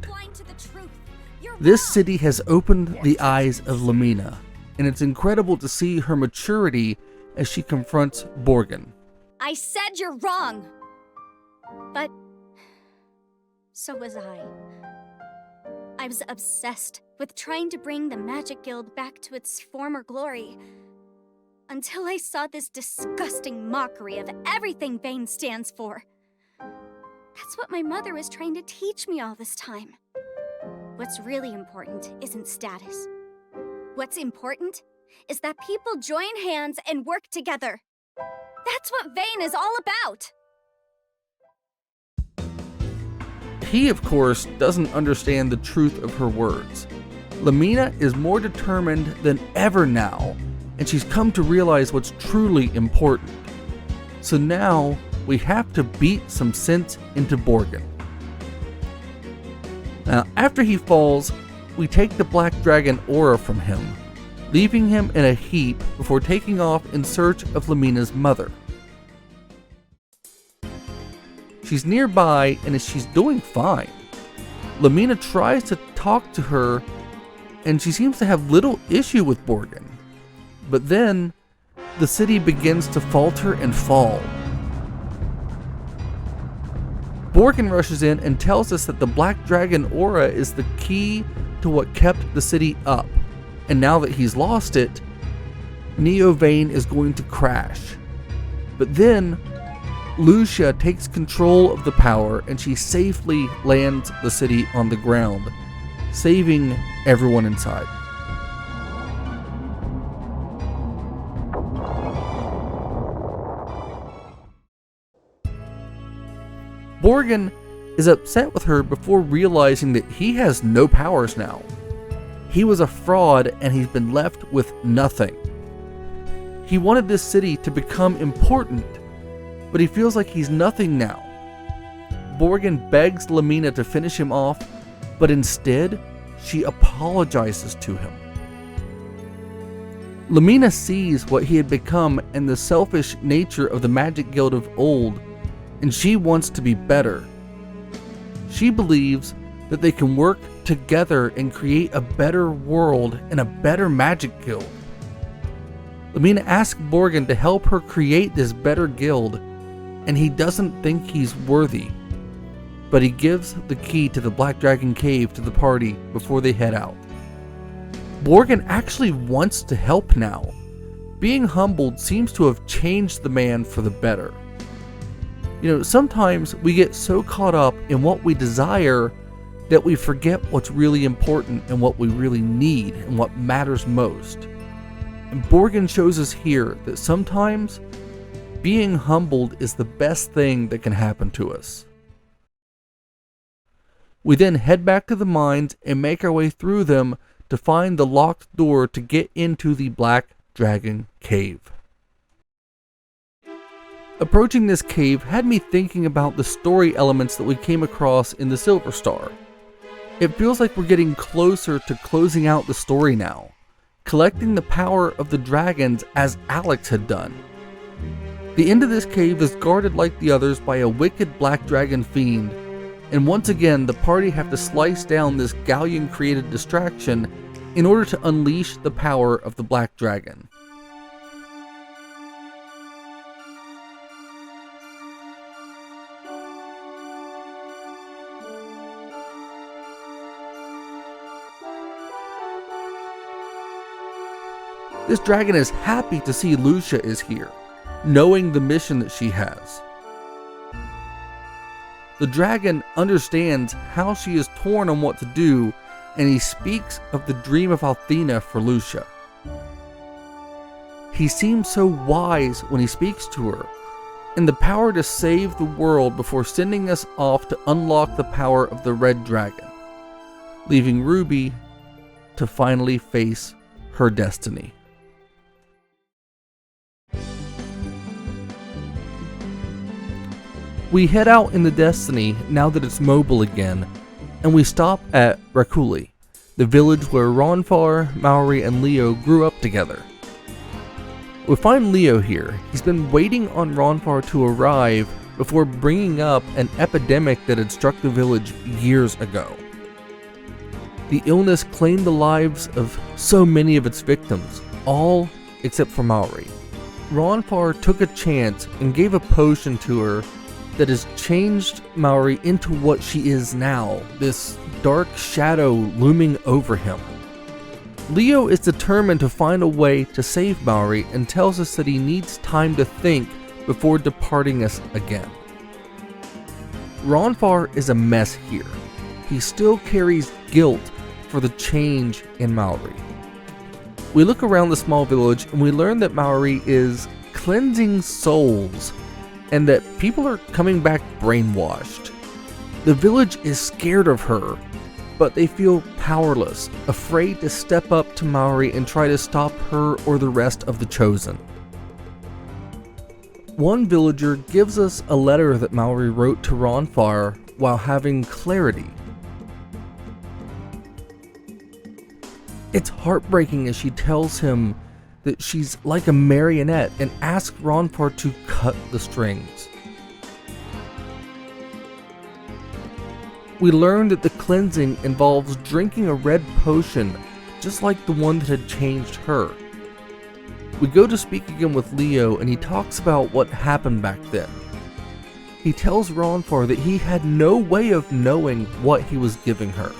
This city has opened the eyes of Lamina, and it's incredible to see her maturity as she confronts Borgen. I said you're wrong! But so was I. I was obsessed with trying to bring the Magic Guild back to its former glory, until I saw this disgusting mockery of everything Vane stands for. That's what my mother was trying to teach me all this time. What's really important isn't status. What's important is that people join hands and work together. That's what Vane is all about! He, of course, doesn't understand the truth of her words. Lamina is more determined than ever now, and she's come to realize what's truly important. So now, we have to beat some sense into Borgen. Now, after he falls, we take the Black Dragon aura from him, leaving him in a heap before taking off in search of Lamina's mother. She's nearby, and she's doing fine. Lamina tries to talk to her, and she seems to have little issue with Borgen. But then, the city begins to falter and fall. Borgen rushes in and tells us that the Black Dragon aura is the key to what kept the city up, and now that he's lost it, Neovane is going to crash. But then, Lucia takes control of the power and she safely lands the city on the ground, saving everyone inside. Borgen is upset with her before realizing that he has no powers now. He was a fraud and he's been left with nothing. He wanted this city to become important, but he feels like he's nothing now. Borgen begs Lamina to finish him off, but instead, she apologizes to him. Lamina sees what he had become and the selfish nature of the Magic Guild of old, and she wants to be better. She believes that they can work together and create a better world and a better Magic Guild. Lamina asks Borghen to help her create this better guild, and he doesn't think he's worthy. But he gives the key to the Black Dragon Cave to the party before they head out. Borghen actually wants to help now. Being humbled seems to have changed the man for the better. You know, sometimes we get so caught up in what we desire that we forget what's really important and what we really need and what matters most. And Borghen shows us here that sometimes being humbled is the best thing that can happen to us. We then head back to the mines and make our way through them to find the locked door to get into the Black Dragon Cave. Approaching this cave had me thinking about the story elements that we came across in the Silver Star. It feels like we're getting closer to closing out the story now, collecting the power of the dragons as Alex had done. The end of this cave is guarded like the others by a wicked black dragon fiend, and once again the party have to slice down this Galleon created distraction in order to unleash the power of the black dragon. This dragon is happy to see Lucia is here, knowing the mission that she has. The dragon understands how she is torn on what to do, and he speaks of the dream of Althena for Lucia. He seems so wise when he speaks to her, and the power to save the world before sending us off to unlock the power of the red dragon, leaving Ruby to finally face her destiny. We head out in the Destiny now that it's mobile again, and we stop at Rakuli, the village where Ronfar, Maori, and Leo grew up together. We find Leo here. He's been waiting on Ronfar to arrive before bringing up an epidemic that had struck the village years ago. The illness claimed the lives of so many of its victims, all except for Maori. Ronfar took a chance and gave a potion to her that has changed Maori into what she is now, this dark shadow looming over him. Leo is determined to find a way to save Maori and tells us that he needs time to think before departing us again. Ronfar is a mess here. He still carries guilt for the change in Maori. We look around the small village and we learn that Maori is cleansing souls and that people are coming back brainwashed. The village is scared of her, but they feel powerless, afraid to step up to Maori and try to stop her or the rest of the Chosen. One villager gives us a letter that Maori wrote to Ronfar while having clarity. It's heartbreaking as she tells him that she's like a marionette and asks Ronfar to cut the strings. We learn that the cleansing involves drinking a red potion, just like the one that had changed her. We go to speak again with Leo and he talks about what happened back then. He tells Ronfar that he had no way of knowing what he was giving her.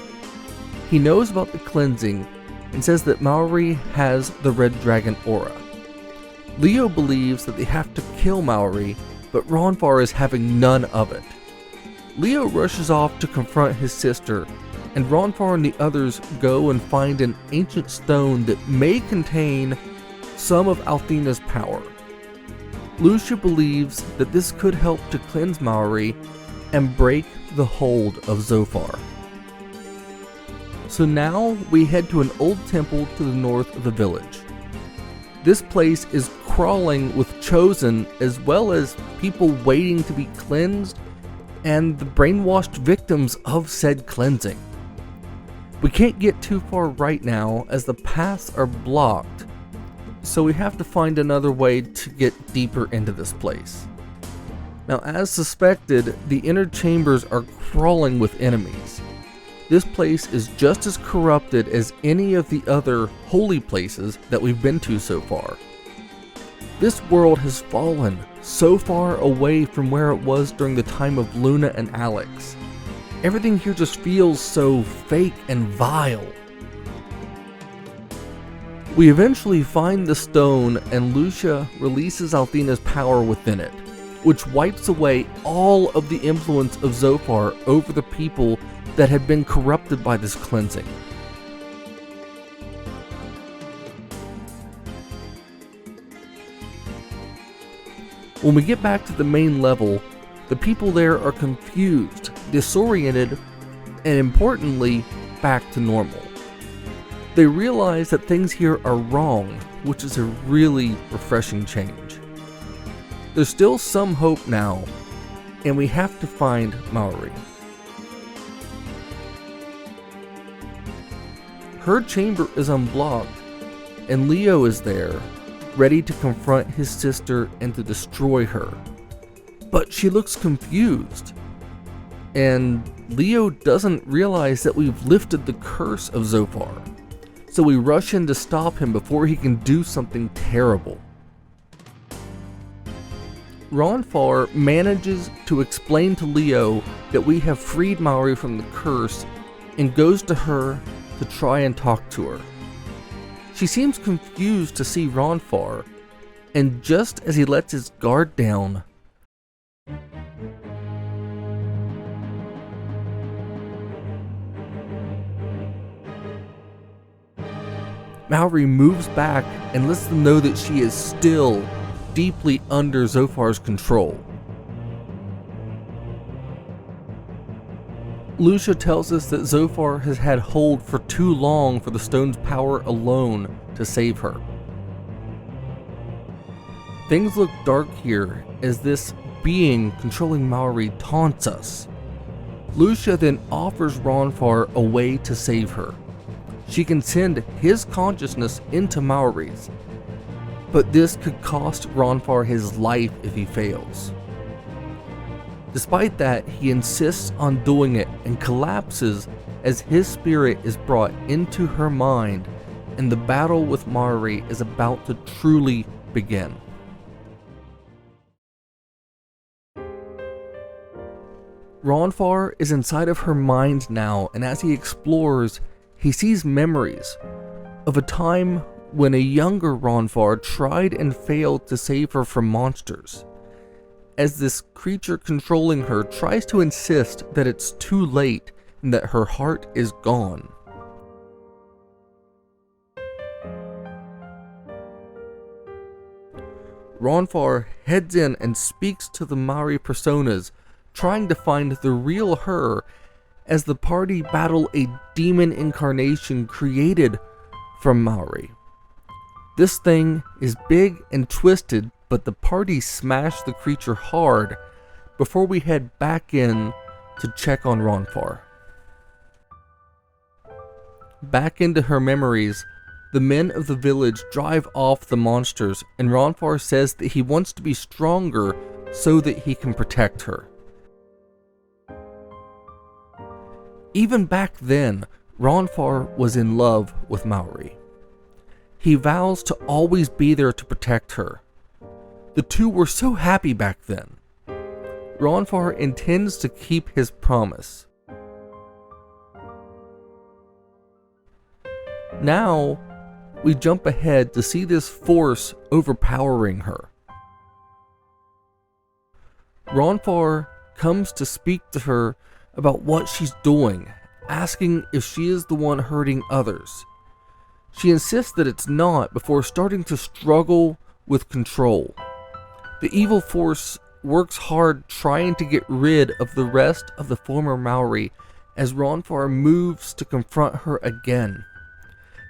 He knows about the cleansing and says that Maori has the red dragon aura. Leo believes that they have to kill Maori, but Ronfar is having none of it. Leo rushes off to confront his sister, and Ronfar and the others go and find an ancient stone that may contain some of Althena's power. Lucia believes that this could help to cleanse Maori and break the hold of Zophar. So now we head to an old temple to the north of the village. This place is crawling with Chosen as well as people waiting to be cleansed and the brainwashed victims of said cleansing. We can't get too far right now as the paths are blocked, so we have to find another way to get deeper into this place. Now, as suspected, the inner chambers are crawling with enemies. This place is just as corrupted as any of the other holy places that we've been to so far. This world has fallen so far away from where it was during the time of Luna and Alex. Everything here just feels so fake and vile. We eventually find the stone, and Lucia releases Althena's power within it, which wipes away all of the influence of Zophar over the people that had been corrupted by this cleansing. When we get back to the main level, the people there are confused, disoriented, and importantly, back to normal. They realize that things here are wrong, which is a really refreshing change. There's still some hope now, and we have to find Maori. Her chamber is unblocked, and Leo is there, ready to confront his sister and to destroy her. But she looks confused, and Leo doesn't realize that we've lifted the curse of Zophar, so we rush in to stop him before he can do something terrible. Ronfar manages to explain to Leo that we have freed Maori from the curse and goes to her to try and talk to her. She seems confused to see Ronfar, and just as he lets his guard down, Maori moves back and lets them know that she is still deeply under Zophar's control. Lucia tells us that Zophar has had hold for too long for the stone's power alone to save her. Things look dark here as this being controlling Maori taunts us. Lucia then offers Ronfar a way to save her. She can send his consciousness into Maori's, but this could cost Ronfar his life if he fails. Despite that, he insists on doing it and collapses as his spirit is brought into her mind, and the battle with Maori is about to truly begin. Ronfar is inside of her mind now, and as he explores, he sees memories of a time when a younger Ronfar tried and failed to save her from monsters, as this creature controlling her tries to insist that it's too late and that her heart is gone. Ronfar heads in and speaks to the Maori personas, trying to find the real her as the party battle a demon incarnation created from Maori. This thing is big and twisted, but the party smash the creature hard before we head back in to check on Ronfar. Back into her memories, the men of the village drive off the monsters, and Ronfar says that he wants to be stronger so that he can protect her. Even back then, Ronfar was in love with Maori. He vows to always be there to protect her. The two were so happy back then. Ronfar intends to keep his promise. Now, we jump ahead to see this force overpowering her. Ronfar comes to speak to her about what she's doing, asking if she is the one hurting others. She insists that it's not before starting to struggle with control. The evil force works hard trying to get rid of the rest of the former Maori as Ronfar moves to confront her again.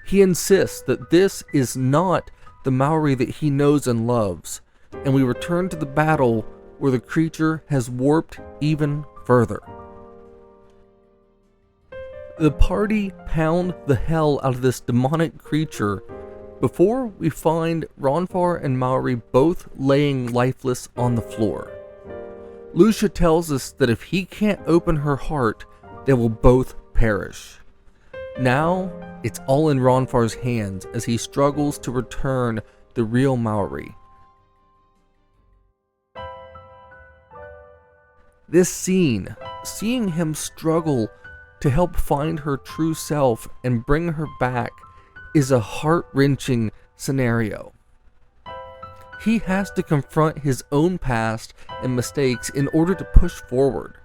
He insists that this is not the Maori that he knows and loves, and we return to the battle where the creature has warped even further. The party pound the hell out of this demonic creature before we find Ronfar and Maori both laying lifeless on the floor. Lucia tells us that if he can't open her heart, they will both perish. Now, it's all in Ronfar's hands as he struggles to return the real Maori, This scene, seeing him struggle to help find her true self and bring her back, is a heart-wrenching scenario. He has to confront his own past and mistakes in order to push forward.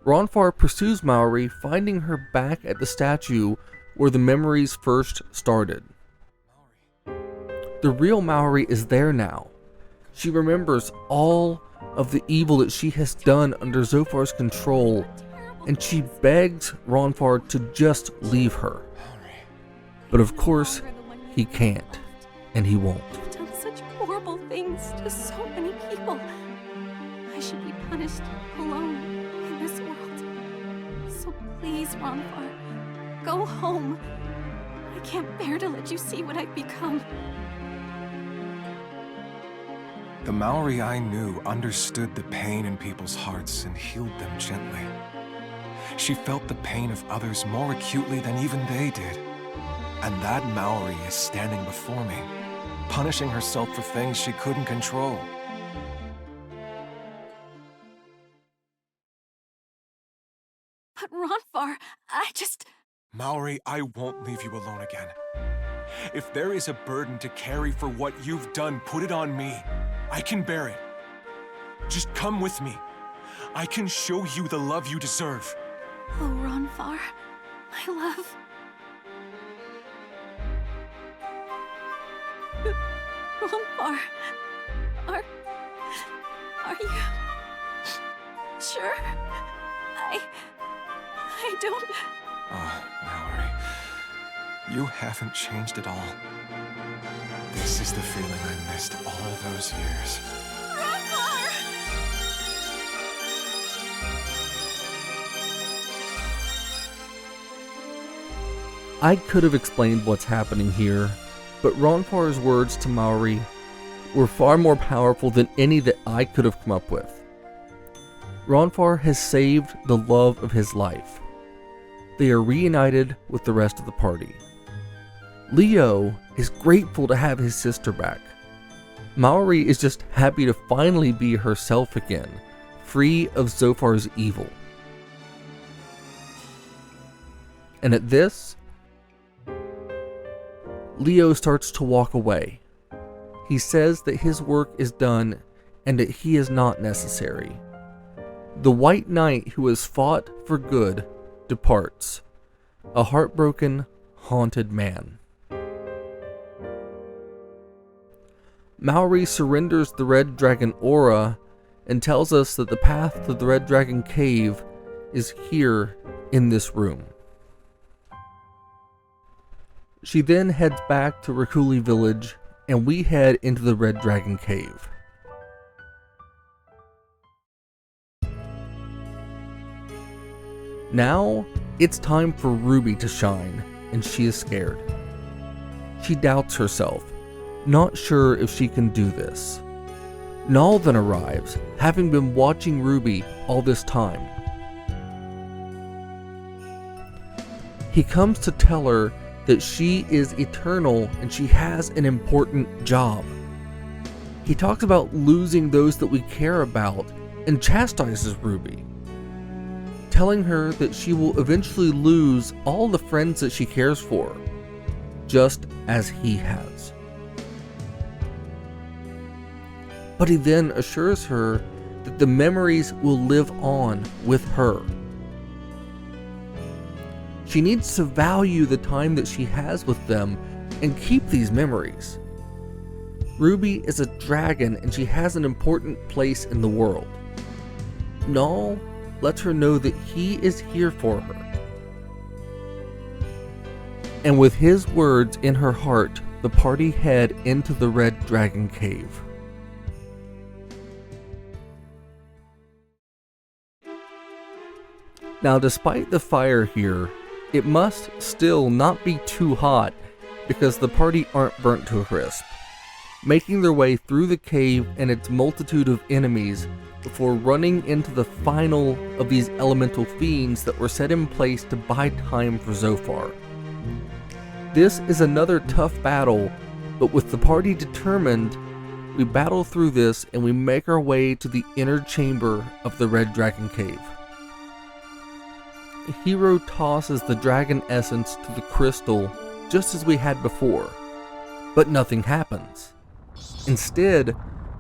Ronfahr pursues Maori, finding her back at the statue where the memories first started. The real Maori is there now. She remembers all of the evil that she has done under Zophar's control, and she begs Ronfahr to just leave her. But of course, he can't, and he won't. I've done such horrible things to so many people. I should be punished alone in this world. So please, Ronfahr, go home. I can't bear to let you see what I've become. The Maori I knew understood the pain in people's hearts and healed them gently. She felt the pain of others more acutely than even they did. And that Maori is standing before me, punishing herself for things she couldn't control. But Ronfahr, Maori, I won't leave you alone again. If there is a burden to carry for what you've done, put it on me. I can bear it. Just come with me. I can show you the love you deserve. Oh, Ronfahr, my love. Ronfahr, are you sure? I don't... Oh, Mallory, you haven't changed at all. This is the feeling I missed all those years. I could have explained what's happening here, but Ronfar's words to Maori were far more powerful than any that I could have come up with. Ronfahr has saved the love of his life. They are reunited with the rest of the party. Leo is grateful to have his sister back. Maori is just happy to finally be herself again, free of Zophar's evil. And at this, Leo starts to walk away. He says that his work is done and that he is not necessary. The White Knight who has fought for good departs, a heartbroken, haunted man. Maori surrenders the Red Dragon aura and tells us that the path to the Red Dragon cave is here in this room. She then heads back to Rakuli village and we head into the Red Dragon cave. Now, it's time for Ruby to shine, and she is scared. She doubts herself, not sure if she can do this. Null then arrives, having been watching Ruby all this time. He comes to tell her that she is eternal and she has an important job. He talks about losing those that we care about and chastises Ruby, telling her that she will eventually lose all the friends that she cares for, just as he has. But he then assures her that the memories will live on with her. She needs to value the time that she has with them and keep these memories. Ruby is a dragon and she has an important place in the world. Null lets her know that he is here for her. And with his words in her heart, the party head into the Red Dragon Cave. Now, despite the fire here, it must still not be too hot because the party aren't burnt to a crisp, making their way through the cave and its multitude of enemies before running into the final of these elemental fiends that were set in place to buy time for Zophar. This is another tough battle, but with the party determined, we battle through this and we make our way to the inner chamber of the Red Dragon Cave. Hiro tosses the dragon essence to the crystal just as we had before, but nothing happens. Instead,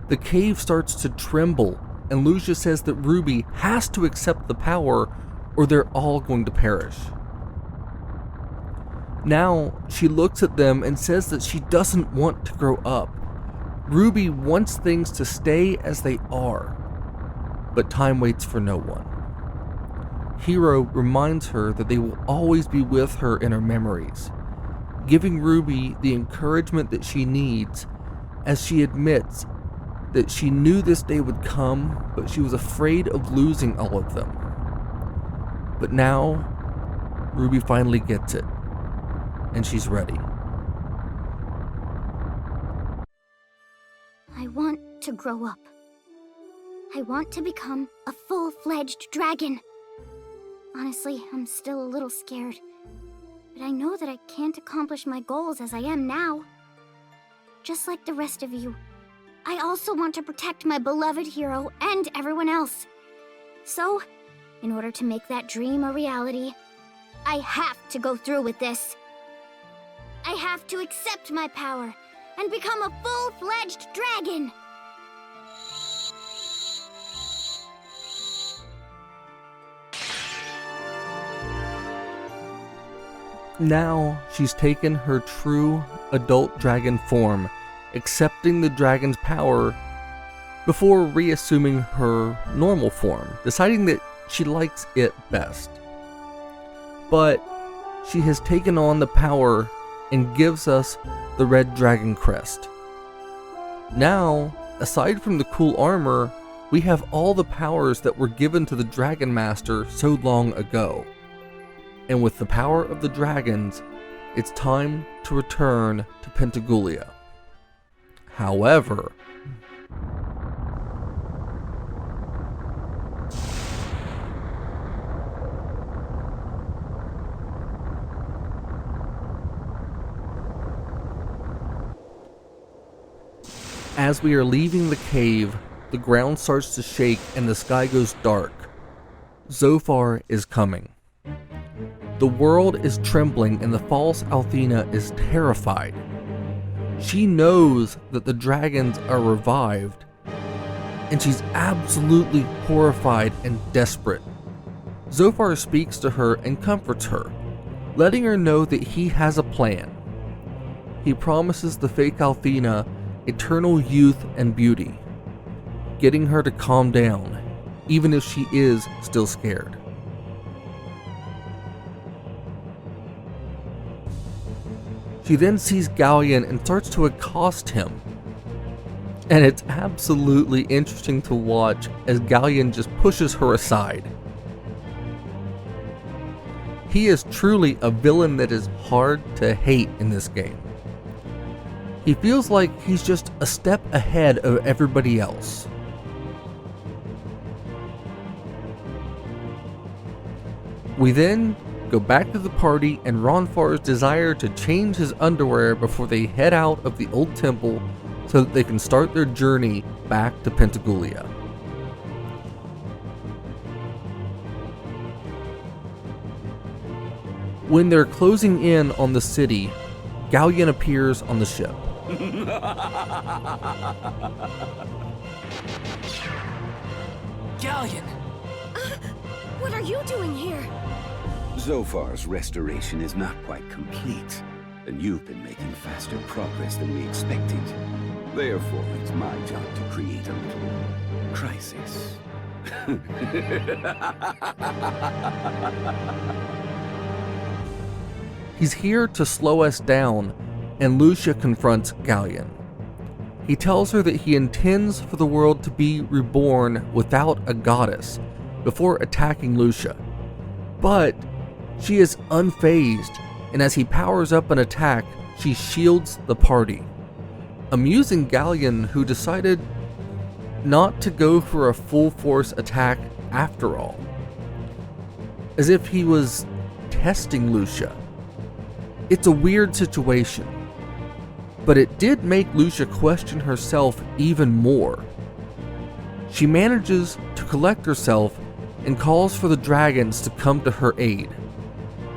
the cave starts to tremble, and Lucia says that Ruby has to accept the power or they're all going to perish. Now, she looks at them and says that she doesn't want to grow up. Ruby wants things to stay as they are, but time waits for no one. Hiro reminds her that they will always be with her in her memories, giving Ruby the encouragement that she needs as she admits that she knew this day would come, but she was afraid of losing all of them. But now, Ruby finally gets it, and she's ready. I want to grow up. I want to become a full-fledged dragon. Honestly, I'm still a little scared, but I know that I can't accomplish my goals as I am now. Just like the rest of you, I also want to protect my beloved Hiro and everyone else. So, in order to make that dream a reality, I have to go through with this. I have to accept my power and become a full-fledged dragon. Now, she's taken her true adult dragon form, accepting the dragon's power before reassuming her normal form, deciding that she likes it best. But she has taken on the power and gives us the red dragon crest. Now, aside from the cool armor, we have all the powers that were given to the Dragon Master so long ago. And with the power of the dragons, it's time to return to Pentagulia. However, as we are leaving the cave, the ground starts to shake and the sky goes dark. Zophar is coming. The world is trembling and the false Althena is terrified. She knows that the dragons are revived, and she's absolutely horrified and desperate. Zophar speaks to her and comforts her, letting her know that he has a plan. He promises the fake Althena eternal youth and beauty, getting her to calm down, even if she is still scared. She then sees Galleon and starts to accost him. And it's absolutely interesting to watch as Galleon just pushes her aside. He is truly a villain that is hard to hate in this game. He feels like he's just a step ahead of everybody else. We then go back to the party and Ronfar's desire to change his underwear before they head out of the old temple so that they can start their journey back to Pentagulia. When they're closing in on the city, Galleon appears on the ship. Galleon! What are you doing here? Zophar's restoration is not quite complete, and you've been making faster progress than we expected. Therefore, it's my job to create a little crisis. He's here to slow us down, and Lucia confronts Galleon. He tells her that he intends for the world to be reborn without a goddess before attacking Lucia. But she is unfazed, and as he powers up an attack, she shields the party, amusing Galleon, who decided not to go for a full force attack after all, as if he was testing Lucia. It's a weird situation. but it did make Lucia question herself even more. She manages to collect herself and calls for the dragons to come to her aid.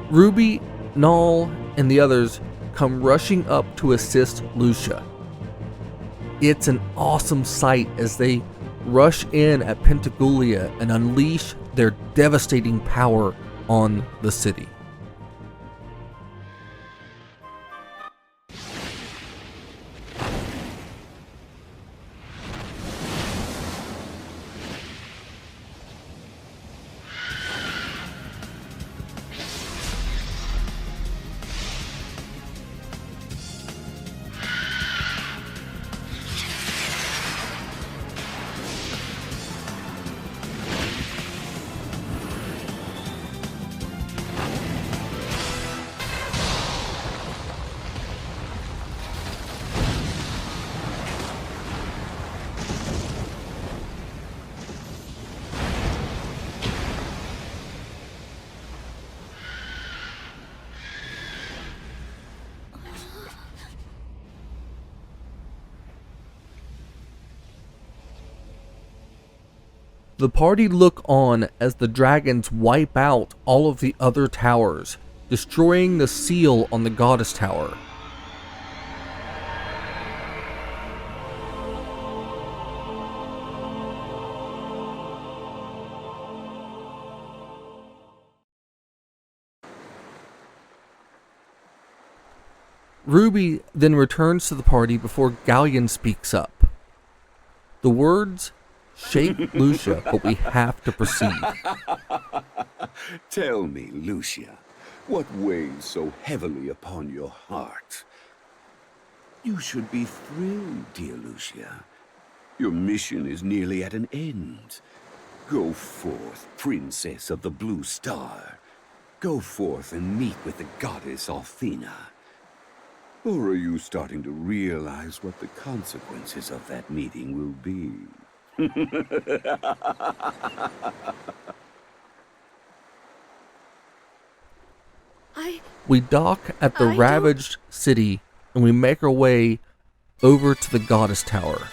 Ruby, Null, and the others come rushing up to assist Lucia. It's an awesome sight as they rush in at Pentagulia and unleash their devastating power on the city. The party look on as the dragons wipe out all of the other towers, destroying the seal on the goddess tower. Ruby then returns to the party before Galleon speaks up. The words shake Lucia, but we have to proceed. Tell me, Lucia, what weighs so heavily upon your heart? You should be thrilled, dear Lucia. Your mission is nearly at an end. Go forth, princess of the Blue Star. Go forth and meet with the goddess Althena. Or are you starting to realize what the consequences of that meeting will be? We dock at the ravaged city and we make our way over to the goddess tower.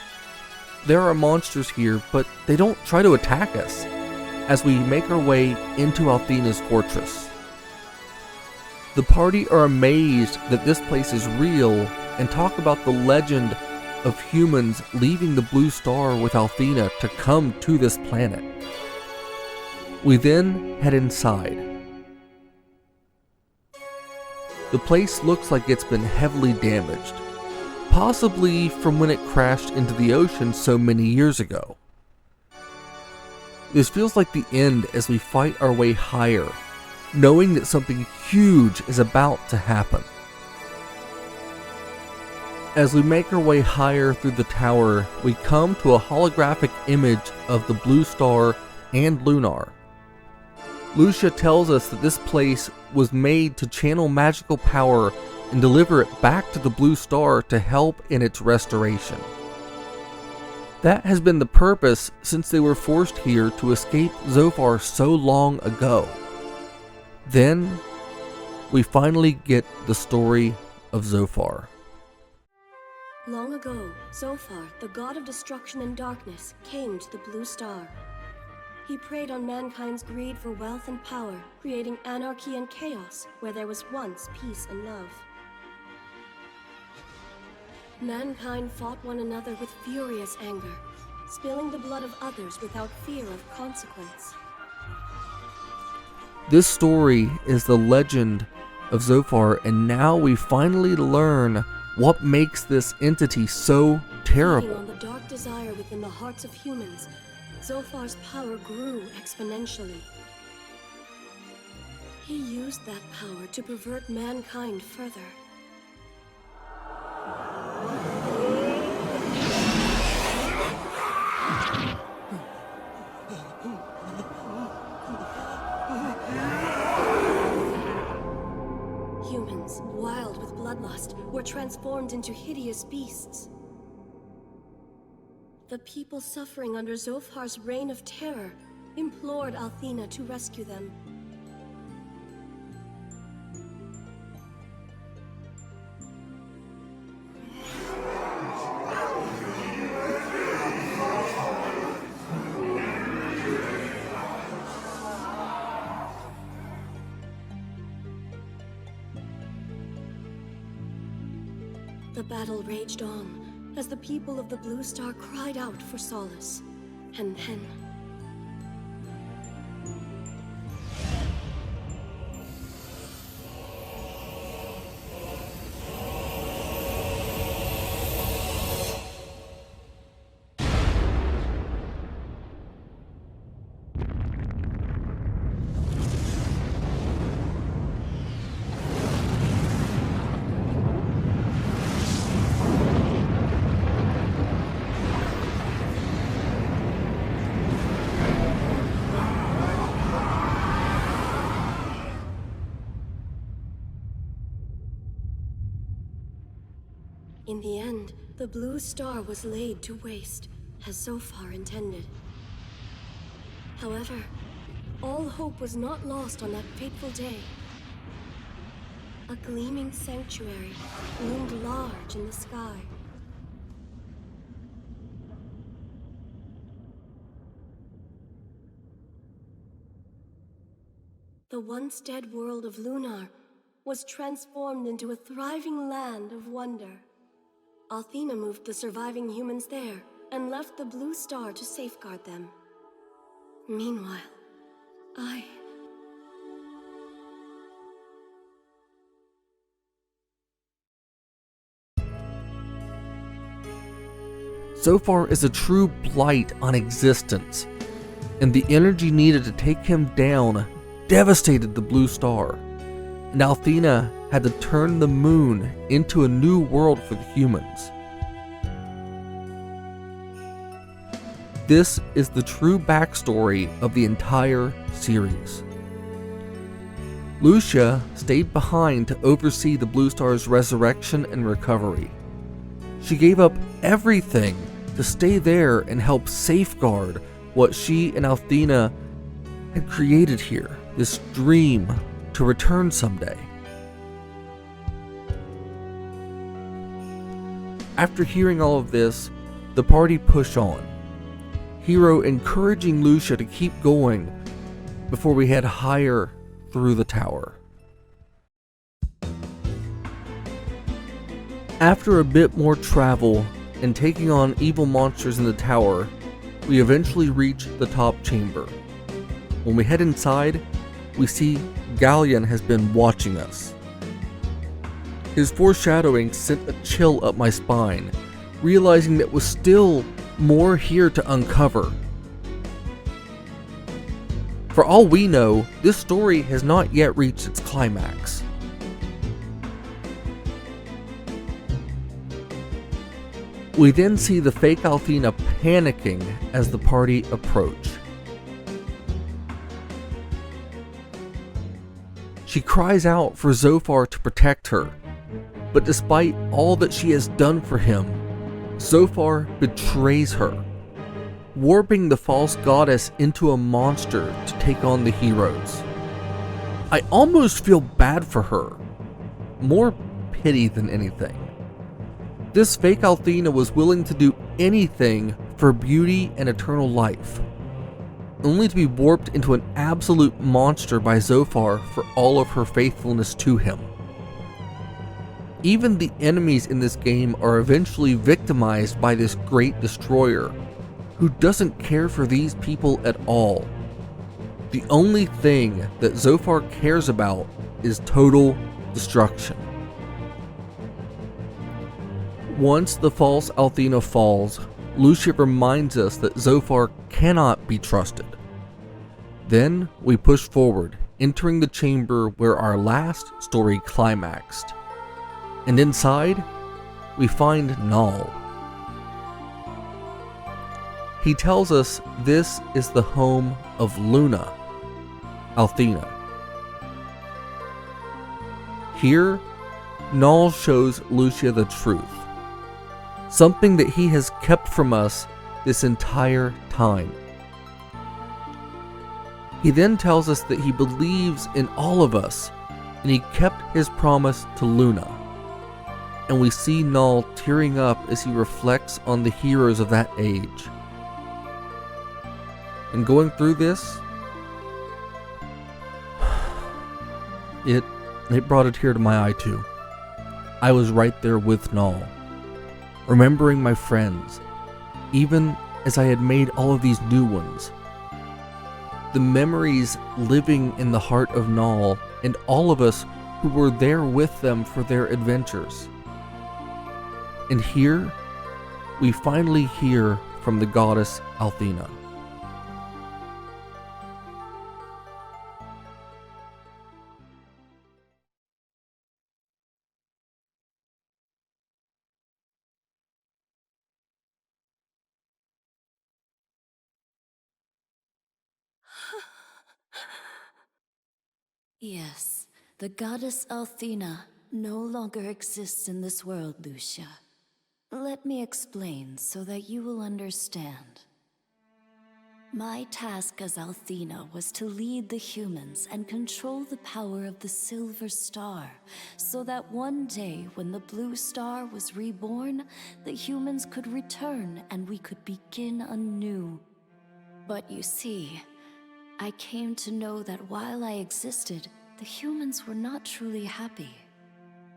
There are monsters here, but they don't try to attack us as we make our way into Althena's fortress. The party are amazed that this place is real and talk about the legend of humans leaving the Blue Star with Althena to come to this planet. We then head inside. The place looks like it's been heavily damaged, possibly from when it crashed into the ocean so many years ago. This feels like the end as we fight our way higher, knowing that something huge is about to happen. As we make our way higher through the tower, we come to a holographic image of the Blue Star and Lunar. Lucia tells us that this place was made to channel magical power and deliver it back to the Blue Star to help in its restoration. That has been the purpose since they were forced here to escape Zophar so long ago. Then, we finally get the story of Zophar. Long ago, Zophar, the god of destruction and darkness, came to the Blue Star. He preyed on mankind's greed for wealth and power, creating anarchy and chaos where there was once peace and love. Mankind fought one another with furious anger, spilling the blood of others without fear of consequence. This story is the legend of Zophar, and now we finally learn what makes this entity so terrible. Feeding on the dark desire within the hearts of humans, Zophar's power grew exponentially. He used that power to pervert mankind further. Humans, wild with bloodlust, were transformed into hideous beasts. The people suffering under Zophar's reign of terror implored Althena to rescue them. The battle raged on as the people of the Blue Star cried out for solace. And then... In the end, the Blue Star was laid to waste, as Zophar intended. However, all hope was not lost on that fateful day. A gleaming sanctuary loomed large in the sky. The once dead world of Lunar was transformed into a thriving land of wonder. Althena moved the surviving humans there and left the Blue Star to safeguard them. Meanwhile, Zophar is a true blight on existence, and the energy needed to take him down devastated the Blue Star, and Althena had to turn the moon into a new world for the humans. This is the true backstory of the entire series. Lucia stayed behind to oversee the Blue Star's resurrection and recovery. She gave up everything to stay there and help safeguard what she and Althena had created here, this dream to return someday. After hearing all of this, the party pushed on, Hiro encouraging Lucia to keep going before we head higher through the tower. After a bit more travel and taking on evil monsters in the tower, we eventually reach the top chamber. When we head inside, we see Galleon has been watching us. His foreshadowing sent a chill up my spine, realizing that was still more here to uncover. For all we know, this story has not yet reached its climax. We then see the fake Althena panicking as the party approach. She cries out for Zophar to protect her, but despite all that she has done for him, Zophar betrays her, warping the false goddess into a monster to take on the heroes. I almost feel bad for her, more pity than anything. This fake Althena was willing to do anything for beauty and eternal life, only to be warped into an absolute monster by Zophar for all of her faithfulness to him. Even the enemies in this game are eventually victimized by this great destroyer, who doesn't care for these people at all. The only thing that Zophar cares about is total destruction. Once the false Althena falls, Lucia reminds us that Zophar cannot be trusted. Then we push forward, entering the chamber where our last story climaxed. And inside, we find Null. He tells us this is the home of Luna, Althena. Here, Null shows Lucia the truth, something that he has kept from us this entire time. He then tells us that he believes in all of us, and he kept his promise to Luna. And we see Null tearing up as he reflects on the heroes of that age. And going through this, it brought a tear to my eye too. I was right there with Null, remembering my friends, even as I had made all of these new ones. The memories living in the heart of Null and all of us who were there with them for their adventures. And here, we finally hear from the goddess Althena. Yes, the goddess Althena no longer exists in this world, Lucia. Let me explain so that you will understand. My task as Althena was to lead the humans and control the power of the Silver Star, so that one day when the Blue Star was reborn, the humans could return and we could begin anew. But you see, I came to know that while I existed, the humans were not truly happy.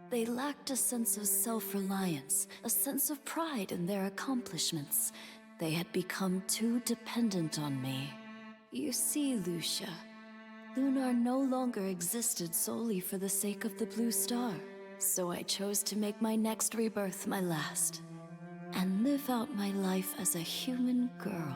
They lacked a sense of self-reliance, a sense of pride in their accomplishments. They had become too dependent on me. You see, Lucia, Lunar no longer existed solely for the sake of the Blue Star. So I chose to make my next rebirth my last, and live out my life as a human girl.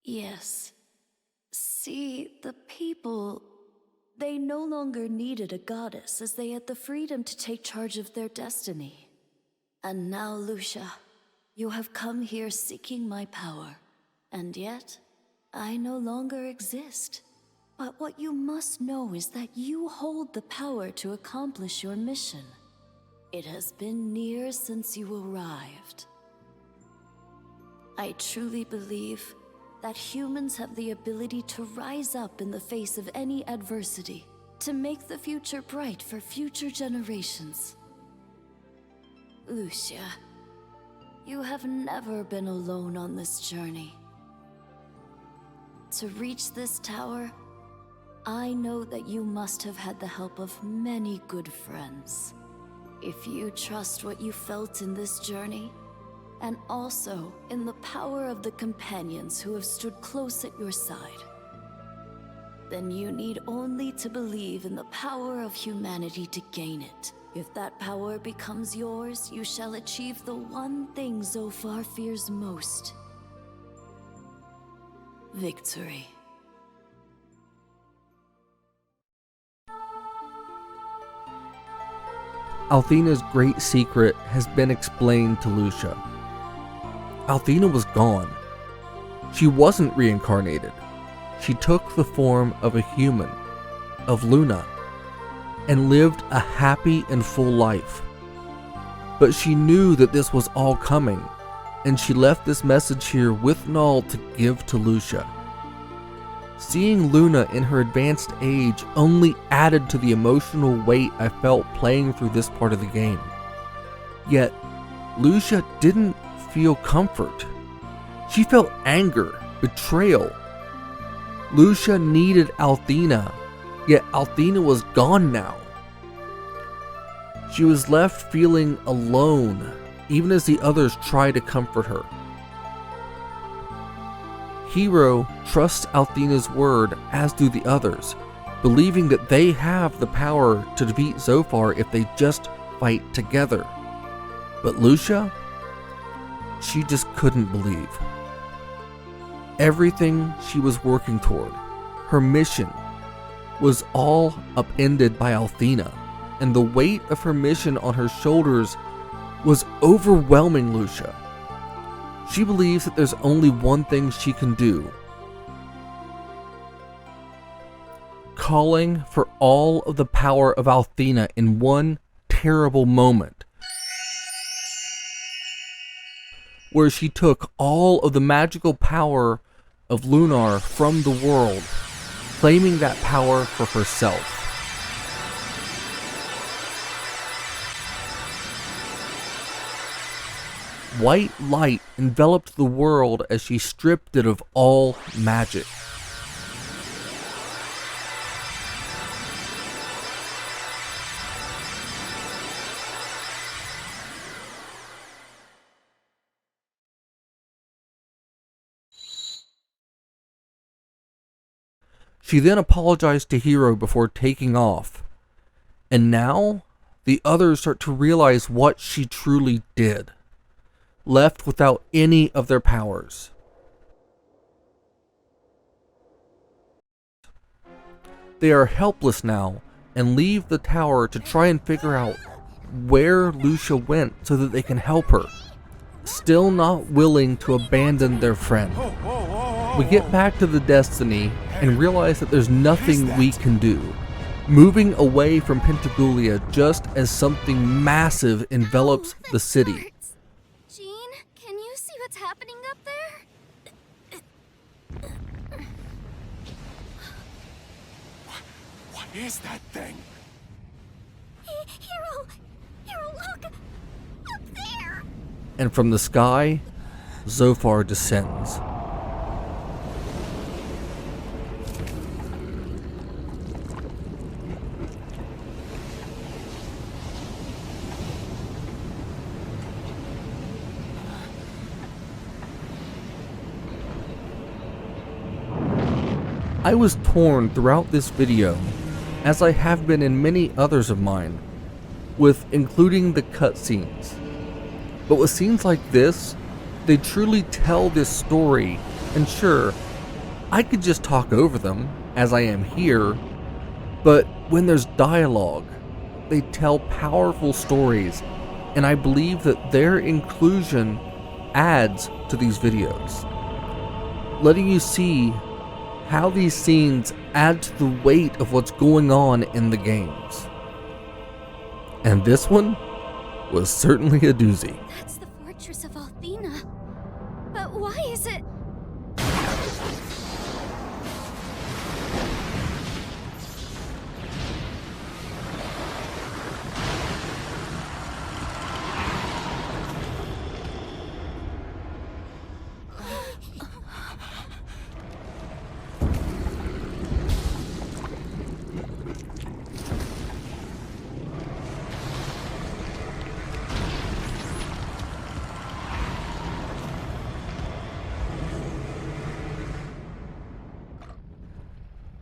Yes. See, the people, they no longer needed a goddess as they had the freedom to take charge of their destiny. And now, Lucia, you have come here seeking my power. And yet, I no longer exist. But what you must know is that you hold the power to accomplish your mission. It has been years since you arrived. I truly believe that humans have the ability to rise up in the face of any adversity, to make the future bright for future generations. Lucia, you have never been alone on this journey. To reach this tower, I know that you must have had the help of many good friends. If you trust what you felt in this journey, and also in the power of the companions who have stood close at your side, then you need only to believe in the power of humanity to gain it. If that power becomes yours, you shall achieve the one thing Zophar fears most: victory. Althena's great secret has been explained to Lucia. Althena was gone. She wasn't reincarnated. She took the form of a human, of Luna, and lived a happy and full life. But she knew that this was all coming, and she left this message here with Null to give to Lucia. Seeing Luna in her advanced age only added to the emotional weight I felt playing through this part of the game. Yet, Lucia didn't feel comfort. She felt anger, betrayal. Lucia needed Althena, yet Althena was gone now. She was left feeling alone, even as the others tried to comfort her. Hiro trusts Althena's word, as do the others, believing that they have the power to defeat Zophar if they just fight together. But Lucia, she just couldn't believe. Everything she was working toward, her mission, was all upended by Althena, and the weight of her mission on her shoulders was overwhelming Lucia. She believes that there's only one thing she can do: calling for all of the power of Althena in one terrible moment, where she took all of the magical power of Lunar from the world, claiming that power for herself. White light enveloped the world as she stripped it of all magic. She then apologized to Hiro before taking off. And now, the others start to realize what she truly did, left without any of their powers. They are helpless now and leave the tower to try and figure out where Lucia went so that they can help her, still not willing to abandon their friend. We get back to the Destiny and realize that there's nothing we can do, moving away from Pentagulia just as something massive envelops the city. Jean, can you see what's happening up there? What is that thing? Hiro! Hiro, look! Up there! And from the sky, Zophar descends. I was torn throughout this video, as I have been in many others of mine, with including the cutscenes. But with scenes like this, they truly tell this story, and sure, I could just talk over them, as I am here, but when there's dialogue, they tell powerful stories, and I believe that their inclusion adds to these videos, letting you see how these scenes add to the weight of what's going on in the games. And this one was certainly a doozy. That's the fortress of Althena. But why is it...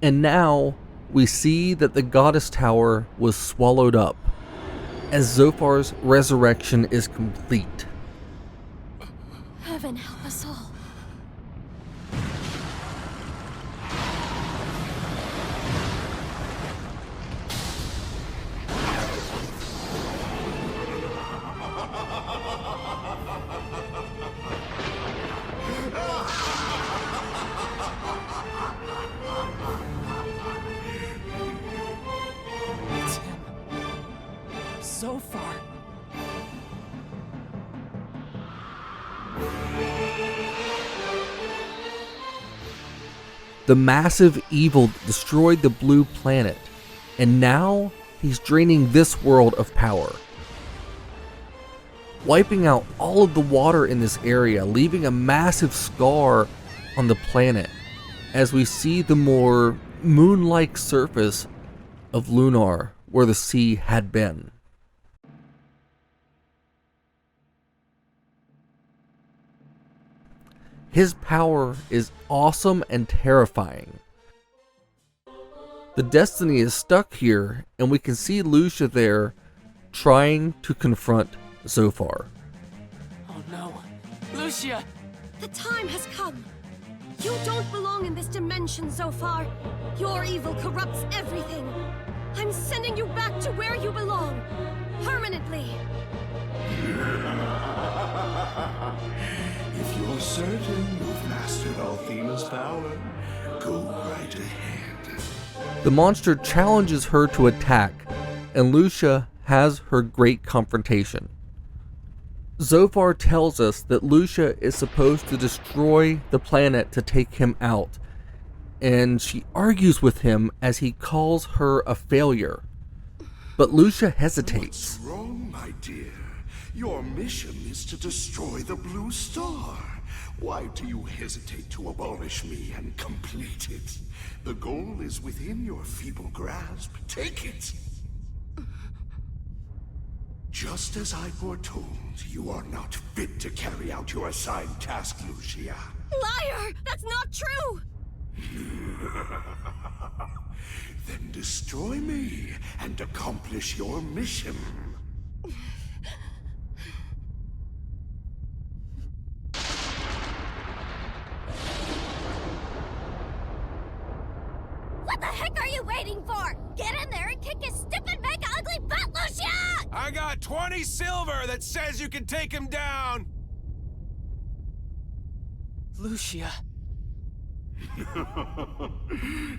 And now, we see that the Goddess Tower was swallowed up, as Zophar's resurrection is complete. Heaven help us all. It's him. Zophar. The massive evil that destroyed the blue planet, and now he's draining this world of power, wiping out all of the water in this area, leaving a massive scar on the planet as we see the more moon-like surface of Lunar where the sea had been. His power is awesome and terrifying. The Destiny is stuck here, and we can see Lucia there trying to confront Zophar. Oh no. Lucia! The time has come. You don't belong in this dimension, Zophar. Your evil corrupts everything. I'm sending you back to where you belong. Permanently. If you're certain you've mastered Althena's power, go right ahead. The monster challenges her to attack, and Lucia has her great confrontation. Zophar tells us that Lucia is supposed to destroy the planet to take him out, and she argues with him as he calls her a failure. But Lucia hesitates. What's wrong, my dear? Your mission is to destroy the Blue Star. Why do you hesitate to abolish me and complete it? The goal is within your feeble grasp. Take it! Just as I foretold, you are not fit to carry out your assigned task, Lucia. Liar! That's not true! Then destroy me and accomplish your mission. What the heck are you waiting for? Get in there and kick his stupid, big, ugly butt, Lucia! I got 20 silver that says you can take him down! Lucia.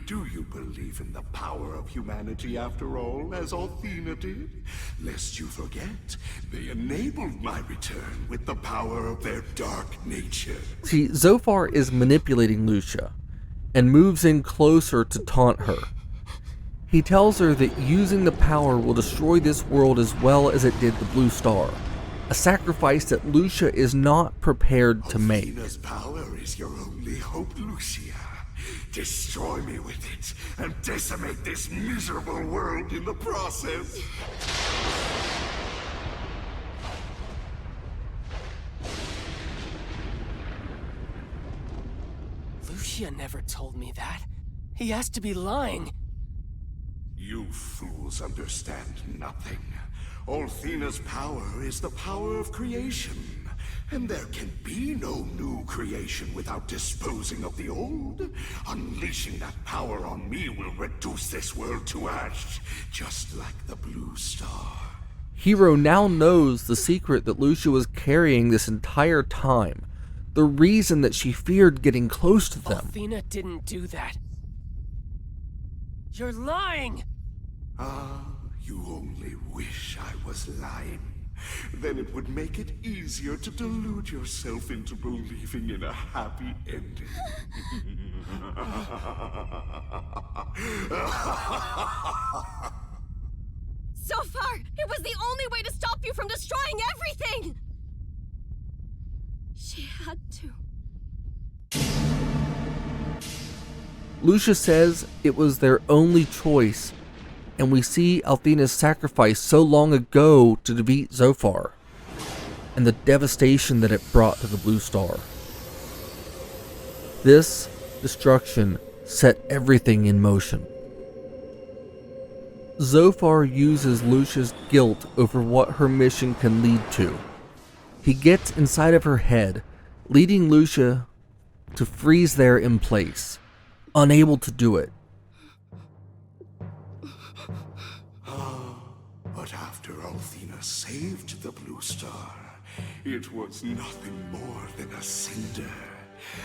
Do you believe in the power of humanity after all, as Althena did? Lest you forget, they enabled my return with the power of their dark nature. See, Zophar is manipulating Lucia and moves in closer to taunt her. He tells her that using the power will destroy this world as well as it did the Blue Star, a sacrifice that Lucia is not prepared to make. Althena's power is your only hope, Lucia. Destroy me with it, and decimate this miserable world in the process. Lucia never told me that. He has to be lying. You fools understand nothing. Althena's power is the power of creation. And there can be no new creation without disposing of the old. Unleashing that power on me will reduce this world to ash, just like the Blue Star. Hiro now knows the secret that Lucia was carrying this entire time. The reason that she feared getting close to them. Althena didn't do that. You're lying! Ah, you only wish I was lying. Then it would make it easier to delude yourself into believing in a happy ending. Zophar! It was the only way to stop you from destroying everything! She had to. Lucia says it was their only choice, and we see Althena's sacrifice so long ago to defeat Zophar, and the devastation that it brought to the Blue Star. This destruction set everything in motion. Zophar uses Lucia's guilt over what her mission can lead to. He gets inside of her head, leading Lucia to freeze there in place, unable to do it. But after Althena saved the Blue Star, it was nothing more than a cinder.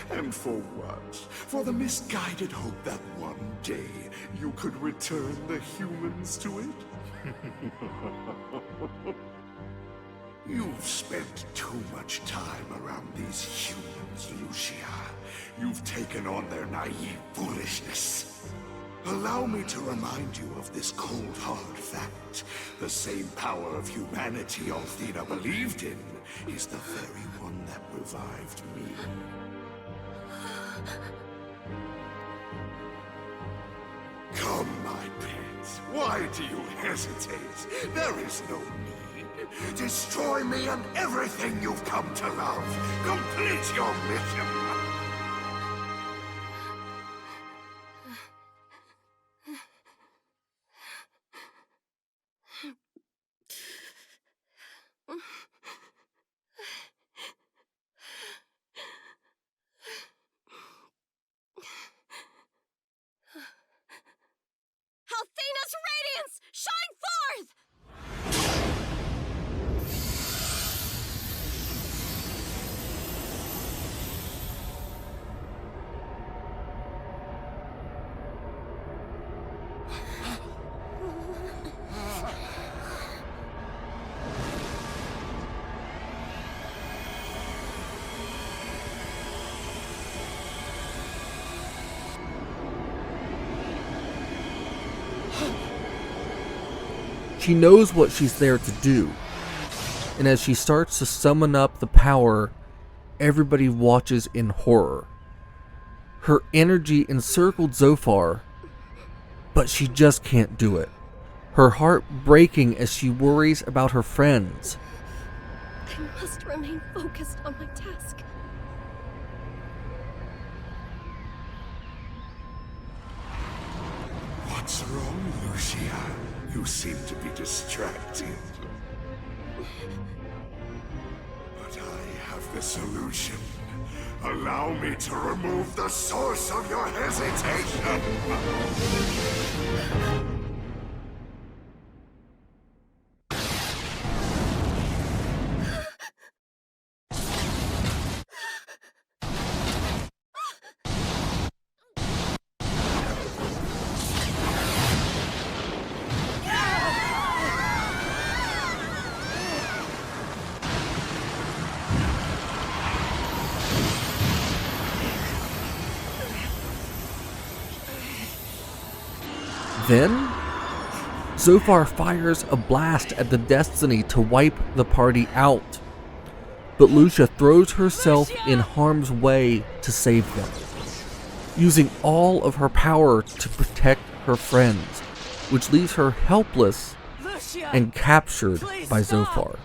And for what? For the misguided hope that one day you could return the humans to it? You've spent too much time around these humans, Lucia. You've taken on their naive foolishness. Allow me to remind you of this cold, hard fact. The same power of humanity Althena believed in is the very one that revived me. Come, my pet. Why do you hesitate? There is no need. Destroy me and everything you've come to love. Complete your mission. Althena's radiance! Shine forth! She knows what she's there to do. And as she starts to summon up the power, everybody watches in horror. Her energy encircled Zophar, but she just can't do it. Her heart breaking as she worries about her friends. I must remain focused on my task. What's wrong, Lucia? You seem to be distracted. But I have the solution. Allow me to remove the source of your hesitation. Then, Zophar fires a blast at the Destiny to wipe the party out. But Lucia throws herself in harm's way to save them, using all of her power to protect her friends, which leaves her helpless and captured by Zophar.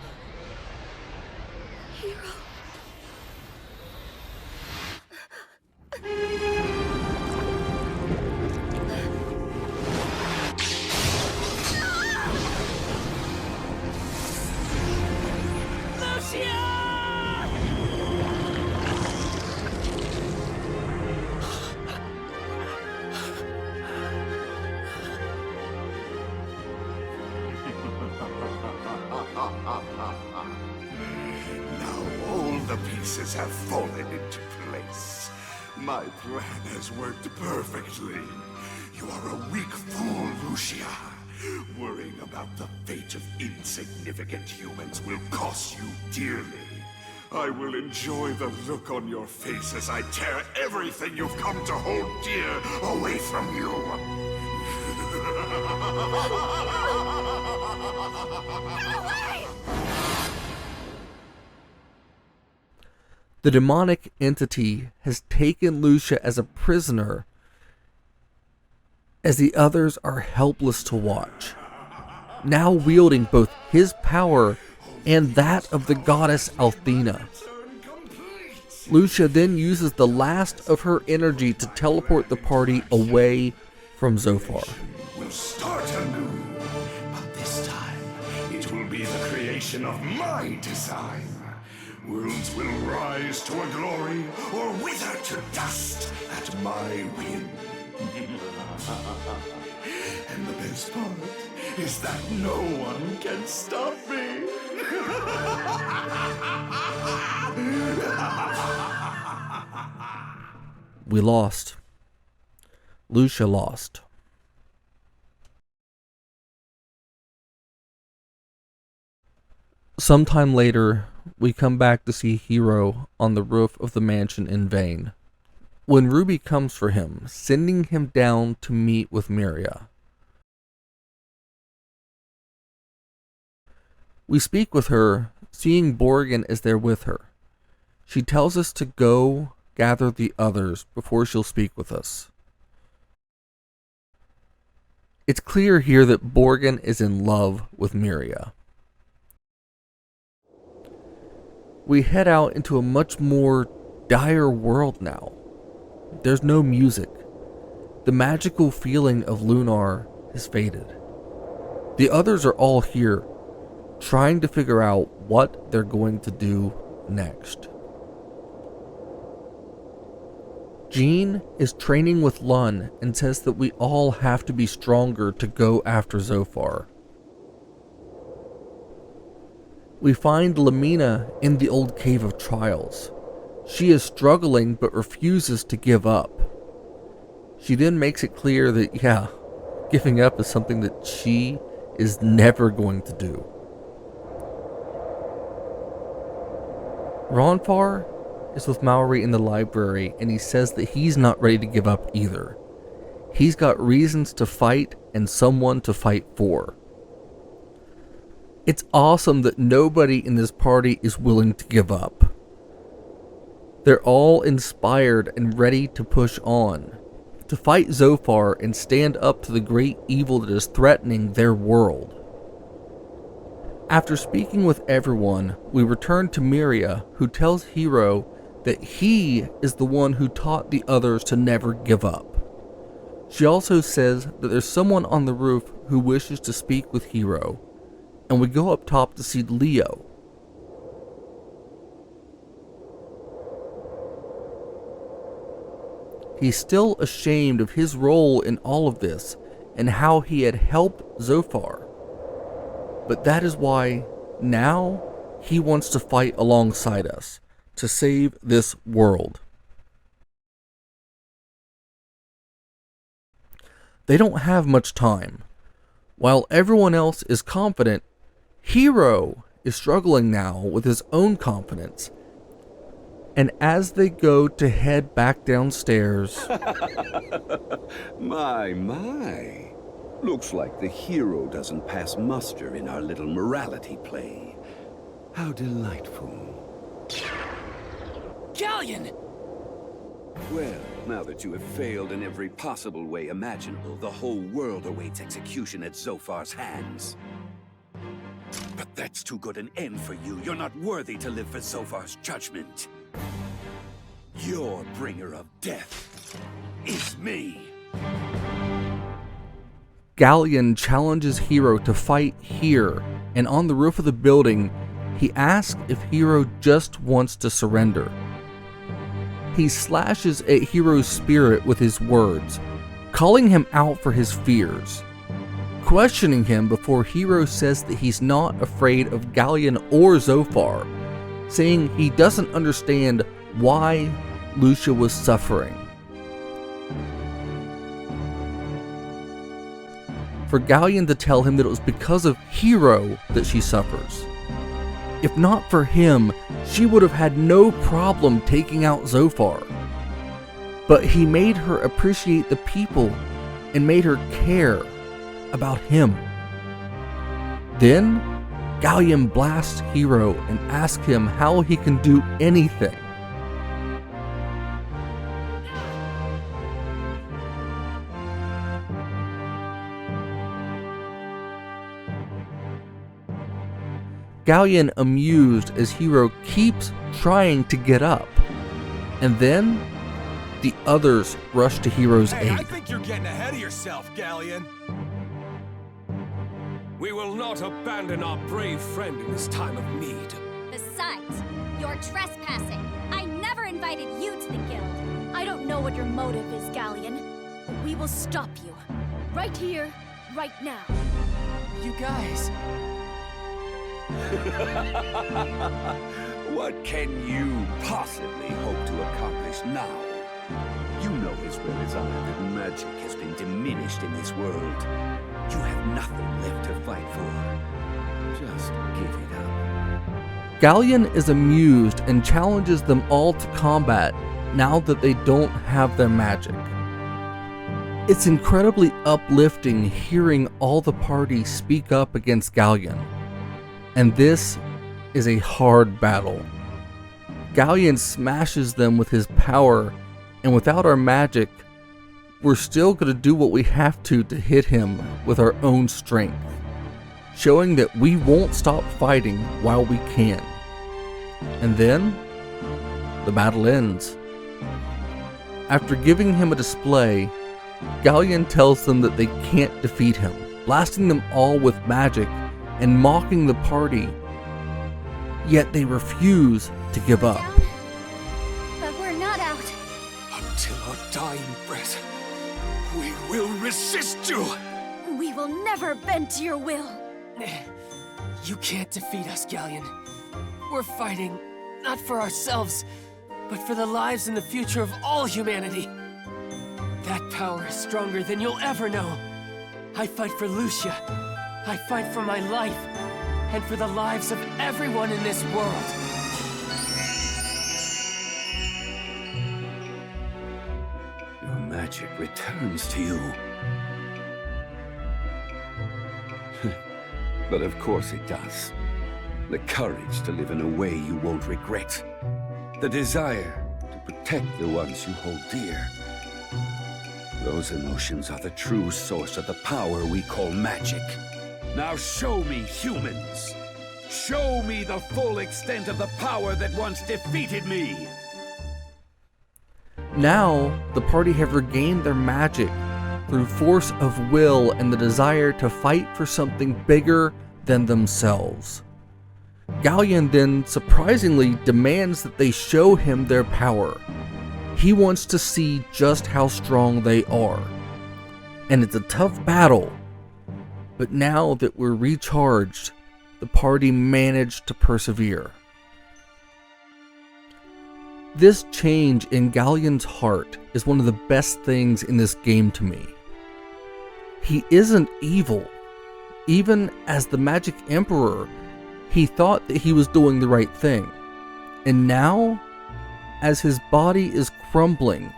Now all the pieces have fallen into place. My plan has worked perfectly. You are a weak fool, Lucia. Worrying about the fate of insignificant humans will cost you dearly. I will enjoy the look on your face as I tear everything you've come to hold dear away from you. The demonic entity has taken Lucia as a prisoner, as the others are helpless to watch, now wielding both his power and that of the goddess Althena. Lucia then uses the last of her energy to teleport the party away from Zophar. We'll start anew, but this time it will be the creation of my design. Worlds will rise to a glory or wither to dust at my whim. And the best part is that no one can stop me. We lost. Lucia lost. Sometime later, we come back to see Hiro on the roof of the mansion in vain, when Ruby comes for him, sending him down to meet with Miria. We speak with her, seeing Borghen is there with her. She tells us to go gather the others before she'll speak with us. It's clear here that Borghen is in love with Miria. We head out into a much more dire world now. There's no music. The magical feeling of Lunar has faded. The others are all here, trying to figure out what they're going to do next. Jean is training with Lun and says that we all have to be stronger to go after Zophar. We find Lamina in the old Cave of Trials. She is struggling but refuses to give up. She then makes it clear that, giving up is something that she is never going to do. Ronfar is with Maori in the library, and he says that he's not ready to give up either. He's got reasons to fight and someone to fight for. It's awesome that nobody in this party is willing to give up. They're all inspired and ready to push on, to fight Zophar and stand up to the great evil that is threatening their world. After speaking with everyone, we return to Miria, who tells Hiro that he is the one who taught the others to never give up. She also says that there's someone on the roof who wishes to speak with Hiro, and we go up top to see Leo. He's still ashamed of his role in all of this and how he had helped Zophar. But that is why now he wants to fight alongside us to save this world. They don't have much time. While everyone else is confident, Hiro is struggling now with his own confidence. And as they go to head back downstairs... My. Looks like the hero doesn't pass muster in our little morality play. How delightful. Galleon! Well, now that you have failed in every possible way imaginable, the whole world awaits execution at Zophar's hands. But that's too good an end for you. You're not worthy to live for Zophar's judgment. Your bringer of death is me. Galleon challenges Hiro to fight here, and on the roof of the building, he asks if Hiro just wants to surrender. He slashes at Hiro's spirit with his words, calling him out for his fears, questioning him before Hiro says that he's not afraid of Galleon or Zophar, saying he doesn't understand why Lucia was suffering. For Galleon to tell him that it was because of Hiro that she suffers. If not for him, she would have had no problem taking out Zophar. But he made her appreciate the people and made her care about him. Then, Galleon blasts Hiro and asks him how he can do anything. Galleon amused as Hiro keeps trying to get up. And then, the others rush to Hiro's aid. I think you're getting ahead of yourself, Galleon. We will not abandon our brave friend in this time of need. Besides, you're trespassing. I never invited you to the guild. I don't know what your motive is, Galleon, but we will stop you. Right here, right now. You guys... What can you possibly hope to accomplish now? You know as well as I that magic has been diminished in this world. You have nothing left to fight for. Just give it up. Galleon is amused and challenges them all to combat now that they don't have their magic. It's incredibly uplifting hearing all the party speak up against Galleon. And this is a hard battle. Galleon smashes them with his power, and without our magic, we're still going to do what we have to hit him with our own strength, showing that we won't stop fighting while we can. And then, the battle ends. After giving him a display, Galleon tells them that they can't defeat him, blasting them all with magic and mocking the party, yet they refuse to give up. But we're not out. Until our dying breath, we will resist you! We will never bend to your will. You can't defeat us, Galleon. We're fighting, not for ourselves, but for the lives and the future of all humanity. That power is stronger than you'll ever know. I fight for Lucia. I fight for my life, and for the lives of everyone in this world. Your magic returns to you. But of course it does. The courage to live in a way you won't regret. The desire to protect the ones you hold dear. Those emotions are the true source of the power we call magic. Now show me, humans! Show me the full extent of the power that once defeated me! Now, the party have regained their magic through force of will and the desire to fight for something bigger than themselves. Galleon then surprisingly demands that they show him their power. He wants to see just how strong they are. And it's a tough battle, but now that we're recharged, the party managed to persevere. This change in Galleon's heart is one of the best things in this game to me. He isn't evil. Even as the Magic Emperor, he thought that he was doing the right thing. And now, as his body is crumbling,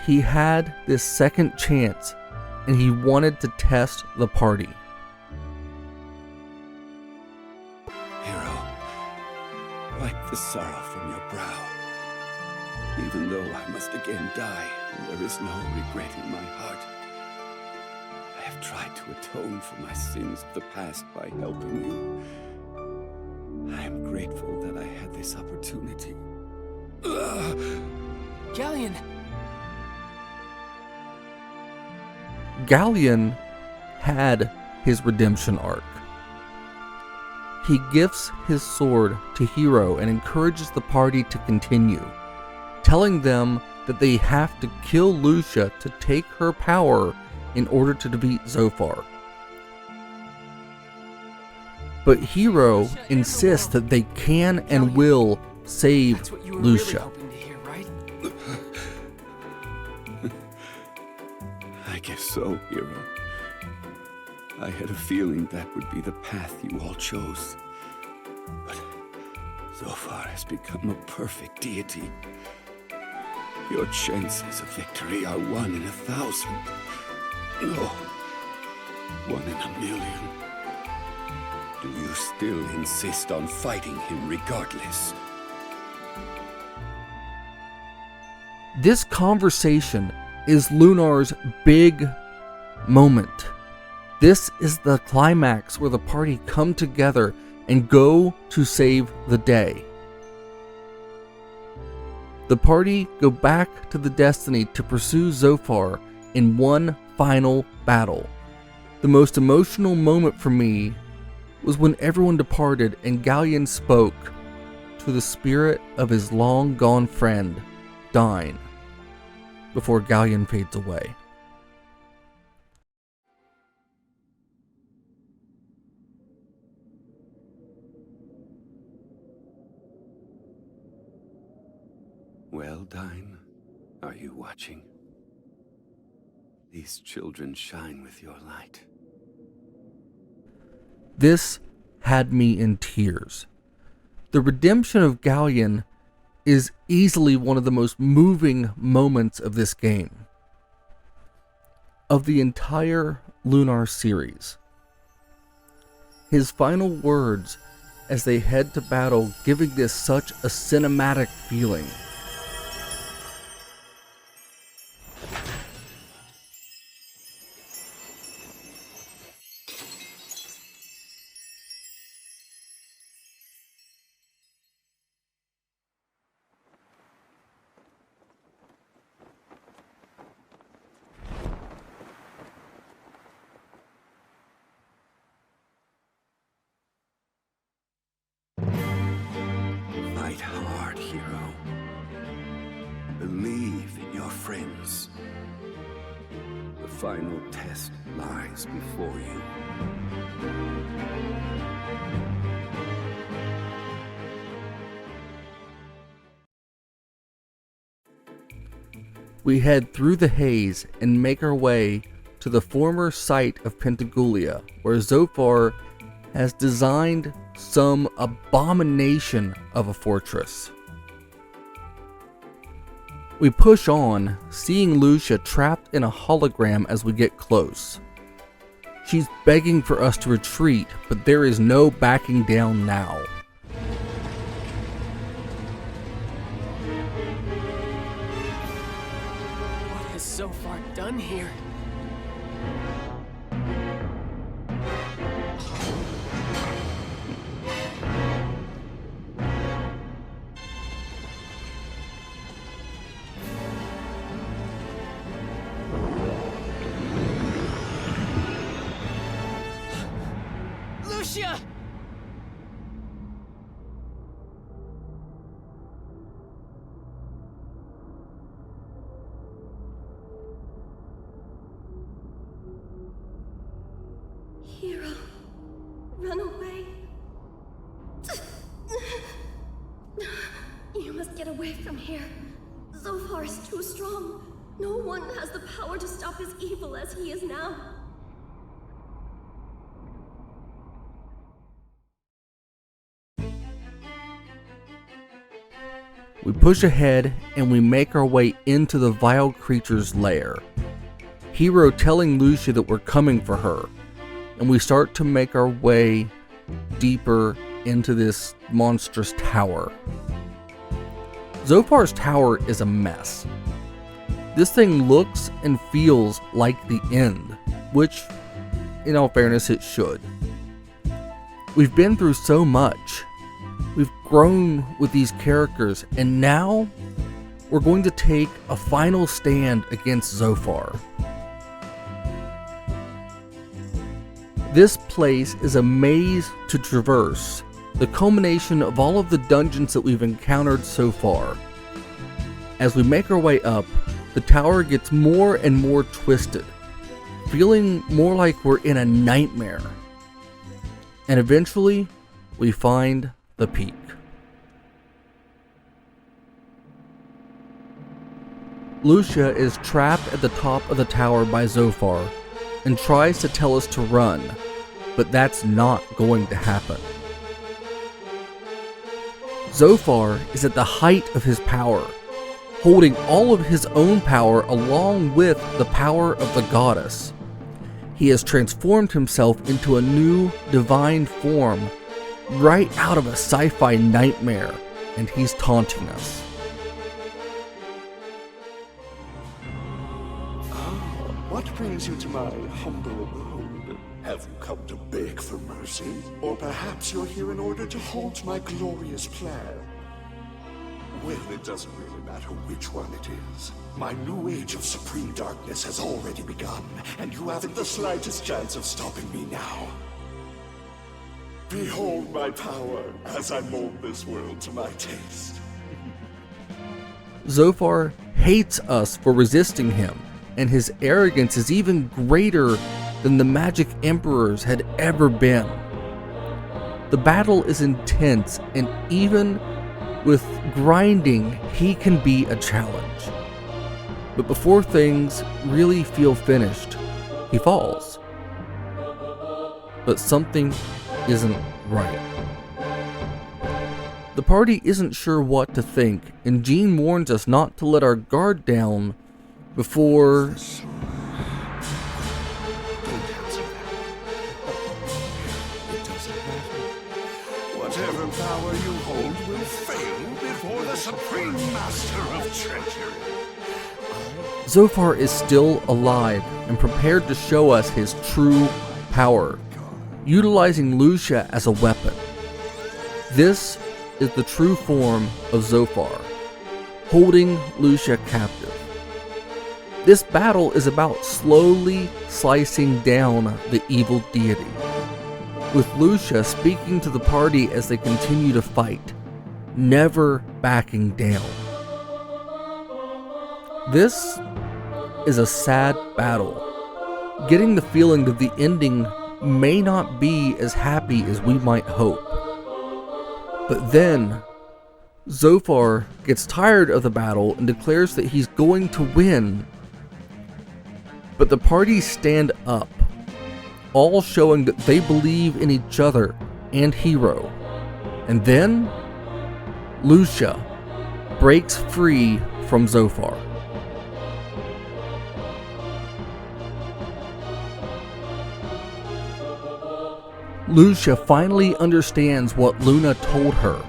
he had this second chance and he wanted to test the party. Hiro, wipe the sorrow from your brow. Even though I must again die, there is no regret in my heart. I have tried to atone for my sins of the past by helping you. I am grateful that I had this opportunity. Galleon! Galleon had his redemption arc. He gifts his sword to Hiro and encourages the party to continue, telling them that they have to kill Lucia to take her power in order to defeat Zophar. But Hiro insists that they can and will save That's what you were Lucia. really hoping to hear, right? I guess so, Hiro. I had a feeling that would be the path you all chose. But Zophar has become a perfect deity. Your chances of victory are 1 in 1,000. No, 1 in 1,000,000. Do you still insist on fighting him regardless? This conversation is Lunar's big moment. This is the climax where the party come together and go to save the day. The party go back to the Destiny to pursue Zophar in one final battle. The most emotional moment for me was when everyone departed and Galleon spoke to the spirit of his long-gone friend, Dyne, before Galleon fades away. Well, Dyne, are you watching? These children shine with your light. This had me in tears. The redemption of Galleon is easily one of the most moving moments of this game. Of the entire Lunar series. His final words as they head to battle giving this such a cinematic feeling. Fight hard, Hiro. Believe in your friends. The final test lies before you. We head through the haze and make our way to the former site of Pentagulia, where Zophar has designed some abomination of a fortress. We push on, seeing Lucia trapped in a hologram as we get close. She's begging for us to retreat, but there is no backing down now. What has Zophar done here? Lucia! Hiro, run away. You must get away from here. Zophar is too strong. No one has the power to stop his evil as he is now. We push ahead and we make our way into the vile creature's lair. Hiro telling Lucia that we're coming for her, and we start to make our way deeper into this monstrous tower. Zophar's tower is a mess. This thing looks and feels like the end, which, in all fairness, it should. We've been through so much. We've grown with these characters, and now we're going to take a final stand against Zophar. This place is a maze to traverse, the culmination of all of the dungeons that we've encountered so far. As we make our way up, the tower gets more and more twisted, feeling more like we're in a nightmare. And eventually, we find the peak. Lucia is trapped at the top of the tower by Zophar and tries to tell us to run, but that's not going to happen. Zophar is at the height of his power, holding all of his own power along with the power of the goddess. He has transformed himself into a new divine form right out of a sci-fi nightmare, and he's taunting us. What brings you to my humble abode? Have you come to beg for mercy? Or perhaps you're here in order to halt my glorious plan? Well, it doesn't really matter which one it is. My new age of supreme darkness has already begun, and you haven't the slightest chance of stopping me now. Behold my power as I mold this world to my taste. Zophar hates us for resisting him, and his arrogance is even greater than the magic emperors had ever been. The battle is intense, and even with grinding, he can be a challenge. But before things really feel finished, he falls. But something isn't right. The party isn't sure what to think, and Jean warns us not to let our guard down before... Don't answer that. It doesn't matter. Whatever power you hold will fail before the supreme master of treachery. Zophar is still alive and prepared to show us his true power, utilizing Lucia as a weapon. This is the true form of Zophar, holding Lucia captive. This battle is about slowly slicing down the evil deity, with Lucia speaking to the party as they continue to fight, never backing down. This is a sad battle, getting the feeling that the ending may not be as happy as we might hope. But then, Zophar gets tired of the battle and declares that he's going to win. But the party stand up, all showing that they believe in each other and Hiro. And then, Lucia breaks free from Zophar. Lucia finally understands what Luna told her.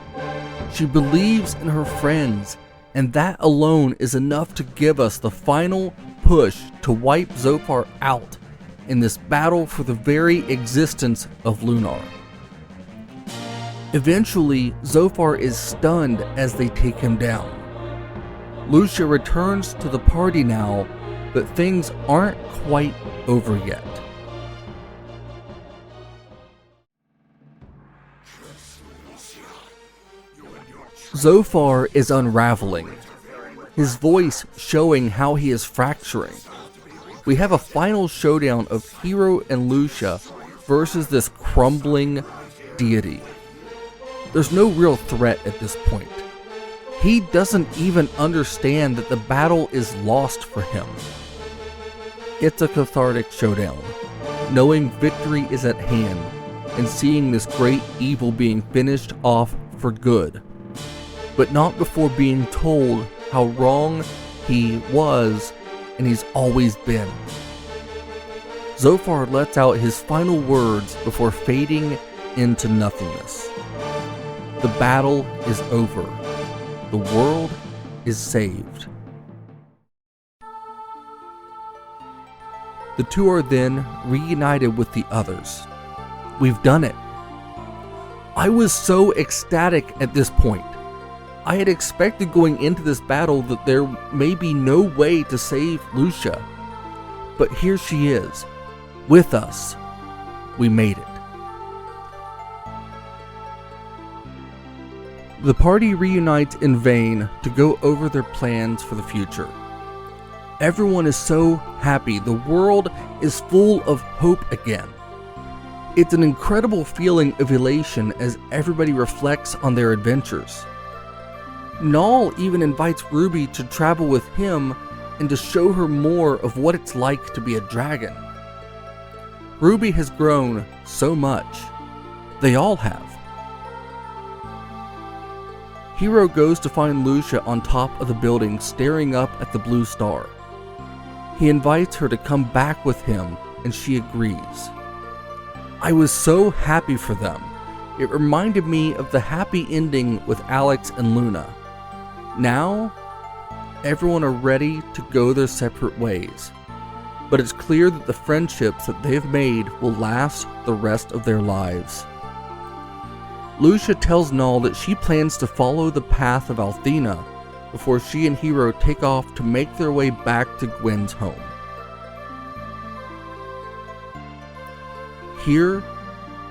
She believes in her friends, and that alone is enough to give us the final push to wipe Zophar out in this battle for the very existence of Lunar. Eventually, Zophar is stunned as they take him down. Lucia returns to the party now, but things aren't quite over yet. Zophar is unraveling, his voice showing how he is fracturing. We have a final showdown of Hiro and Lucia versus this crumbling deity. There's no real threat at this point. He doesn't even understand that the battle is lost for him. It's a cathartic showdown, knowing victory is at hand and seeing this great evil being finished off for good, but not before being told how wrong he was and he's always been. Zophar lets out his final words before fading into nothingness. The battle is over. The world is saved. The two are then reunited with the others. We've done it. I was so ecstatic at this point. I had expected going into this battle that there may be no way to save Lucia. But here she is, with us. We made it. The party reunites in Vane to go over their plans for the future. Everyone is so happy. The world is full of hope again. It's an incredible feeling of elation as everybody reflects on their adventures. Null even invites Ruby to travel with him and to show her more of what it's like to be a dragon. Ruby has grown so much. They all have. Hiro goes to find Lucia on top of the building staring up at the blue star. He invites her to come back with him and she agrees. I was so happy for them. It reminded me of the happy ending with Alex and Luna. Now, everyone are ready to go their separate ways, but it's clear that the friendships that they've made will last the rest of their lives. Lucia tells Null that she plans to follow the path of Althena before she and Hiro take off to make their way back to Gwen's home. Here,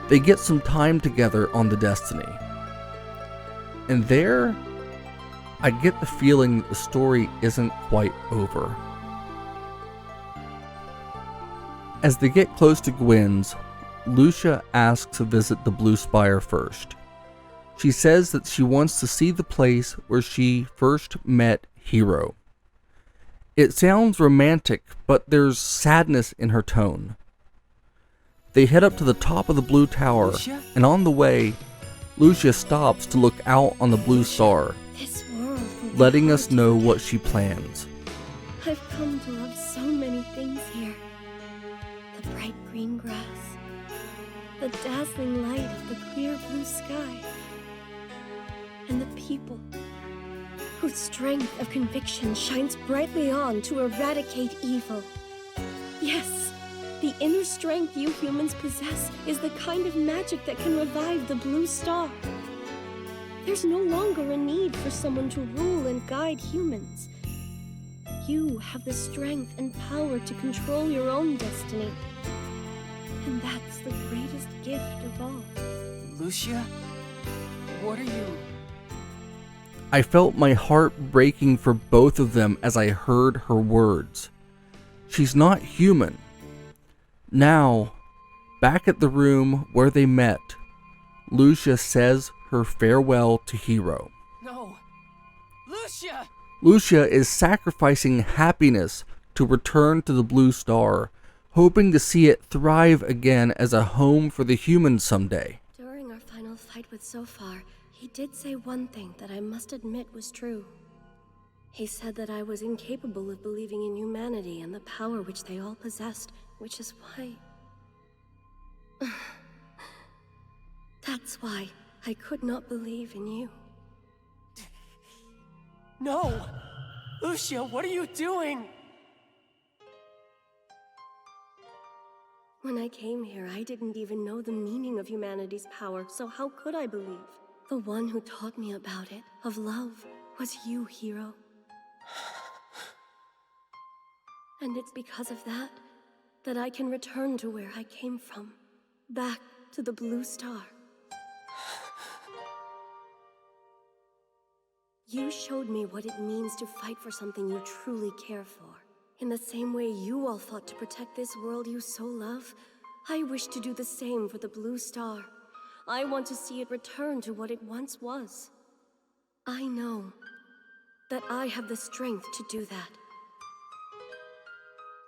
they get some time together on the Destiny. And there, I get the feeling that the story isn't quite over. As they get close to Gwen's, Lucia asks to visit the Blue Spire first. She says that she wants to see the place where she first met Hiro. It sounds romantic, but there's sadness in her tone. They head up to the top of the blue tower, Lucia? And on the way, Lucia stops to look out on the blue star, This world will be letting us hard to know forget. what she plans. I've come to love so many things here. The bright green grass, the dazzling light of the clear blue sky, and the people whose strength of conviction shines brightly on to eradicate evil. Yes, the inner strength you humans possess is the kind of magic that can revive the blue star. There's no longer a need for someone to rule and guide humans. You have the strength and power to control your own destiny. And that's the greatest gift of all. Lucia? What are you... I felt my heart breaking for both of them as I heard her words. She's not human. Now, back at the room where they met, Lucia says her farewell to Hiro. No! Lucia! Lucia is sacrificing happiness to return to the Blue Star, hoping to see it thrive again as a home for the humans someday. During our final fight with Zophar, he did say one thing that I must admit was true. He said that I was incapable of believing in humanity and the power which they all possessed, which is why... That's why I could not believe in you. No! Lucia, what are you doing? When I came here, I didn't even know the meaning of humanity's power, so how could I believe? The one who taught me about it, of love, was you, Hiro. And it's because of that I can return to where I came from. Back to the Blue Star. You showed me what it means to fight for something you truly care for. In the same way you all fought to protect this world you so love, I wish to do the same for the Blue Star. I want to see it return to what it once was. I know that I have the strength to do that.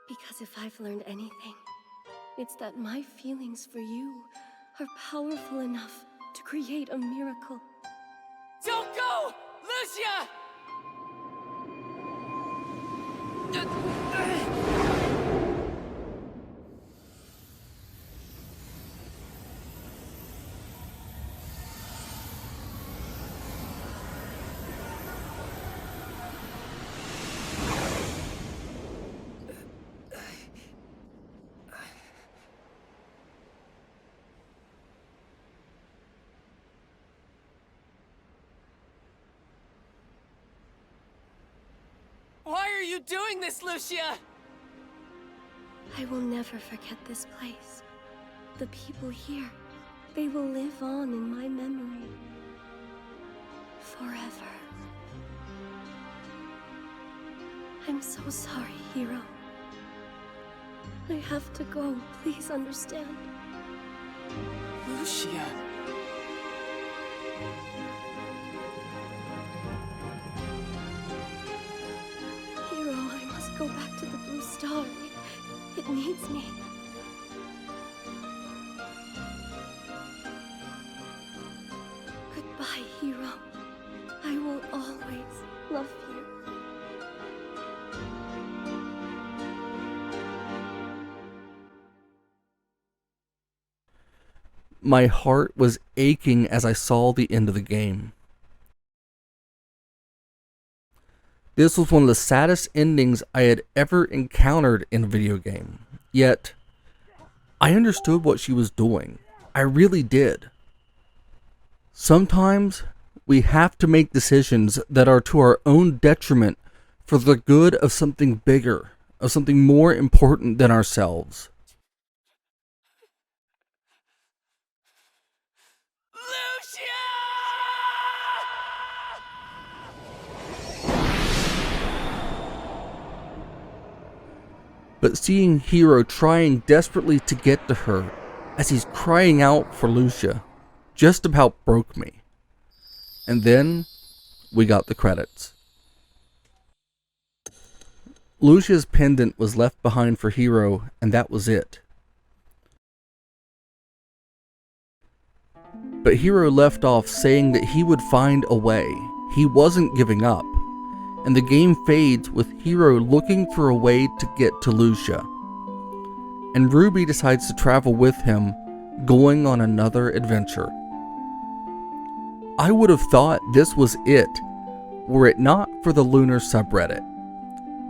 Because if I've learned anything, it's that my feelings for you are powerful enough to create a miracle. Don't go! Lucia! Why are you doing this, Lucia? I will never forget this place. The people here, they will live on in my memory. Forever. I'm so sorry, Hiro. I have to go. Please understand. Lucia. Hiro, I must go back to the Blue Star. It needs me. Goodbye, Hiro. I will always love you. My heart was aching as I saw the end of the game. This was one of the saddest endings I had ever encountered in a video game. Yet, I understood what she was doing. I really did. Sometimes, we have to make decisions that are to our own detriment for the good of something bigger, of something more important than ourselves. But seeing Hiro trying desperately to get to her as he's crying out for Lucia just about broke me. And then we got the credits. Lucia's pendant was left behind for Hiro, and that was it. But Hiro left off saying that he would find a way. He wasn't giving up. And the game fades with Hiro looking for a way to get to Lucia. And Ruby decides to travel with him, going on another adventure. I would have thought this was it, were it not for the Lunar subreddit.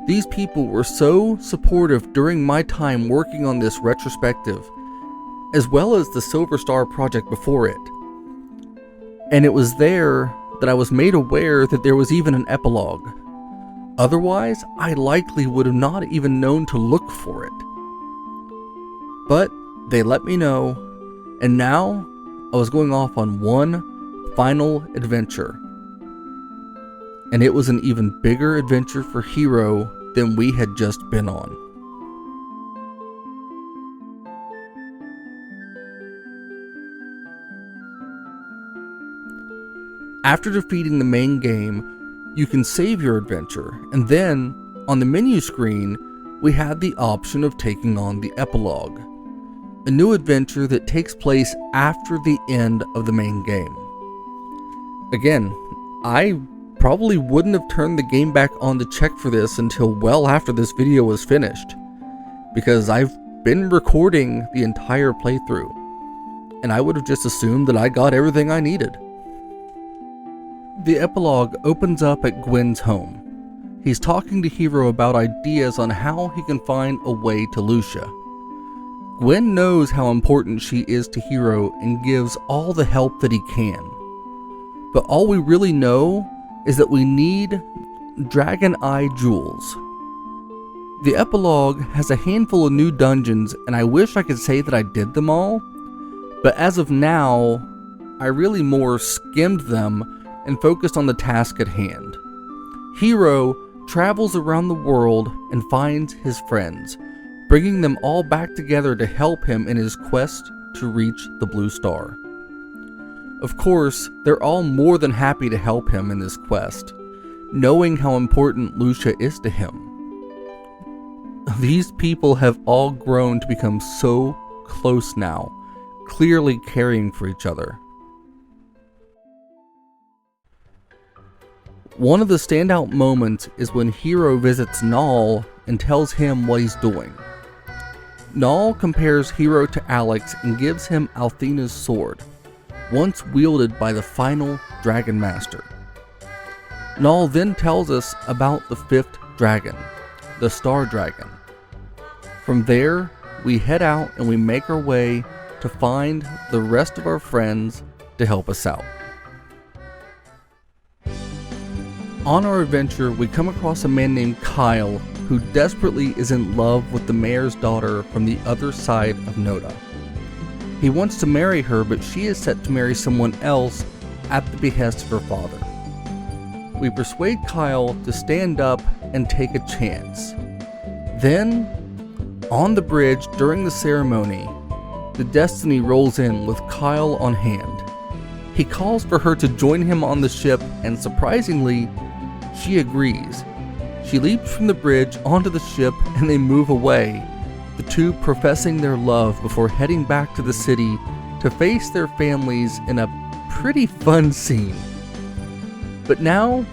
These people were so supportive during my time working on this retrospective, as well as the Silver Star project before it. And it was there that I was made aware that there was even an epilogue. Otherwise, I likely would have not even known to look for it. But they let me know, and now I was going off on one final adventure. And it was an even bigger adventure for Hiro than we had just been on. After defeating the main game, you can save your adventure, and then, on the menu screen, we had the option of taking on the epilogue, a new adventure that takes place after the end of the main game. Again, I probably wouldn't have turned the game back on to check for this until well after this video was finished, because I've been recording the entire playthrough, and I would have just assumed that I got everything I needed. The epilogue opens up at Gwen's home. He's talking to Hiro about ideas on how he can find a way to Lucia. Gwen knows how important she is to Hiro and gives all the help that he can. But all we really know is that we need Dragon Eye Jewels. The epilogue has a handful of new dungeons, and I wish I could say that I did them all, but as of now, I really more skimmed them and focused on the task at hand. Hiro travels around the world and finds his friends, bringing them all back together to help him in his quest to reach the Blue Star. Of course, they're all more than happy to help him in this quest, knowing how important Lucia is to him. These people have all grown to become so close now, clearly caring for each other. One of the standout moments is when Hiro visits Null and tells him what he's doing. Null compares Hiro to Alex and gives him Althena's sword, once wielded by the final Dragon Master. Null then tells us about the 5th dragon, the Star Dragon. From there, we head out and we make our way to find the rest of our friends to help us out. On our adventure, we come across a man named Kyle who desperately is in love with the mayor's daughter from the other side of Noda. He wants to marry her, but she is set to marry someone else at the behest of her father. We persuade Kyle to stand up and take a chance. Then, on the bridge during the ceremony, the Destiny rolls in with Kyle on hand. He calls for her to join him on the ship, and surprisingly, she agrees. She leaps from the bridge onto the ship and they move away, the two professing their love before heading back to the city to face their families in a pretty fun scene. But now,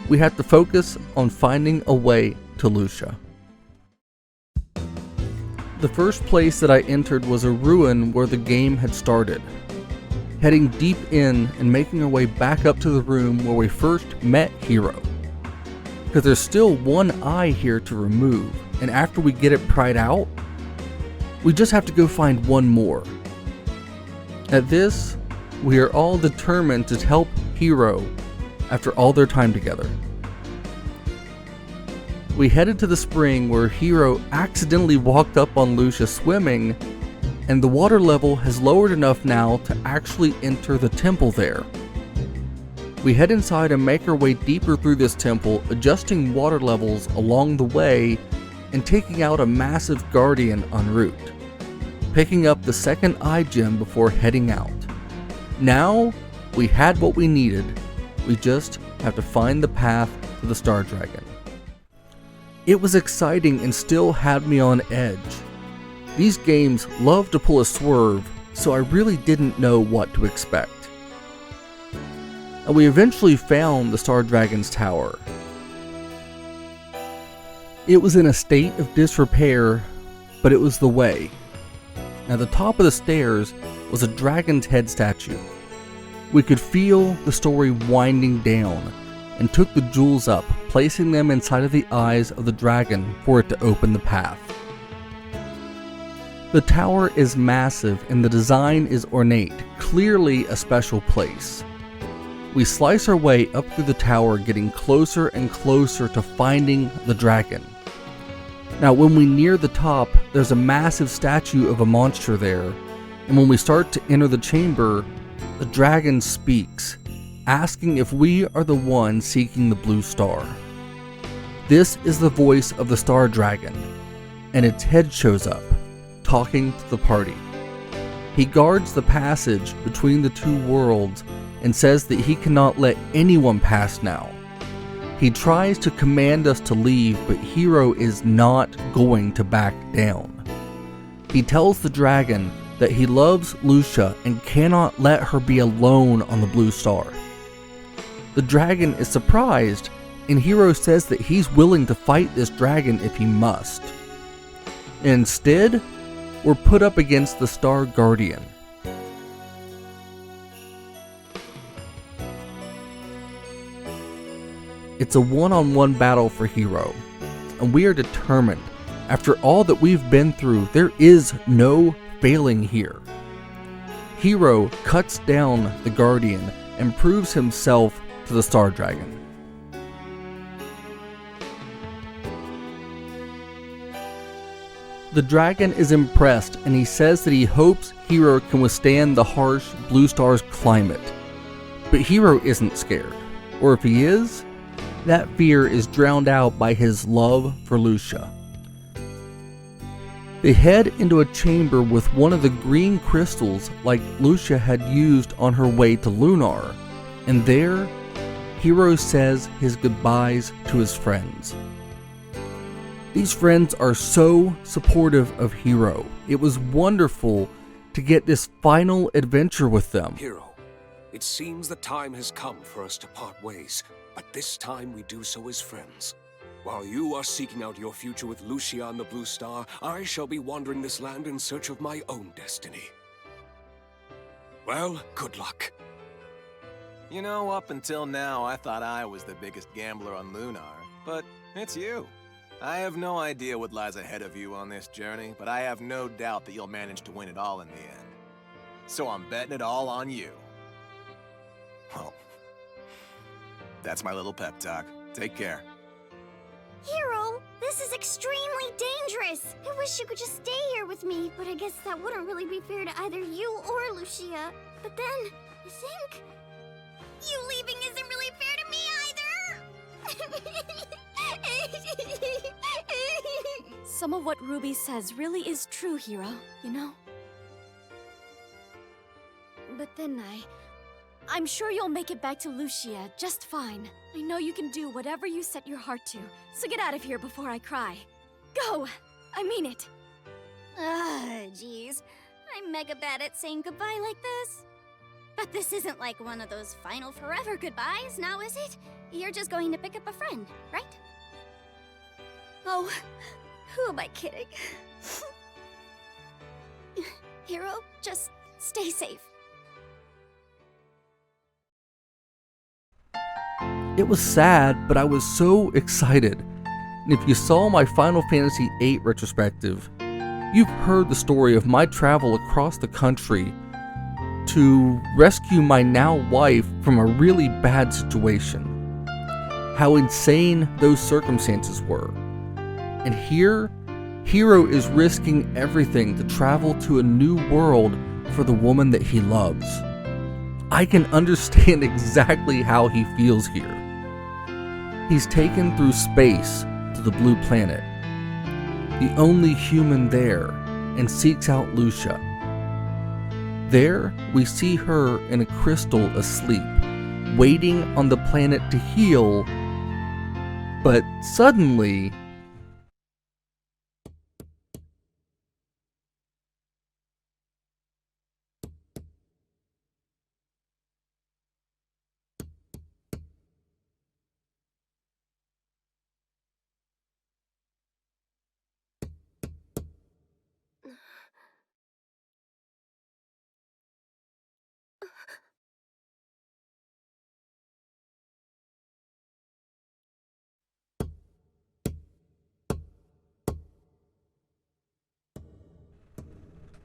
we have to focus on finding a way to Lucia. The first place that I entered was a ruin where the game had started. Heading deep in and making our way back up to the room where we first met Hiro. Because there's still one eye here to remove, and after we get it pried out, we just have to go find one more. At this, we are all determined to help Hiro after all their time together. We headed to the spring where Hiro accidentally walked up on Lucia swimming, and the water level has lowered enough now to actually enter the temple there. We head inside and make our way deeper through this temple, adjusting water levels along the way and taking out a massive guardian en route, picking up the second eye gem before heading out. Now, we had what we needed. We just have to find the path to the Star Dragon. It was exciting and still had me on edge. These games love to pull a swerve, so I really didn't know what to expect. And we eventually found the Star Dragon's tower. It was in a state of disrepair, but it was the way. At the top of the stairs was a dragon's head statue. We could feel the story winding down, and took the jewels up, placing them inside of the eyes of the dragon for it to open the path. The tower is massive and the design is ornate, clearly a special place. We slice our way up through the tower, getting closer and closer to finding the dragon. Now when we near the top, there's a massive statue of a monster there, and when we start to enter the chamber, the dragon speaks, asking if we are the ones seeking the Blue Star. This is the voice of the Star Dragon, and its head shows up, talking to the party. He guards the passage between the two worlds and says that he cannot let anyone pass now. He tries to command us to leave, but Hiro is not going to back down. He tells the dragon that he loves Lucia and cannot let her be alone on the Blue Star. The dragon is surprised, and Hiro says that he's willing to fight this dragon if he must. Instead, we're put up against the Star Guardian. It's a one-on-one battle for Hiro, and we are determined. After all that we've been through, there is no failing here. Hiro cuts down the Guardian and proves himself to the Star Dragon. The dragon is impressed, and he says that he hopes Hiro can withstand the harsh Blue Star's climate. But Hiro isn't scared, or if he is, that fear is drowned out by his love for Lucia. They head into a chamber with one of the green crystals like Lucia had used on her way to Lunar, and there, Hiro says his goodbyes to his friends. These friends are so supportive of Hiro. It was wonderful to get this final adventure with them. Hiro, it seems the time has come for us to part ways, but this time we do so as friends. While you are seeking out your future with Lucia and the Blue Star, I shall be wandering this land in search of my own destiny. Well, good luck. You know, up until now, I thought I was the biggest gambler on Lunar, but it's you. I have no idea what lies ahead of you on this journey, but I have no doubt that you'll manage to win it all in the end. So I'm betting it all on you. Well, that's my little pep talk. Take care. Hiro, this is extremely dangerous. I wish you could just stay here with me, but I guess that wouldn't really be fair to either you or Lucia. But then, I think you leaving isn't really fair to me either. Some of what Ruby says really is true, Hiro, you know? But then I'm sure you'll make it back to Lucia just fine. I know you can do whatever you set your heart to, so get out of here before I cry. Go! I mean it! Jeez. I'm mega bad at saying goodbye like this. But this isn't like one of those final forever goodbyes, now is it? You're just going to pick up a friend, right? Oh, who am I kidding? Hiro, just stay safe. It was sad, but I was so excited. And if you saw my Final Fantasy VIII retrospective, you've heard the story of my travel across the country to rescue my now wife from a really bad situation. How insane those circumstances were. And here, Hiro is risking everything to travel to a new world for the woman that he loves. I can understand exactly how he feels here. He's taken through space to the blue planet, the only human there, and seeks out Lucia. There, we see her in a crystal asleep, waiting on the planet to heal, but suddenly,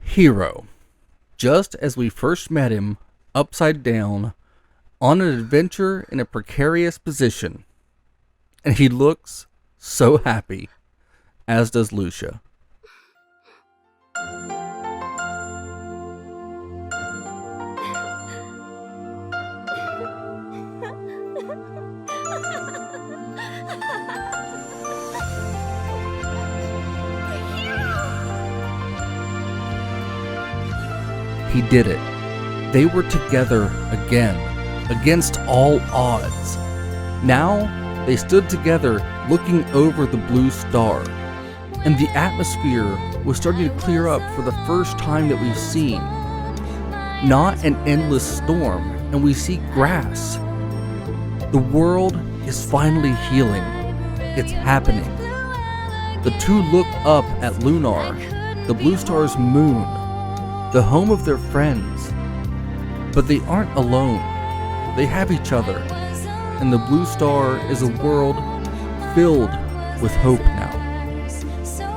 Hiro, just as we first met him, upside down, on an adventure in a precarious position. And he looks so happy, as does Lucia. He did it. They were together again, against all odds. Now, they stood together looking over the blue star, and the atmosphere was starting to clear up for the first time that we've seen. Not an endless storm, and we see grass. The world is finally healing. It's happening. The two look up at Lunar, the blue star's moon, the home of their friends. But they aren't alone. They have each other. and the Blue Star is a world filled with hope now.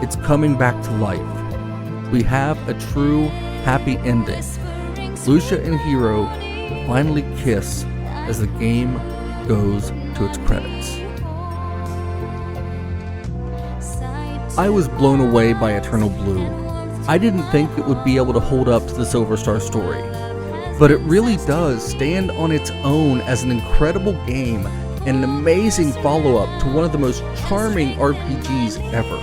It's coming back to life. We have a true happy ending. Lucia and Hiro finally kiss as the game goes to its credits. I was blown away by Eternal Blue. I didn't think it would be able to hold up to the Silver Star story, but it really does stand on its own as an incredible game and an amazing follow-up to one of the most charming RPGs ever.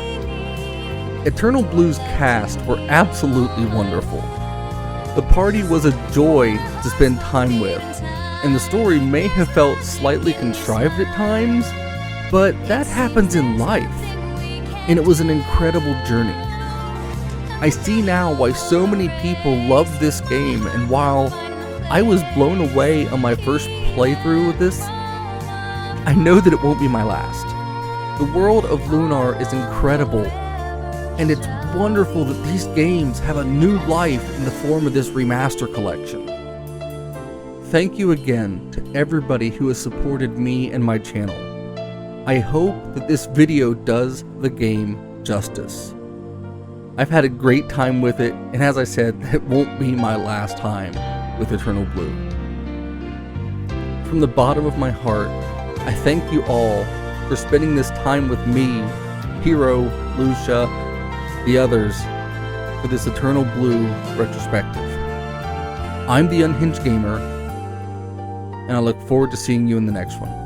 Eternal Blue's cast were absolutely wonderful. The party was a joy to spend time with, and the story may have felt slightly contrived at times, but that happens in life, and it was an incredible journey. I see now why so many people love this game, and while I was blown away on my first playthrough with this, I know that it won't be my last. The world of Lunar is incredible, and it's wonderful that these games have a new life in the form of this remaster collection. Thank you again to everybody who has supported me and my channel. I hope that this video does the game justice. I've had a great time with it, and as I said, it won't be my last time with Eternal Blue. From the bottom of my heart, I thank you all for spending this time with me, Hiro, Lucia, the others, for this Eternal Blue retrospective. I'm the Unhinged Gamer, and I look forward to seeing you in the next one.